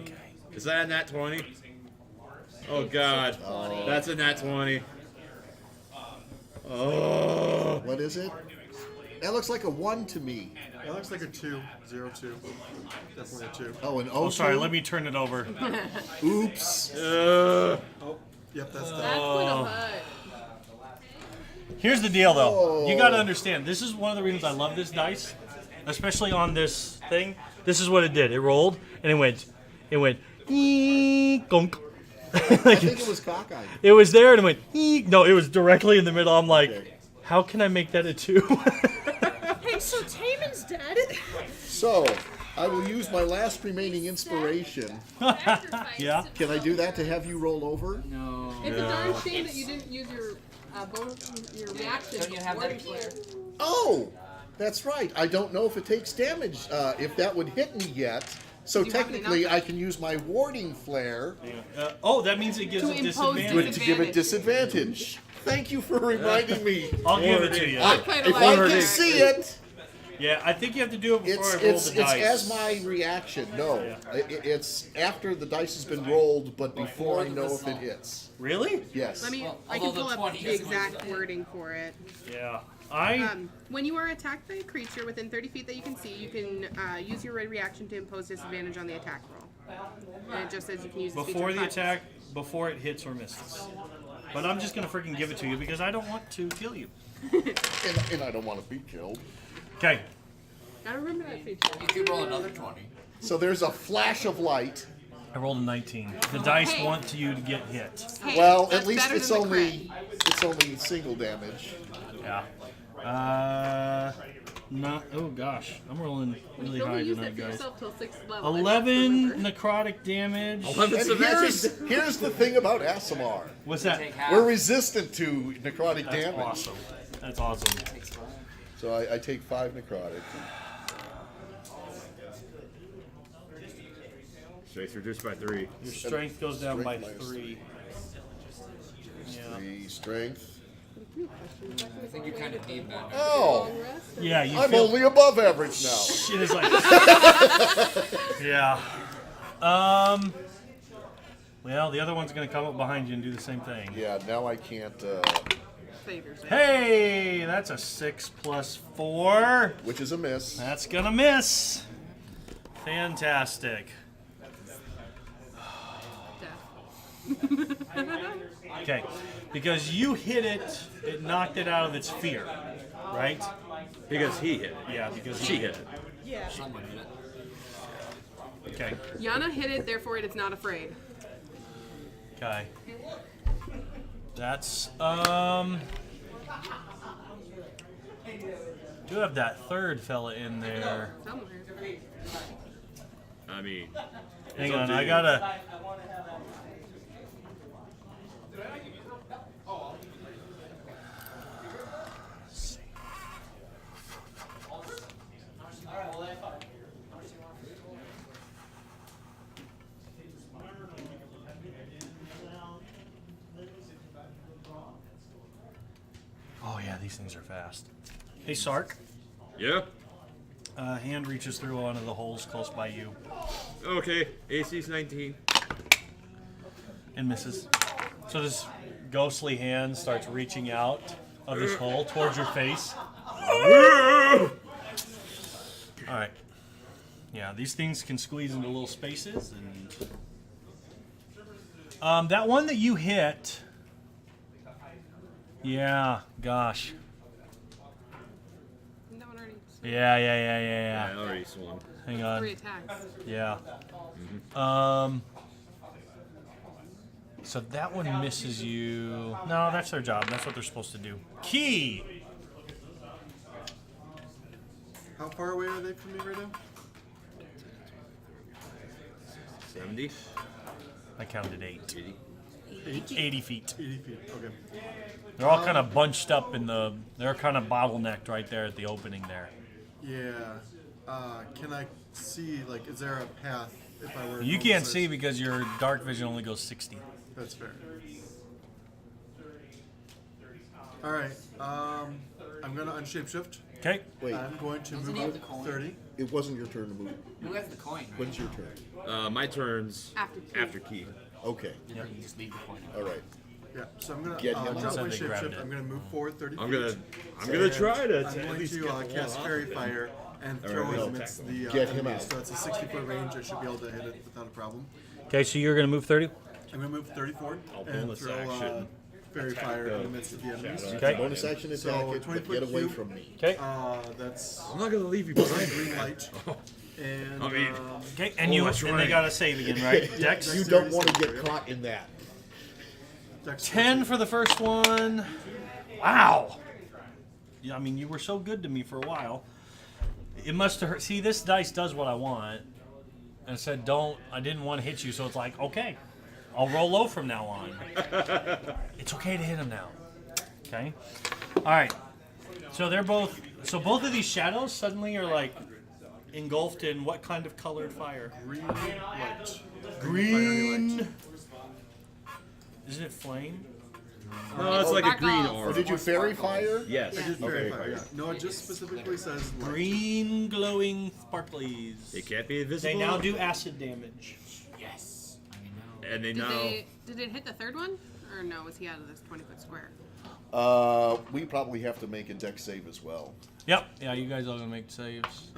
Okay.
Is that a nat 20? Oh god. That's a nat 20. Oh.
What is it? That looks like a 1 to me.
That looks like a 2. 0, 2. Definitely a 2.
Oh, an O2?
Oh, sorry. Let me turn it over.
Oops.
Oh, yep, that's
That's
that.
gonna hurt.
Here's the deal, though. You got to
Oh.
understand. This is one of the reasons I love this dice, especially on this thing. This is what it did. It rolled and it went, gunk.
I think it was cockeyed.
It was there and it went, no, it was directly in the middle. I'm like,
Okay.
how can I make that a 2?
Hey, so Taman's dead.
So, I will use my last remaining inspiration.
Yeah.
Can I do that to have you roll over?
No.
It's a darn shame that you didn't use your bonus, your reaction.
Don't you have
warding
that
flare.
Oh, that's right. I don't know if it takes damage, if that would hit me yet. So
You haven't
technically,
enough.
I can use my warding flare
Oh, that means it gives
To
a
impose
disadvantage.
to give it disadvantage. Thank you for reminding me.
I'll give it to you.
I played a
If
lot
I
of
can
that.
see it,
Yeah, I think you have to do it before
it's
I roll
it's
the
it's
dice.
as my reaction. No, it's after the dice has been rolled, but before I know if it hits.
Really?
Yes.
Let me.
Well,
I can
although
pull
the
up
20
the
is going
exact
to-
wording for it.
Yeah.
When you are attacked by a creature within 30 feet that you can see, you can use your reaction to impose disadvantage on the attack roll. And it just says you can use this
Before
feature
the
twice.
attack, before it hits or misses. But I'm just gonna freaking give it to you because I don't want to kill you.
and I don't want to be killed.
Okay.
I remember that feature.
You could roll another 20.
So there's a flash of light.
I rolled a 19. The dice
Hey.
want you to get hit.
Hey,
Well,
that's
at least
better
it's
than the
only single damage.
Yeah. Not. Oh gosh, I'm rolling
crit.
really
You
high
only use
tonight,
that for
guys.
yourself till 6th level.
11
Remember.
necrotic damage.
11
And
semantics.
here's the thing about Asimar.
What's that?
Take half.
We're resistant to necrotic
That's
damage.
awesome. That's awesome.
Takes 5.
So I take 5 necrotic.
Strength reduced by 3.
Your strength goes down by
Strength minus
3. Yeah.
3 strength.
I think you kind of need that.
Oh,
Long rest.
Yeah, you
I'm
feel
only above average now.
shit is like. Yeah. Well, the other one's gonna come up behind you and do the same thing.
Yeah, now I can't,
Save yourself.
Hey, that's a 6 plus 4.
which is a miss.
That's gonna miss. Fantastic. Okay, because you hit it, it knocked it out of its fear, right?
Because he hit it.
Yeah, because
She hit it.
Yeah.
Someone did it.
Okay,
Yana hit it, therefore it is not afraid.
okay. That's do have that third fella in there.
Somewhere.
I mean,
Hang
up
on,
to
I
you.
gotta. Oh yeah, these things are fast. Hey Sark,
yeah.
hand reaches through one of the holes close by you
Okay. AC's 19.
and misses. So this ghostly hand starts reaching out of this hole towards your face. All right. Yeah, these things can squeeze into little spaces, and that one that you hit. Yeah, gosh.
That one already.
Yeah.
I already swung.
Hang
3
on.
attacks.
Yeah. So that one misses you. No, that's their job. That's what they're supposed to do. Key.
How far away are they from me right now?
70.
I counted 8.
80.
80 feet.
80 feet. Okay.
They're all kind of bunched up in the. They're kind of bottlenecked right there at the opening there.
Yeah. Can I see, like, is there a path if I were
You
to
can't
search?
see because your dark vision only goes 60.
That's fair. Alright. I'm going to unshapeshift.
Okay.
Wait,
I'm going to
Doesn't
move
he have
up
the coin?
30.
It wasn't your turn to move.
Who has the coin? Right?
When's your turn?
My turn's
After key.
key.
Okay.
You just leave the coin.
All right.
Yeah, so I'm gonna
Get him
drop
out.
my
They grabbed
shapeshift.
it.
I'm gonna move forward 30
I'm
feet.
gonna try to
I'm
at
going
least
to
get one
cast
off
Fairy
of it.
Fire and
Alright,
throw it
no.
amidst the
Get him
enemies.
out.
So it's a 60-foot range. I should be able to hit it without a problem.
Okay, so you're gonna move 30.
I'm gonna move 30 forward
I'll
and
bonus
throw
action.
Fairy Fire in the midst of the enemies.
shadow.
Okay.
Bonus action
So,
attack it,
20
but get
foot
away
cube.
from me.
Okay.
That's
I'm not gonna leave you behind.
green light. And
I mean-
Okay, and you
that's
and they
right.
gotta save again, right? Dex.
You don't want to get caught in that.
Dex
10 for the first one. Wow. Yeah, I mean, you were so good to me for a while. It must have hurt. See, this dice does what I want. And it said, I didn't want to hit you, so it's like, okay, I'll roll low from now on. It's okay to hit him now. Okay? All right. So both of these shadows suddenly are like engulfed in what kind of colored fire?
Green light.
Green. Isn't it flame?
No, it's like a
Mark
green
off.
Or
orb.
did you fairy fire?
Yes.
I did Fairy
Okay.
Fire, yeah. No, it just specifically says light.
Green glowing sparklies.
It can't be invisible.
They now do acid damage.
Yes. I know.
And they
Did,
now.
did it hit the third one? Or no, was he out of this 20-foot square?
We probably have to make a deck save as well.
Yep. Yeah, you guys all gonna make saves.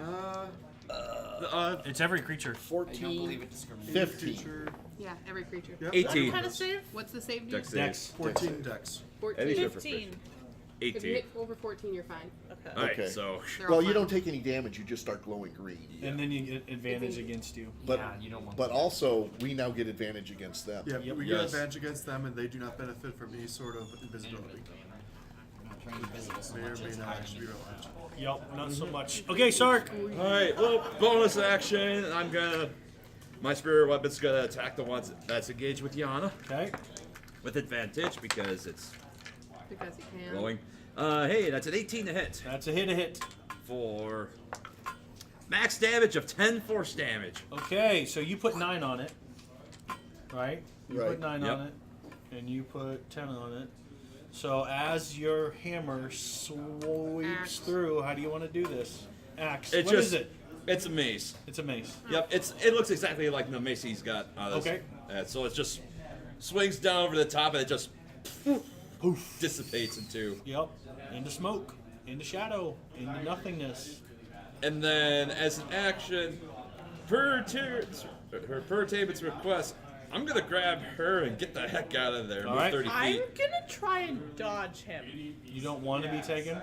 It's every creature.
I don't
14,
believe it discriminates.
15.
Creature.
Yeah, every creature.
Yep.
18.
What kind of save?
What's the save?
Dex
do?
save.
Dex.
14 Dex.
14.
Any different
15.
If you
18.
hit over 14, you're fine.
Okay.
Alright,
Okay.
so.
They're all
Well, you
fine.
don't take any damage. You just start glowing green.
And then you get advantage against you.
But
Yeah, you don't want
but
to.
also we now get advantage against them.
Yeah,
Yep.
we get
Yes.
advantage against them, and they do not benefit from any sort of invisibility.
I'm not turning invisible so
May or
much
may
as
not
hiding.
actually be relevant.
Yep, not so much. Okay, Sark.
Alright, well, bonus action. My spirit weapon's gonna attack the ones that's engaged with Yana
Okay.
with advantage because it's
Because you can.
glowing. Hey, that's an 18 to hit
That's a hit.
for max damage of 10 force damage.
Okay, so you put 9 on it. Right? You
Right.
put 9
Yep.
on it. And you put 10 on it. So as your hammer sweeps
Axe.
through, how do you want to do this? Axe.
It
What
just
is it?
It's a mace.
It's a mace.
Yep, it looks exactly like the mace he's got.
Okay.
So it just swings down over the top and it just poof, dissipates into.
Yep. Into smoke. Into shadow. Into nothingness.
And then as an action, per Tamit's request, I'm gonna grab her and get the heck out of there.
All
Move
right.
30
I'm
feet.
gonna try and dodge him.
You don't want to be taken?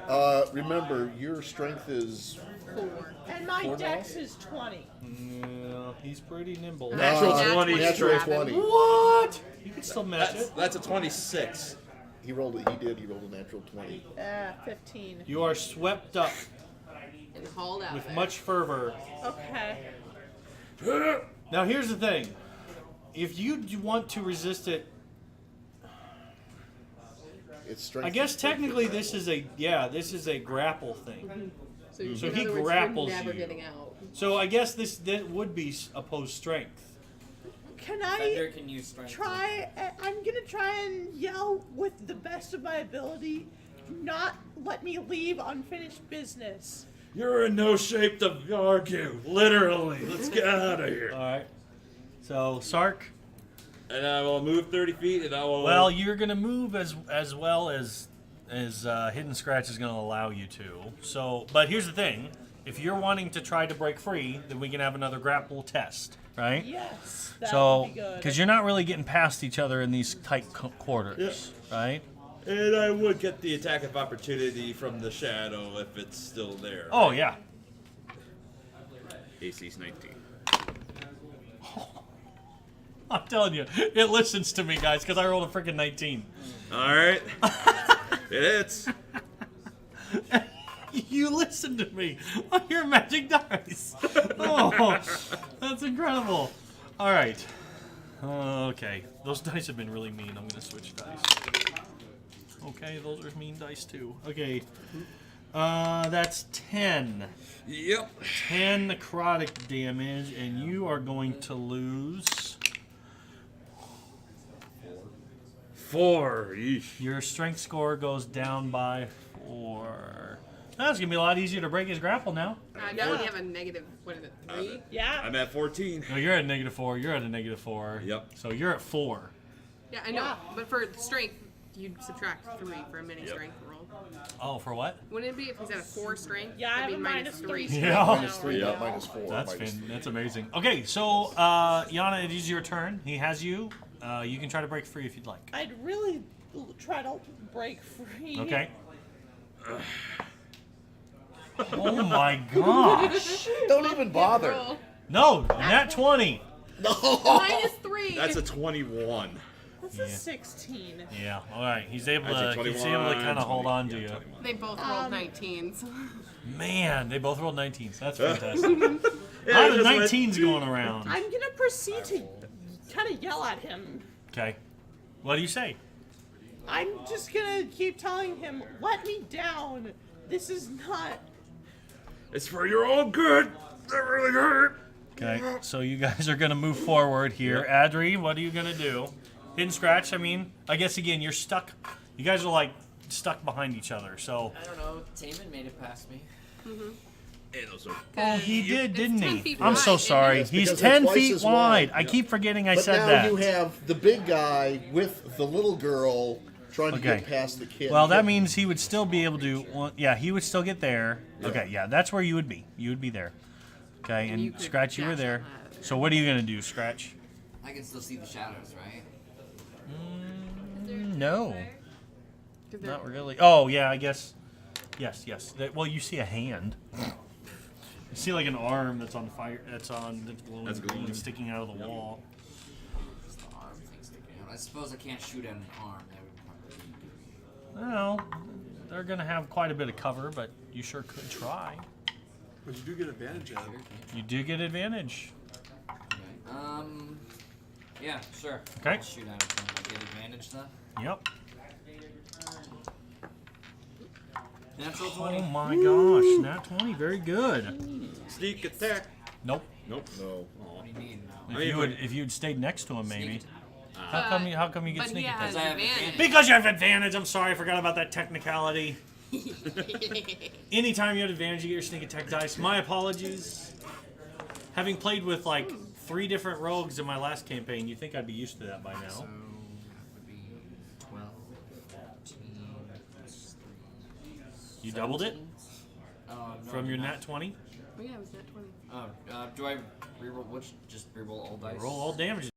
Remember, your strength is
4.
And my
4 now?
dex is 20.
Yeah, he's pretty nimble.
Natural 20
natural
straight.
20.
What? You can still match it.
That's a 26.
He rolled a natural 20.
15.
You are swept up
And hauled out
with
there.
much fervor.
Okay.
Now here's the thing. If you want to resist it,
It's strength.
I guess technically this is a grapple thing.
So,
So
in
he
other words,
grapples
you're never
you.
getting out.
So I guess that would be opposed strength.
Can
Thunder
I
can use strength.
try? I'm gonna try and yell with the best of my ability. Not let me leave unfinished business.
You're in no shape to argue. Literally. Let's get out of here.
All right. So Sark,
And I will move 30 feet and I will.
well, you're gonna move as well as Hidden Scratch is gonna allow you to. So, but here's the thing: if you're wanting to try to break free, then we can have another grapple test, right?
Yes, that
So,
would be good.
because you're not really getting past each other in these tight quarters, right?
And I would get the attack of opportunity from the shadow if it's still there.
Oh yeah.
AC's 19.
I'm telling you, it listens to me, guys, because I rolled a freaking 19.
Alright. It hits.
You listen to me on your magic dice. Oh, that's incredible. All right. Okay. Those dice have been really mean. I'm going to switch dice. Okay, those are mean dice too. Okay. That's 10.
Yep.
10 necrotic damage, and you are going to lose
4. Yeesh.
your strength score goes down by 4. That's gonna be a lot easier to break his grapple now.
Now you have a negative. What is it? 3.
Yeah.
I'm at 14.
No, you're at -4. You're at a -4.
Yep.
So you're at 4.
Yeah, I know.
Yeah.
But for strength, you'd subtract for me for a mini strength roll.
Oh, for what?
Wouldn't it be if he's at a 4 strength?
Yeah, I
That'd
have
be
a -3
-3.
strength
Yeah.
now.
-3, not -4.
That's
-3.
that's amazing. Okay, so Yana, it is your turn. He has you. You can try to break free if you'd like.
I'd really try to break free.
Okay. Oh my gosh!
Don't even bother.
Roll.
No, nat 20.
-3.
That's a 21.
That's a 16.
Yeah. All right. He's able
I
to.
take
He's able to
21,
kind of hold
20,
on to
yeah,
you.
21.
They both rolled 19s.
Man, they both rolled 19s. That's fantastic.
Yeah,
A lot
he
of
just went-
19s going around.
I'm gonna proceed to kind of yell at him.
Okay. What do you say?
I'm just gonna keep telling him, let me down. This is not.
It's for your own good. That really hurt.
Okay. So you guys are gonna move forward here. Adri, what are you gonna do? Hidden scratch. I mean, I guess again you're stuck. You guys are like stuck behind each other. So.
I don't know. Taman made it past me.
Hey, those are
Oh, he did, didn't
10
he?
feet
I'm
wide,
so
isn't
sorry.
it?
He's
Because they're
10
twice
feet
as
wide.
wide.
I keep forgetting I
But
said
now
that.
you have the big guy with the little girl trying to
Okay.
get past the kid.
Well, that means he would still be able to. Well, yeah, he would still get there. Okay, yeah, that's where you would be. You would be there. Okay,
you
and
could
Scratch, you were
dash
there.
on that.
So what are you gonna do, Scratch?
I can still see the shadows, right?
No,
'Cause they're-
not really. Oh, yeah, I guess. Yes, yes. Well, you see a hand. You see like an arm that's on fire. That's glowing
That's
green,
glowing.
sticking out of the wall.
Just the arm thing sticking out. I suppose I can't shoot at an arm. That would probably be
Well, they're gonna have quite a bit of cover, but you sure could try.
But you do get advantage out of it.
You do get advantage.
okay. Yeah, sure.
Okay.
I'll shoot at it. I get advantage then.
Yep.
Natural
Oh
20.
my gosh, nat 20, very good.
sneak attack.
Nope.
Nope.
No.
What do you mean? No.
If you'd stayed next to him, maybe.
Sneak
How come you get
But he
sneak attack?
has
I have
advantage.
advantage.
Because you have advantage. I'm sorry, I forgot about that technicality. Anytime you have advantage, you get your sneak attack dice. My apologies. Having played with like 3 different rogues in my last campaign, you think I'd be used to that by now.
So that would be 12, 14, plus 3.
You doubled it
17? No,
from your
not.
nat 20.
Oh, yeah, it was nat 20.
Oh, do I reroll which? Just reroll all dice?
Roll all damage.